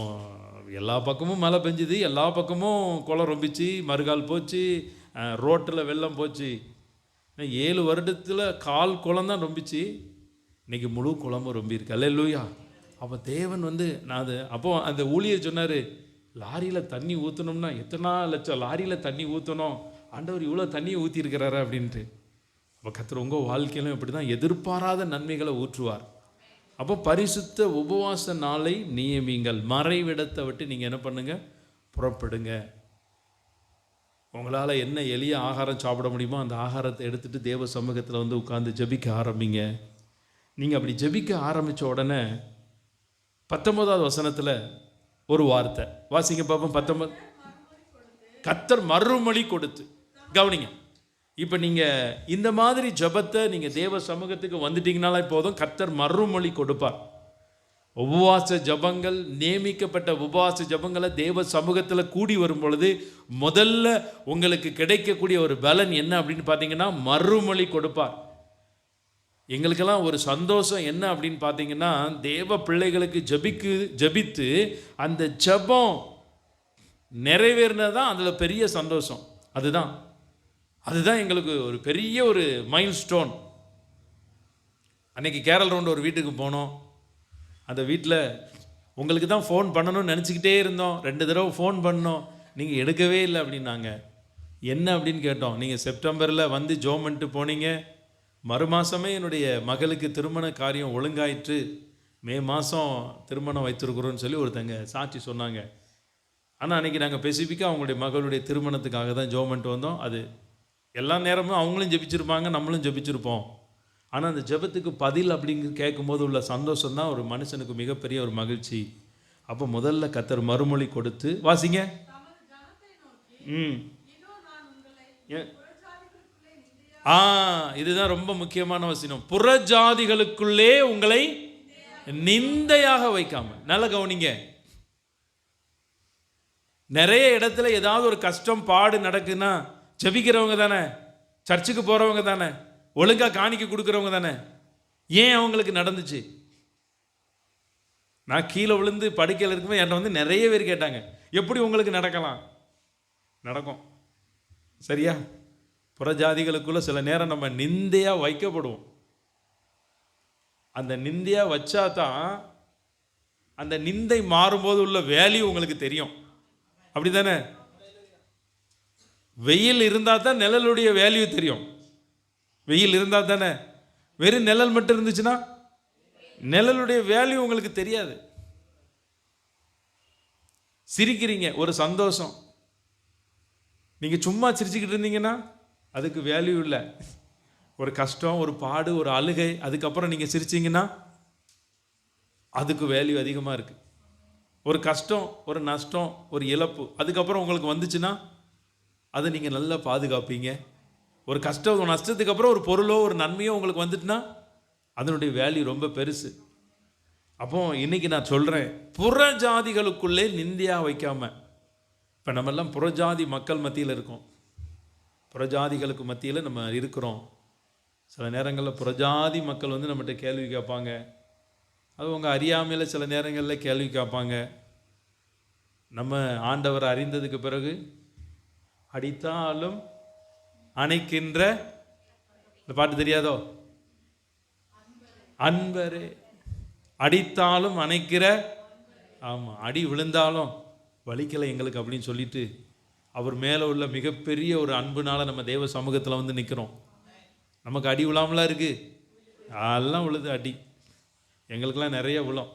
Speaker 1: எல்லா பக்கமும் மழை பெஞ்சுது, எல்லா பக்கமும் குளம் ரொம்பிச்சு, மறுகால் போச்சு, ரோட்டில் வெள்ளம் போச்சு. 7 வருடத்தில் 1/4 குளம் தான் ரொம்பிச்சு, இன்றைக்கி முழு குளமும் ரொம்பியிருக்கு. அல்லேலூயா. அப்போ தேவன் நான் அப்போது அந்த ஊழியர் சொன்னார், லாரியில் தண்ணி ஊற்றணும்னா எத்தனை லட்சம் லாரியில் தண்ணி ஊற்றணும், ஆண்டவர் இவ்வளோ தண்ணியை ஊற்றிருக்கிறாரு அப்படின்ட்டு. அப்போ கர்த்தர் உங்கள் வாழ்க்கையிலும் இப்படி தான் எதிர்பாராத நன்மைகளை ஊற்றுவார். அப்போ பரிசுத்த உபவாச நாளை நியமிங்கள். மறைவிடத்தை விட்டு நீங்கள் என்ன பண்ணுங்க, புறப்படுங்க. உங்களால் என்ன எளிய ஆகாரம் சாப்பிட முடியுமோ அந்த ஆகாரத்தை எடுத்துகிட்டு தேவ சமூகத்தில் வந்து உட்கார்ந்து ஜெபிக்க ஆரம்பிங்க. நீங்கள் அப்படி ஜெபிக்க ஆரம்பித்த உடனே 19வது வசனத்தில் ஒரு வார்த்தை வாசிங்க பார்ப்போம். 19 கர்த்தர் மறுமொழி கொடுத்து. கவனிங்க, இப்போ நீங்கள் இந்த மாதிரி ஜெபத்தை நீங்கள் தேவ சமூகத்துக்கு வந்துட்டீங்கனாலே போதும், கர்த்தர் மறுமொழி கொடுப்பார். உபவாச ஜபங்கள், நியமிக்கப்பட்ட உபவாச ஜபங்களை தேவ சமூகத்தில் கூடி வரும் பொழுது முதல்ல உங்களுக்கு கிடைக்கக்கூடிய ஒரு பலன் என்ன அப்படின்னு பார்த்தீங்கன்னா மறுமொழி கொடுப்பார். எங்களுக்கெல்லாம் ஒரு சந்தோஷம் என்ன அப்படின்னு பார்த்தீங்கன்னா, தேவ பிள்ளைகளுக்கு ஜபித்து அந்த ஜபம் நிறைவேறினது தான் அதில் பெரிய சந்தோஷம். அதுதான் எங்களுக்கு ஒரு பெரிய ஒரு மைல் ஸ்டோன். அன்னைக்கு கேரள் ரவுண்ட் ஒரு வீட்டுக்கு போனோம். அந்த வீட்டில் உங்களுக்கு தான் ஃபோன் பண்ணணும்னு நினச்சிக்கிட்டே இருந்தோம். 2 தடவை ஃபோன் பண்ணோம், நீங்கள் எடுக்கவே இல்லை அப்படின்னாங்க. என்ன அப்படின்னு கேட்டோம். நீங்கள் செப்டம்பரில் வந்து ஜோம் பண்ணிட்டு போனீங்க, மறு மாதமே என்னுடைய மகளுக்கு திருமண காரியம் ஒழுங்காயிற்று, மே மாதம் திருமணம் வைத்திருக்கிறோன்னு சொல்லி ஒருத்தங்க சாட்சி சொன்னாங்க. ஆனால் அன்றைக்கி நாங்கள் ஸ்பெசிஃபிக்காக அவங்களுடைய மகளுடைய திருமணத்துக்காக தான் ஜோம் பண்ணிட்டு வந்தோம். அது எல்லா நேரமும் அவங்களும் ஜெபிச்சிருப்பாங்க, நம்மளும் ஜெபிச்சிருப்போம். ஆனால் அந்த ஜெபத்துக்கு பதில் அப்படிங்க கேட்கும்போது உள்ள சந்தோஷம் தான் ஒரு மனுஷனுக்கு மிகப்பெரிய ஒரு மகிழ்ச்சி. அப்போ முதல்ல கர்த்தர் மறுமொழி கொடுத்து வாசிங்க. இதுதான் ரொம்ப முக்கியமான வசனம். புறஜாதிகளுக்குள்ளே உங்களை நிந்தையாக வைக்காம. நல்ல கவனிங்க. நிறைய இடத்துல ஏதாவது ஒரு கஷ்டம் பாடு நடக்குன்னா ஜெபிக்கிறவங்க தானே, சர்ச்சுக்கு போறவங்க தானே, ஒழுங்கா காணிக்க கொடுக்குறவங்க தானே. ஏன் அவங்களுக்கு நடந்துச்சு? நான் கீழே விழுந்து படுக்கையில் இருக்கும்போது என்கிட்ட வந்து நிறைய பேர் கேட்டாங்க, எப்படி உங்களுக்கு நடக்கலாம்? நடக்கும். சரியா? புறஜாதிகளுக்குள்ள சில நேரம் நம்ம நிந்தையாக வைக்கப்படுவோம். அந்த நிந்தையாக வச்சா தான் அந்த நிந்தை மாறும்போது உள்ள வேல்யூ உங்களுக்கு தெரியும். அப்படி தானே? வெயில் இருந்தால் தான் நிழலுடைய வேல்யூ தெரியும். வெயில் இருந்தால் தானே. வெறும் நிழல் மட்டும் இருந்துச்சுன்னா நிழலுடைய வேல்யூ உங்களுக்கு தெரியாது. சிரிக்கிறீங்க, ஒரு சந்தோஷம். நீங்கள் சும்மா சிரிச்சுக்கிட்டு இருந்தீங்கன்னா அதுக்கு வேல்யூ இல்லை. ஒரு கஷ்டம், ஒரு பாடு, ஒரு அழுகை, அதுக்கப்புறம் நீங்கள் சிரிச்சிங்கன்னா அதுக்கு வேல்யூ அதிகமாக இருக்குது. ஒரு கஷ்டம், ஒரு நஷ்டம், ஒரு இழப்பு அதுக்கப்புறம் உங்களுக்கு வந்துச்சுன்னா அதை நீங்கள் நல்லா பாதுகாப்பீங்க. ஒரு கஷ்டம், ஒரு நஷ்டத்துக்கு அப்புறம் ஒரு பொருளோ ஒரு நன்மையோ உங்களுக்கு வந்துட்டுனா அதனுடைய வேல்யூ ரொம்ப பெருசு. அப்போ இன்னைக்கு நான் சொல்கிறேன், புறஜாதிகளுக்குள்ளே நிந்தையாக வைக்காம. இப்போ நம்மெல்லாம் புறஜாதி மக்கள் மத்தியில் இருக்கோம், புறஜாதிகளுக்கு மத்தியில் நம்ம இருக்கிறோம். சில நேரங்களில் புறஜாதி மக்கள் வந்து நம்மகிட்ட கேள்வி கேட்பாங்க. அது உங்கள் அறியாமையில் சில நேரங்களில் கேள்வி கேட்பாங்க. நம்ம ஆண்டவர் அறிந்ததுக்கு பிறகு அடித்தாலும் அணைக்கின்ற, இந்த பாட்டு தெரியாதோ? அன்பரே அடித்தாலும் அணைக்கிற. ஆமாம், அடி விழுந்தாலும் வலிக்கலை எங்களுக்கு அப்படின்னு சொல்லிட்டு அவர் மேலே உள்ள மிகப்பெரிய ஒரு அன்புனால நம்ம தேவ சமூகத்தில் வந்து நிற்கிறோம். நமக்கு அடி விழாமலாம் இருக்குது, அதெல்லாம் விழுது அடி. எங்களுக்கெல்லாம் நிறைய விழும்.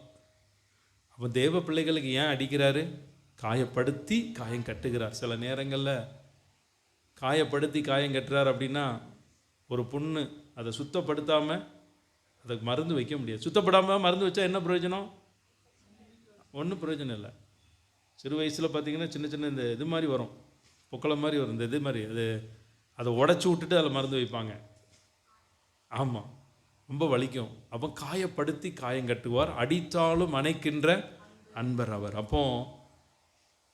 Speaker 1: அப்போ தேவ பிள்ளைகளுக்கு ஏன் அடிக்கிறாரு? காயப்படுத்தி காயம் கட்டுகிறார். சில நேரங்களில் காயப்படுத்தி காயம் கட்டுறார் அப்படின்னா, ஒரு புண்ணு அதை சுத்தப்படுத்தாமல் அதுக்கு மருந்து வைக்க முடியாது. சுத்தப்படாமல் மருந்து வச்சா என்ன பிரயோஜனம்? ஒன்றும் பிரயோஜனம் இல்லை. சிறு வயசில் பார்த்திங்கன்னா சின்ன சின்ன இந்த இது மாதிரி வரும், பொக்களை மாதிரி வரும், இந்த இது மாதிரி, அதை உடச்சி விட்டுட்டு அதில் மருந்து வைப்பாங்க. ஆமாம், ரொம்ப வலிக்கும். அப்போ காயப்படுத்தி காயம் கட்டுவார், அடித்தாலும் அணைக்கின்ற அன்பர் அவர். அப்போ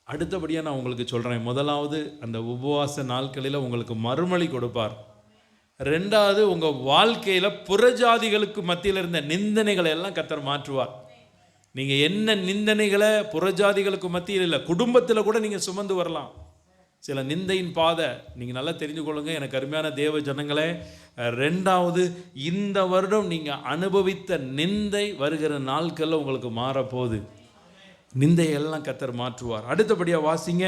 Speaker 1: அடுத்தபடியாக நான் உங்களுக்கு சொல்கிறேன், முதலாவது அந்த உபவாச நாட்களில் உங்களுக்கு மறுமொழி கொடுப்பார். ரெண்டாவது, உங்கள் வாழ்க்கையில் புறஜாதிகளுக்கு மத்தியில் இருந்த நிந்தனைகளை எல்லாம் கர்த்தர் மாற்றுவார். நீங்கள் என்ன நிந்தனைகளை புறஜாதிகளுக்கு மத்தியில் இல்லை, குடும்பத்தில் கூட நீங்கள் சுமந்து வரலாம். சில நிந்தையின் பாதை நீங்கள் நல்லா தெரிஞ்சு கொள்ளுங்க எனக்கு அருமையான தேவ ஜனங்களே. ரெண்டாவது, இந்த வருடம் நீங்கள் அனுபவித்த நிந்தை வருகிற நாட்களில் உங்களுக்கு மாறப்போகுது. நிந்தையெல்லாம் கர்த்தர் மாற்றுவார். அடுத்தபடியாக வாசிங்க.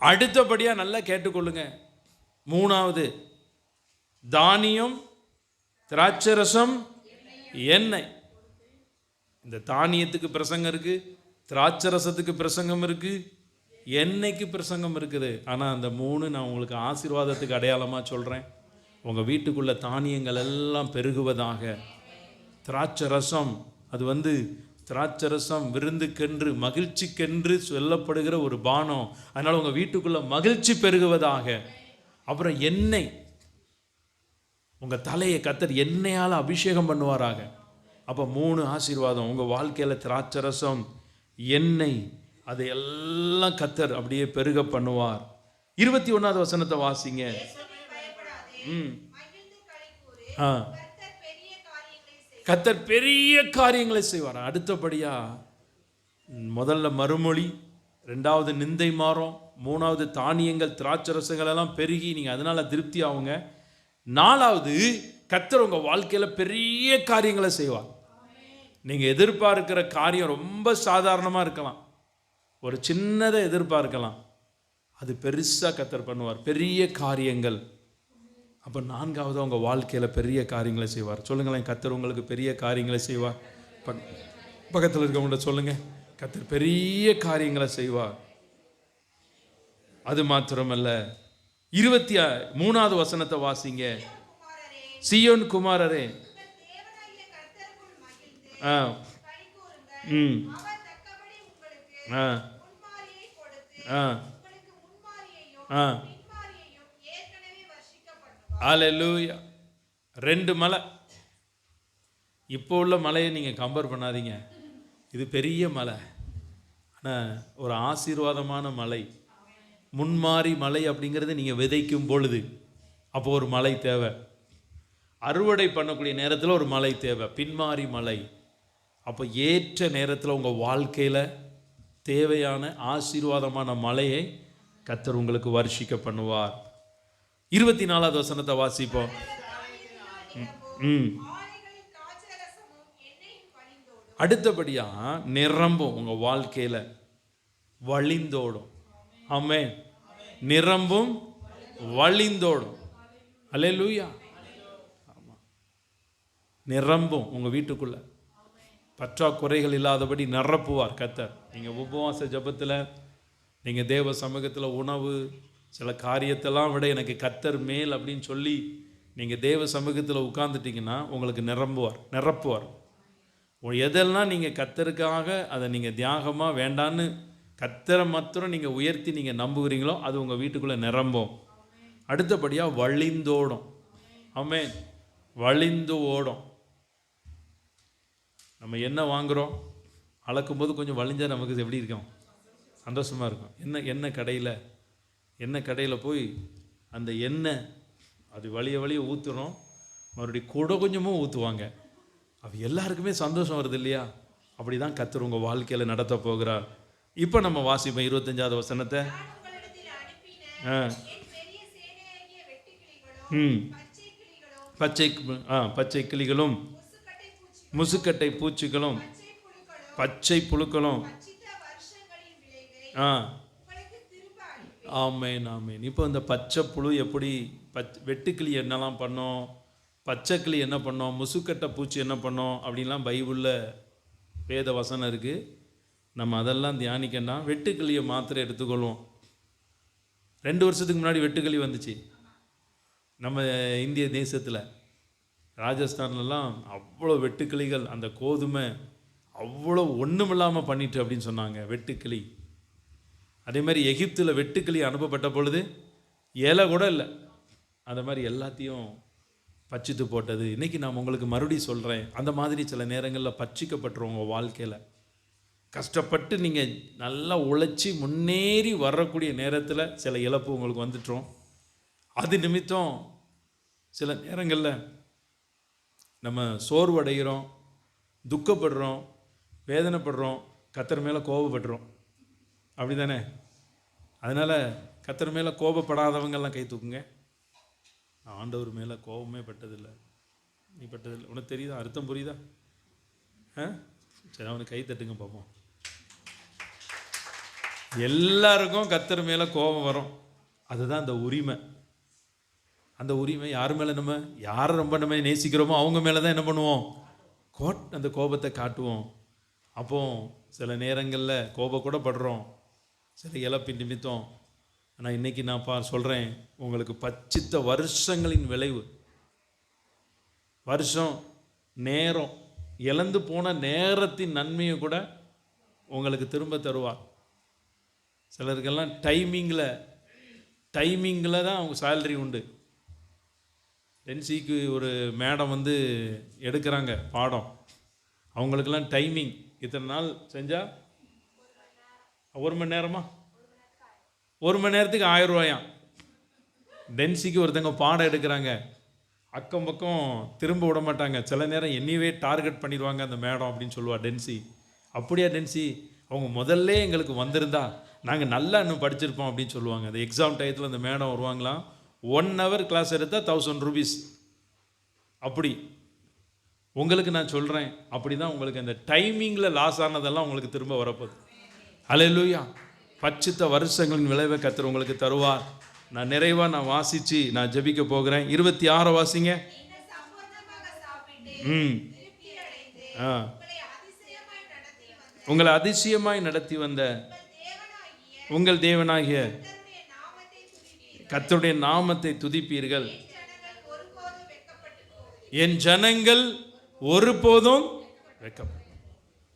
Speaker 1: அடுத்தபடியாக நல்லா கேட்டுக்கொள்ளுங்க. மூணாவது, தானியம், திராட்சரசம், எண்ணெய். இந்த தானியத்துக்கு பிரசங்கம் இருக்கு, திராட்சரசத்துக்கு பிரசங்கம் இருக்கு, எண்ணெய்க்கு பிரசங்கம் இருக்குது. ஆனால் அந்த மூணு நான் உங்களுக்கு ஆசீர்வாதத்துக்கு அடையாளமாக சொல்கிறேன். உங்கள் வீட்டுக்குள்ள தானியங்கள் எல்லாம் பெருகுவதாக. திராட்சரசம், அது திராட்சரசம் விருந்துக்கென்று மகிழ்ச்சிக்கென்று சொல்லப்படுகிற ஒரு பானம். அதனால் உங்கள் வீட்டுக்குள்ள மகிழ்ச்சி பெருகுவதாக. அப்புறம் எண்ணெய், உங்கள் தலையை கர்த்தர் எண்ணெயால் அபிஷேகம் பண்ணுவாராக. அப்போ 3 ஆசீர்வாதம் உங்கள் வாழ்க்கையில். திராட்சரசம், எண்ணெய், அதை எல்லாம் கர்த்தர் அப்படியே பெருக பண்ணுவார். 21வது வசனத்தை வாசிங்க. கர்த்தர் பெரிய காரியங்களை செய்வார். அடுத்தபடியா முதல்ல மறுமொழி, 2வது நிந்தை மாறும், 3வது தானியங்கள், திராட்சரசங்கள் எல்லாம் பெருகி நீங்கள் அதனால திருப்தி ஆகுங்க. 4வது கர்த்தர் உங்கள் வாழ்க்கையில் பெரிய காரியங்களை செய்வார். நீங்கள் எதிர்பார்க்கிற காரியம் ரொம்ப சாதாரணமாக இருக்கலாம், ஒரு சின்னதை எதிர்பார்க்கலாம், அது பெருசாக கர்த்தர் பண்ணுவார், பெரிய காரியங்கள். அப்போ 4வது உங்கள் வாழ்க்கையில் பெரிய காரியங்களை செய்வார். சொல்லுங்களேன், கர்த்தர் உங்களுக்கு பெரிய காரியங்களை செய்வார். பக்கத்தில் இருக்கவங்கள்ட்ட சொல்லுங்க, கர்த்தர் பெரிய காரியங்களை செய்வார். அது மாத்திரமல்ல, 23வது வசனத்தை வாசிங்க. சீயோன் குமாரரே, அல்லேலூயா. 2 மலை. இப்போ உள்ள மலையை நீங்கள் கம்பேர் பண்ணாதீங்க, இது பெரிய மலை, ஆனால் ஒரு ஆசீர்வாதமான மலை. முன்மாறி மலை அப்படிங்கிறது நீங்கள் விதைக்கும் பொழுது அப்போ ஒரு மலை தேவை, அறுவடை பண்ணக்கூடிய நேரத்தில் ஒரு மலை தேவை, பின்மாறி மலை. அப்போ ஏற்ற நேரத்தில் உங்கள் வாழ்க்கையில் தேவையான ஆசீர்வாதமான மலையை கர்த்தர் உங்களுக்கு வருஷிக்க பண்ணுவார். 24வது வசனத்தை வாசிப்போம். அடுத்தபடியா நிரம்பும், உங்கள் வாழ்க்கையில் வழிந்தோடும். ஆமென். நிரம்பும் வழிந்தோடும். அல்லேலூயா. ஆமாம், நிரம்பும் உங்கள் வீட்டுக்குள்ள, பற்றாக்குறைகள் இல்லாதபடி நிரப்புவார் கர்த்தர். நீங்கள் உபவாச ஜபத்தில், நீங்கள் தேவ சமூகத்தில் உணவு, சில காரியத்தெல்லாம் விட எனக்கு கர்த்தர் மேல் அப்படின்னு சொல்லி நீங்கள் தேவ சமூகத்தில் உட்கார்ந்துட்டிங்கன்னா உங்களுக்கு நிரப்புவார். எதெல்லாம் நீங்கள் கர்த்தருக்காக அதை நீங்கள் தியாகமாக வேண்டான்னு கர்த்தரை மாத்திரம் நீங்கள் உயர்த்தி நீங்கள் நம்புகிறீங்களோ அது உங்கள் வீட்டுக்குள்ளே நிரம்பும். அடுத்தபடியாக வழிந்தோடும். ஆமென். வழிந்து ஓடும். நம்ம என்ன வாங்குகிறோம், அளக்கும்போது கொஞ்சம் வழிஞ்சால் நமக்கு எப்படி இருக்கும், சந்தோஷமாக இருக்கும். எண்ணெய் கடையில் போய் அந்த எண்ணெய் அது வழிய ஊற்றுறோம், மறுபடியும் கூட கொஞ்சமும் ஊற்றுவாங்க, அது எல்லாருக்குமே சந்தோஷம் வருது இல்லையா? அப்படி தான் கர்த்தர் உங்கள் வாழ்க்கையில் நடத்த போகிறார். இப்போ நம்ம வாசிப்போம் 25வது வசனத்தை. பச்சை கிளிகளும் முசுக்கட்டை பூச்சிகளும் பச்சை புழுக்களும். ஆமேன் ஆமேன். இப்போ இந்த பச்சை புழு எப்படி, வெட்டுக்கிளி என்னெல்லாம் பண்ணோம், பச்சை கிளி என்ன பண்ணோம், முசுக்கட்டை பூச்சி என்ன பண்ணோம் அப்படின்லாம் பைபிளில் வேத வசனம் இருக்குது. நம்ம அதெல்லாம் தியானிக்கன்னா வெட்டுக்கிளியை மாத்திரை எடுத்துக்கொள்வோம். 2 வருஷத்துக்கு முன்னாடி வெட்டுக்கிளி வந்துச்சு நம்ம இந்திய தேசத்தில். ராஜஸ்தான்லாம் அவ்வளோ வெட்டுக்கிளிகள், அந்த கோதுமை அவ்வளோ ஒன்றுமில்லாமல் பண்ணிட்டு அப்படின்னு சொன்னாங்க வெட்டுக்கிளி. அதே மாதிரி எகிப்தில் வெட்டுக்கிளி அனுப்பப்பட்ட பொழுது இலை கூட இல்லை, அந்த மாதிரி எல்லாத்தையும் பச்சித்து போட்டது. இன்றைக்கி நான் உங்களுக்கு மறுபடியும் சொல்கிறேன், அந்த மாதிரி சில நேரங்களில் பச்சிக்கப்பட்டுருவோங்க வாழ்க்கையில். கஷ்டப்பட்டு நீங்கள் நல்லா உழைச்சி முன்னேறி வரக்கூடிய நேரத்தில் சில இழப்பு உங்களுக்கு வந்துட்டோம். அது நிமித்தம் சில நேரங்களில் நம்ம சோர்வடைகிறோம், துக்கப்படுறோம், வேதனைப்படுறோம், கர்த்தர் மேலே கோபப்படுறோம். அப்படி தானே? அதனால் கர்த்தர் மேலே கோபப்படாதவங்கெல்லாம் கை தூக்குங்க. ஆண்டவர் மேலே கோபமே பட்டதில்லை. நீ பட்டதில்லை, உனக்கு தெரியுதா? அர்த்தம் புரியுதா? சரி, அவனுக்கு கை தட்டுங்க பார்ப்போம். எல்லாருக்கும் கர்த்தர் மேலே கோபம் வரும். அதுதான் அந்த உரிமை. அந்த உரிமை யார் மேலே நம்ம யாரை ரொம்ப நம்ம நேசிக்கிறோமோ அவங்க மேலே தான் என்ன பண்ணுவோம், அந்த கோபத்தை காட்டுவோம். அப்போ சில நேரங்களில் கோபம் கூட படுறோம், சில இழப்பின் நிமித்தம். ஆனால் இன்றைக்கி நான் சொல்கிறேன், உங்களுக்கு பச்சித்த வருஷங்களின் விளைவு, வருஷம் நேரம் இழந்து போன நேரத்தின் நன்மையை கூட உங்களுக்கு திரும்ப தருவார். சிலருக்கெல்லாம் டைமிங்கில் தான் அவங்க சேலரி உண்டு. டென்சிக்கு ஒரு மேடம் வந்து எடுக்கிறாங்க பாடம், அவங்களுக்கெல்லாம் டைமிங். இத்தனை நாள் செஞ்சால் 1 மணி நேரமா, 1 மணி நேரத்துக்கு 1000 ரூபாயாம். டென்சிக்கு ஒருத்தங்க பாடம் எடுக்கிறாங்க, அக்கம் பக்கம் திரும்ப விட மாட்டாங்க. சில நேரம் என்னையவே டார்கெட் பண்ணிடுவாங்க அந்த மேடம் அப்படின்னு சொல்லுவாள் டென்சி. அப்படியா டென்சி, அவங்க முதல்ல எங்களுக்கு வந்திருந்தா நாங்கள் நல்லா இன்னும் படிச்சிருப்போம் அப்படின்னு சொல்லுவாங்க. அந்த எக்ஸாம் டயத்தில் அந்த மேடம் வருவாங்களாம், 1 hour கிளாஸ் எடுத்தால் 1000 rupees. அப்படி உங்களுக்கு நான் சொல்கிறேன், அப்படி தான் உங்களுக்கு அந்த டைமிங்கில் லாஸ் ஆனதெல்லாம் உங்களுக்கு திரும்ப வரப்போகுது. அல்லேலூயா. பச்சித்த வருஷங்களின் விளைவை கர்த்தர் உங்களுக்கு தருவார். நான் நிறைவாக வாசித்து நான் ஜெபிக்க போகிறேன். 26 வாசிங்க. உங்களை அதிசயமாய் நடத்தி வந்த உங்கள் தேவனாகிய கர்த்தருடைய நாமத்தை துதிப்பீர்கள். என் ஜனங்கள் ஒருபோதும் வெட்கப்படும்.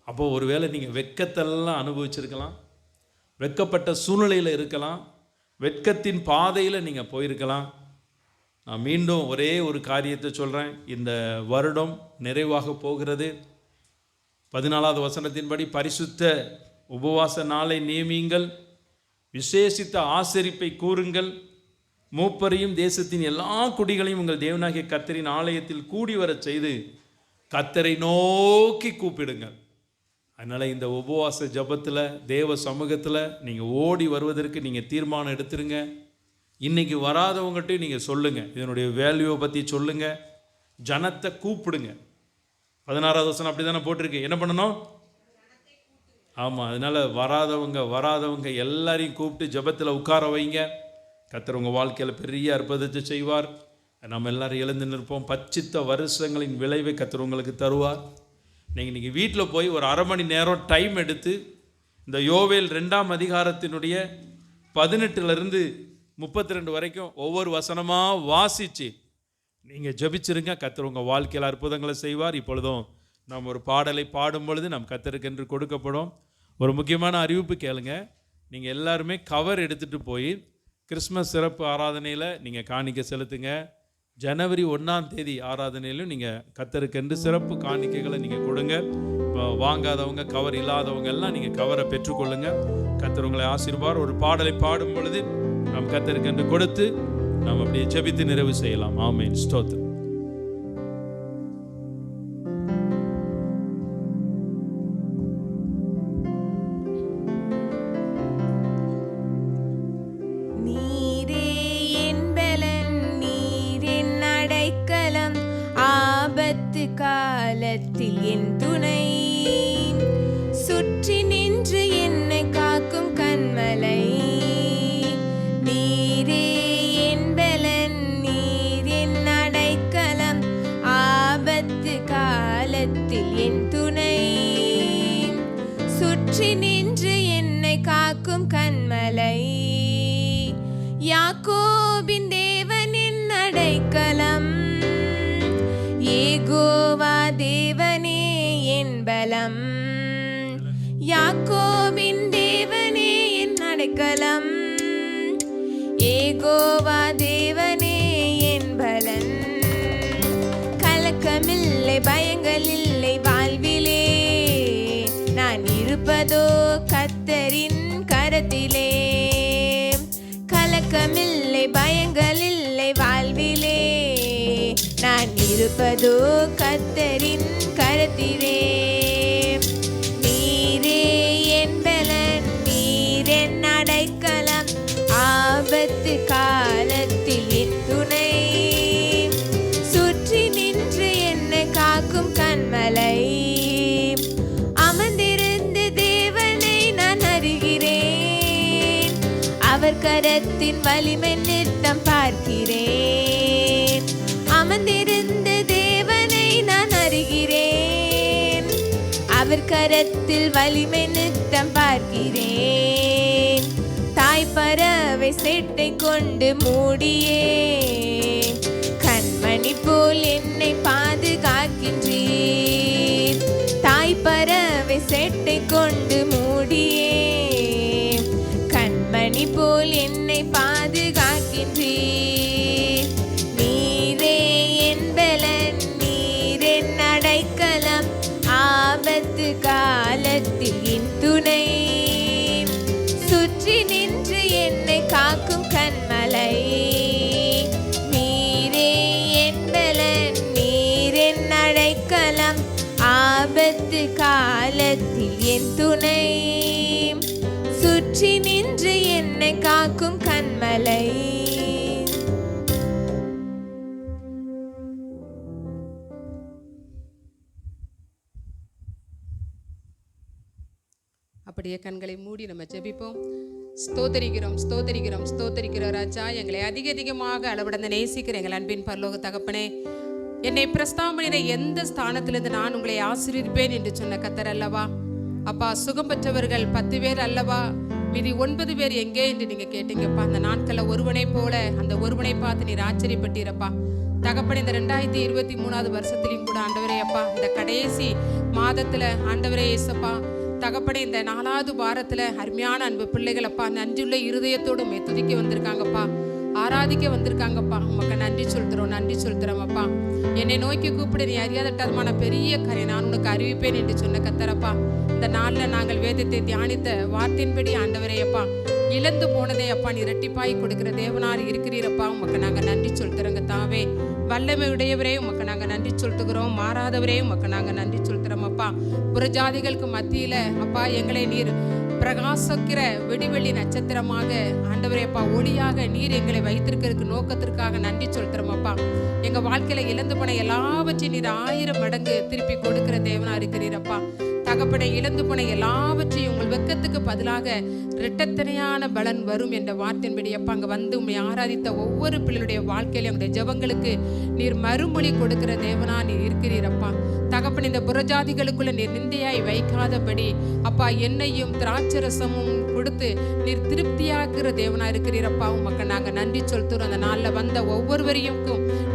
Speaker 1: அப்போ ஒருவேளை நீங்கள் வெட்கத்தெல்லாம் அனுபவிச்சிருக்கலாம், வெட்கப்பட்ட சூழ்நிலையில் இருக்கலாம், வெட்கத்தின் பாதையில் நீங்கள் போயிருக்கலாம். நான் மீண்டும் ஒரே ஒரு காரியத்தை சொல்கிறேன். இந்த வருடம் நிறைவாக போகிறது. 14வது வசனத்தின்படி பரிசுத்த உபவாச நாளை நியமியுங்கள், விசேஷித்த ஆசரிப்பை கூறுங்கள், மூப்பரையும் தேசத்தின் எல்லா குடிகளையும் உங்கள் தேவனாகிய கர்த்தரின் ஆலயத்தில் கூடி வரச் செய்து கர்த்தரை நோக்கி கூப்பிடுங்கள். அதனால் இந்த உபவாச ஜபத்தில் தேவ சமூகத்தில் நீங்கள் ஓடி வருவதற்கு நீங்கள் தீர்மானம் எடுத்துருங்க. இன்றைக்கி வராதவங்ககிட்டையும் நீங்கள் சொல்லுங்கள், இதனுடைய வேல்யூவை பற்றி சொல்லுங்கள், ஜனத்தை கூப்பிடுங்க. 16வது வசனம் அப்படி தானே போட்டிருக்கு. என்ன பண்ணணும்? ஆமாம். அதனால் வராதவங்க எல்லாரையும் கூப்பிட்டு ஜபத்தில் உட்கார வைங்க. கர்த்தர் உங்கள் வாழ்க்கையில் பெரிய அற்புதத்தை செய்வார். நம்ம எல்லாரும் எழுந்து நிற்போம். பச்சித்த வருஷங்களின் விளைவை கர்த்தர் உங்களுக்கு தருவார். நீங்கள் இன்றைக்கி வீட்டில் போய் ஒரு 1/2 மணி நேரம் டைம் எடுத்து இந்த யோவேல் 2ஆம் அதிகாரத்தினுடைய 18லிருந்து 32 வரைக்கும் ஒவ்வொரு வசனமாக வாசித்து நீங்கள் ஜபிச்சிருங்க. கர்த்தர் உங்கள் வாழ்க்கையில் அற்புதங்களை செய்வார். இப்பொழுதும் நாம் ஒரு பாடலை பாடும் பொழுது நம் கர்த்தருக்கென்று கொடுக்கப்படும் ஒரு முக்கியமான அறிவிப்பு கேளுங்க. நீங்கள் எல்லாருமே கவர் எடுத்துகிட்டு போய் கிறிஸ்மஸ் சிறப்பு ஆராதனையில் நீங்கள் காணிக்கை செலுத்துங்க. ஜனவரி 1ஆம் தேதி ஆராதனையிலும் நீங்கள் கர்த்தருக்கென்று சிறப்பு காணிக்கைகளை நீங்கள் கொடுங்க. இப்போ வாங்காதவங்க, கவர் இல்லாதவங்க எல்லாம் நீங்கள் கவரை பெற்றுக்கொள்ளுங்க. கர்த்தர் உங்களை ஆசீர்வார். ஒரு பாடலை பாடும் பொழுது நாம் கர்த்தருக்கென்று கொடுத்து நாம் அப்படியே ஜெபித்து நிறைவு செய்யலாம். ஆமென். ஸ்தோத்திரம்.
Speaker 3: காலத்தில் என் துணை சுற்றி நின்று என்னை காக்கும் கண்மலை. நீரே என் பலன், நீர் என் அடைக்கலம், ஆபத்து காலத்தில் என் துணை சுற்றி நின்று என்னை காக்கும் கண்மலை. யாக்கோபின் தேவன் என் அடைக்கலம், யெகோவா தேவனே என் பலம். யாக்கோபின் தேவனே என் அடைக்கலம், யெகோவா தேவனே என் பலன். கலக்கமில்லை, பயங்களில்லை வாழ்விலே, நான் இருப்பதோ கர்த்தரின் கரத்திலே. கலக்கமில்லை, பயங்களில்லை வாழ்விலே, நான் இருப்பதோ கர்த்தரின் கரத்திலே. நீரே என் பலன், நீர் என் அடைக்கலம், ஆபத்து காலத்தில் என் துணை சுற்றி நின்று என்னை காக்கும் கண்மலை. அமர்ந்திருந்து தேவனை நான் அறிகிறேன், கரத்தின் வலிமை நித்தம் பார்க்கிறேன். அமர்ந்திருந்த தேவனை நான் அறிகிறேன். அவர் கரத்தில் வலிமை நித்தம் பார்க்கிறேன். தாய் பறவை சேட்டை கொண்டு மூடியே கண்மணி போல் என்னை பாதுகாக்கின்றீர். தாய் பறவை சேட்டை கொண்டு மூடியே கண்மணி போல் என்னை பாதுகாக்கின்றீர். நீரே என் பலன், நீரென் அடைக்கலம், ஆபத்து காலத்தில் என் துணை. சுற்றி நின்று என்னை காக்கும் கண்மலை, நீரே என் பலன், நீரென் அடைக்கலம், ஆபத்து காலத்தில் என் துணை. சுற்றி நின்று என்னை காக்கும் கண்மலை.
Speaker 6: அப்படியே கண்களை மூடி நம்ம ஜெபிப்போம். ஸ்தோத்தரிக்கிறோம், ஸ்தோத்தரிக்கிறோம், ஸ்தோத்தரிக்கிறோம் ராஜா. எங்களை அதிக அதிகமாக அளவிடந்து நேசிக்கிற எங்கள் அன்பின் பரலோக தகப்பனே, என்னை பிரஸ்தாபனிட எந்த ஸ்தானத்திலிருந்து நான் உங்களை ஆசீர்வதிப்பேன் என்று சொன்ன கர்த்தர் அல்லவா. அப்பா, சுகம் பெற்றவர்கள் 10 பேர் அல்லவா, மீதி 9 பேர் எங்கே என்று நீங்க கேட்டீங்கப்பா. அந்த நாட்களில் ஒருவனை போல அந்த ஒருவனை பார்த்து நீர் ஆச்சரியப்பட்டீரப்பா தகப்பனே. இந்த 2023 வருஷத்திலையும் கூட ஆண்டவரே அப்பா, இந்த கடைசி மாதத்துல ஆண்டவரே இயேசப்பா தகப்பனே, இந்த 4வது வாரத்துல அருமையான அன்பு பிள்ளைகள் அப்பா நன்றியுள்ள இருதயத்தோடு துதிக்க வந்திருக்காங்கப்பா, ஆராதிக்க வந்திருக்காங்கப்பா. உமக்கு நன்றி செலுத்துறோம், நன்றி செலுத்துறோம் அப்பா. என்னை நோக்கி கூப்பிடு, நீ அறியாதட்டமான பெரிய கரை நான் உனக்கு அறிவிப்பேன் என்று சொன்ன கர்த்தரப்பா. இந்த நாளில் நாங்கள் வேதத்தை தியானித்த வார்த்தையின்படி ஆண்டவரே அப்பா, இழந்து போனதே அப்பா நீ இரட்டிப்பாய் கொடுக்கிற தேவனார் இருக்கிறீரப்பா. உமக்கு நாங்கள் நன்றி செலுத்துறோங்க தாவே. வல்லமை உடையவரே உமக்கு நாங்கள் நன்றி செலுத்துகிறோம். மாறாதவரே உமக்கு நாங்கள் நன்றி செலுத்துறோம் அப்பா. புறஜாதிகளுக்கு மத்தியில அப்பா எங்களை நீர் பிரகாசிக்கிற விடிவெள்ளி நட்சத்திரமாக ஆண்டவரே அப்பா ஒளியாக நீர் எங்களை வைத்திருக்கிறதுக்கு நோக்கத்திற்காக நன்றி செலுத்துறோம் அப்பா. எங்க வாழ்க்கையில இழந்து போன எல்லாவற்றையும் நீர் 1000 மடங்கு திருப்பி கொடுக்கிற தேவனா இருக்கிறீரப்பா. தகப்பனை இழந்து போன எல்லாவற்றையும் உங்கள் வெக்கத்துக்கு பதிலாக இரட்டத்தனையான பலன் வரும் என்ற வார்த்தையின்படி அப்பா அங்கே வந்து உண்மை ஆராதித்த ஒவ்வொரு பிள்ளைகளுடைய வாழ்க்கையில உங்களுடைய ஜெபங்களுக்கு நீர் மறுமொழி கொடுக்கிற தேவனா நீர் இருக்கிறீரப்பா. தகப்பன் இந்த புறஜாதிகளுக்குள்ள நீர் நிந்தையாய் வைக்காதபடி அப்பா என்னையும் திராட்சரசமும் கொடுத்து நீர் திருப்தியாக்குற தேவனா இருக்கிறீரப்பா. உமக்கு நாங்கள் நன்றி செலுத்துறோம். அந்த நாளில் வந்த ஒவ்வொருவரையும்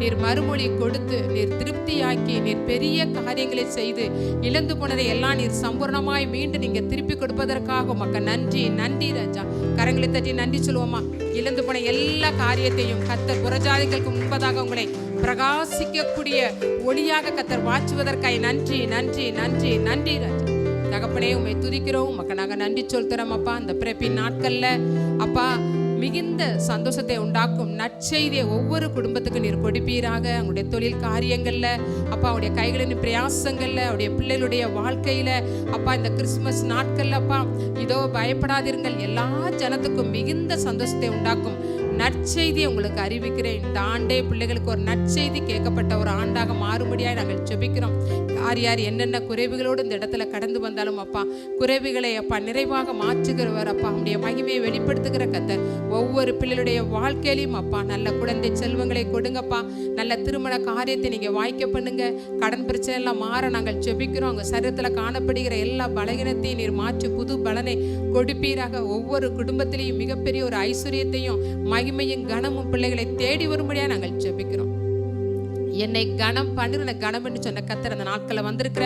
Speaker 6: நீர் மறுமொழி கொடுத்து நீர் திருப்தியாக்கி நீர் பெரிய காரியங்களை செய்து இழந்து போனதை எல்லாம் நீர் சம்பூர்ணமாய் மீண்டும் நீங்க திருப்பி கொடுப்பதற்காக உமக்கு நன்றி, நன்றி ராஜா. கரங்களை தட்டி நன்றி சொல்லுவோமா. இழந்து போன எல்லா காரியத்தையும் கர்த்தர் புறஜாதிகளுக்கு முன்பதாக உங்களை பிரகாசிக்கக்கூடிய ஒளியாக கர்த்தர் வாச்சுவதற்காக நன்றி, நன்றி, நன்றி, நன்றி ராஜா. தகப்பனே உம்மை துதிக்கிறோம், உமக்கு நாங்கள் நன்றி சொல்கிறோம் அப்பா. அந்த பிறப்பின் நாட்கள்ல அப்பா மிகுந்த சந்தோஷத்தை உண்டாக்கும் நற்செய்தியை ஒவ்வொரு குடும்பத்துக்கும் நீர் கொடுப்பீராக. அவங்களுடைய தொழில் காரியங்கள்ல அப்பா, அவருடைய கைகளின் பிரயாசங்கள்ல, அவருடைய பிள்ளைகளுடைய வாழ்க்கையில அப்பா, இந்த கிறிஸ்துமஸ் நாட்கள்ல அப்பா இதோ பயப்படாதீர்கள், எல்லா ஜனத்துக்கும் மிகுந்த சந்தோஷத்தை உண்டாக்கும் நற்செய்தியை உங்களுக்கு அறிவிக்கிறேன். இந்த ஆண்டே பிள்ளைகளுக்கு ஒரு நற்செய்தி கேட்கப்பட்ட ஒரு ஆண்டாக மாறும்படியாக நாங்கள் ஜெபிக்கிறோம். யார் யார் என்னென்ன குறைவுகளோடு இந்த இடத்துல கடந்து வந்தாலும் அப்பா குறைவுகளை அப்பா நிறைவாக மாற்றுகிறவர் அப்பா. அவருடைய மகிமையை வெளிப்படுத்துகிற கர்த்தர் ஒவ்வொரு பிள்ளைகளுடைய வாழ்க்கையிலையும் அப்பா நல்ல குழந்தை செல்வங்களை கொடுங்கப்பா. நல்ல திருமண காரியத்தை நீங்க வாய்க்க பண்ணுங்க. கடன் பிரச்சனை எல்லாம் மாற நாங்கள் ஜெபிக்கிறோம். அவங்க சரீரத்தில் காணப்படுகிற எல்லா பலகீனத்தையும் நீர் மாற்றி புது பலனை கொடுப்பீராக. ஒவ்வொரு குடும்பத்திலையும் மிகப்பெரிய ஒரு ஐஸ்வர்யத்தையும் மகிமையும் கனமும் பிள்ளைகளை தேடி வரும்படியா நாங்கள் ஜெபிக்கிறோம். என்னை கனம் பண்ணுற கனம் என்று சொன்ன கர்த்தர் அந்த நாட்களில் வந்திருக்கிற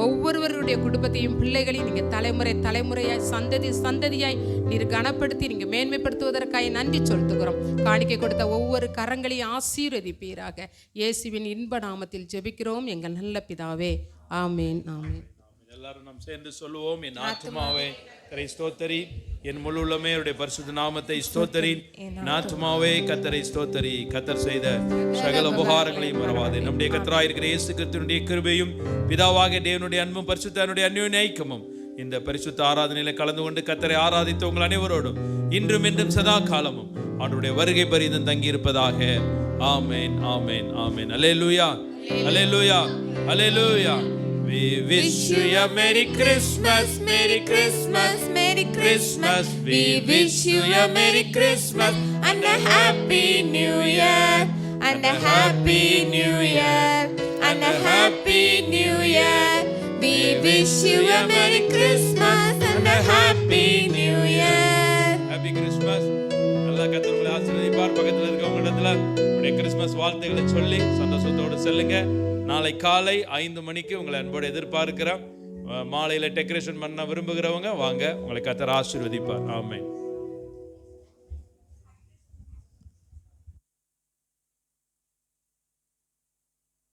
Speaker 6: ஒவ்வொருவருடைய குடும்பத்தையும் பிள்ளைகளையும் நீங்க தலைமுறை தலைமுறையாய் சந்ததி சந்ததியாய் நீர் கனப்படுத்தி நீங்க மேன்மைப்படுத்துவதற்காக நன்றி செலுத்துகிறோம். காணிக்கை கொடுத்த ஒவ்வொரு கரங்களையும் ஆசீர்வதிப்பீராக. இயேசுவின் இன்ப நாமத்தில் ஜெபிக்கிறோம் எங்கள் நல்ல பிதாவே, ஆமேன், ஆமேன்.
Speaker 1: எல்லாரும் நாம் சேர்ந்து சொல்லுவோம். என் ஆத்துமாவே கர்த்தரை ஸ்தோத்தரி, என் முழு உள்ளமே அவருடைய பரிசுத்த நாமத்தை ஸ்தோத்தரி. என் ஆத்துமாவே கர்த்தரை ஸ்தோத்தரி, கர்த்தர் செய்த சகல உபகாரங்களையும் மறவாதே. நம்முடைய கர்த்தராயிருக்கிற இயேசு கிறிஸ்துவினுடைய கிருபையும் பிதாவாகிய தேவனுடைய அன்பும் பரிசுத்தனுடைய அந்யோன்ய ஐக்கியமும் இந்த பரிசுத்த ஆராதனையில கலந்து கொண்டு கர்த்தரை ஆராதித்த உங்கள் அனைவரோடும் இன்றும் என்றும் சதா காலமும் அவருடைய வருகை பரிந்தும் தங்கி இருப்பதாக. ஆமென், ஆமென், ஆமென். அல்லேலூயா, அல்லேலூயா, அல்லேலூயா. We wish you a Merry Christmas, Merry Christmas, Merry
Speaker 3: Merry Christmas. We wish you a Merry Christmas and a Happy New Year. And a Happy New Year. And a Happy New Year. We wish you a Merry Christmas and a Happy New Year.
Speaker 1: Happy Christmas. நல்லா கர்த்தர் உங்களை ஆசீர்வதிப்பார். பக்கத்தில் இருக்கவங்களிடத்துல உங்களுடைய Christmas வாழ்த்துக்களை சொல்லி சந்தோஷத்தோடு செல்லுங்க. நாளை காலை 5 மணிக்கு உங்களை அன்போடு எதிர்பார்க்கிறோம். மாலையில் டெக்கரேஷன் பண்ண விரும்புகிறவங்க வாங்க, உங்களை கர்த்தர் ஆசீர்வதிப்பார். ஆமென்.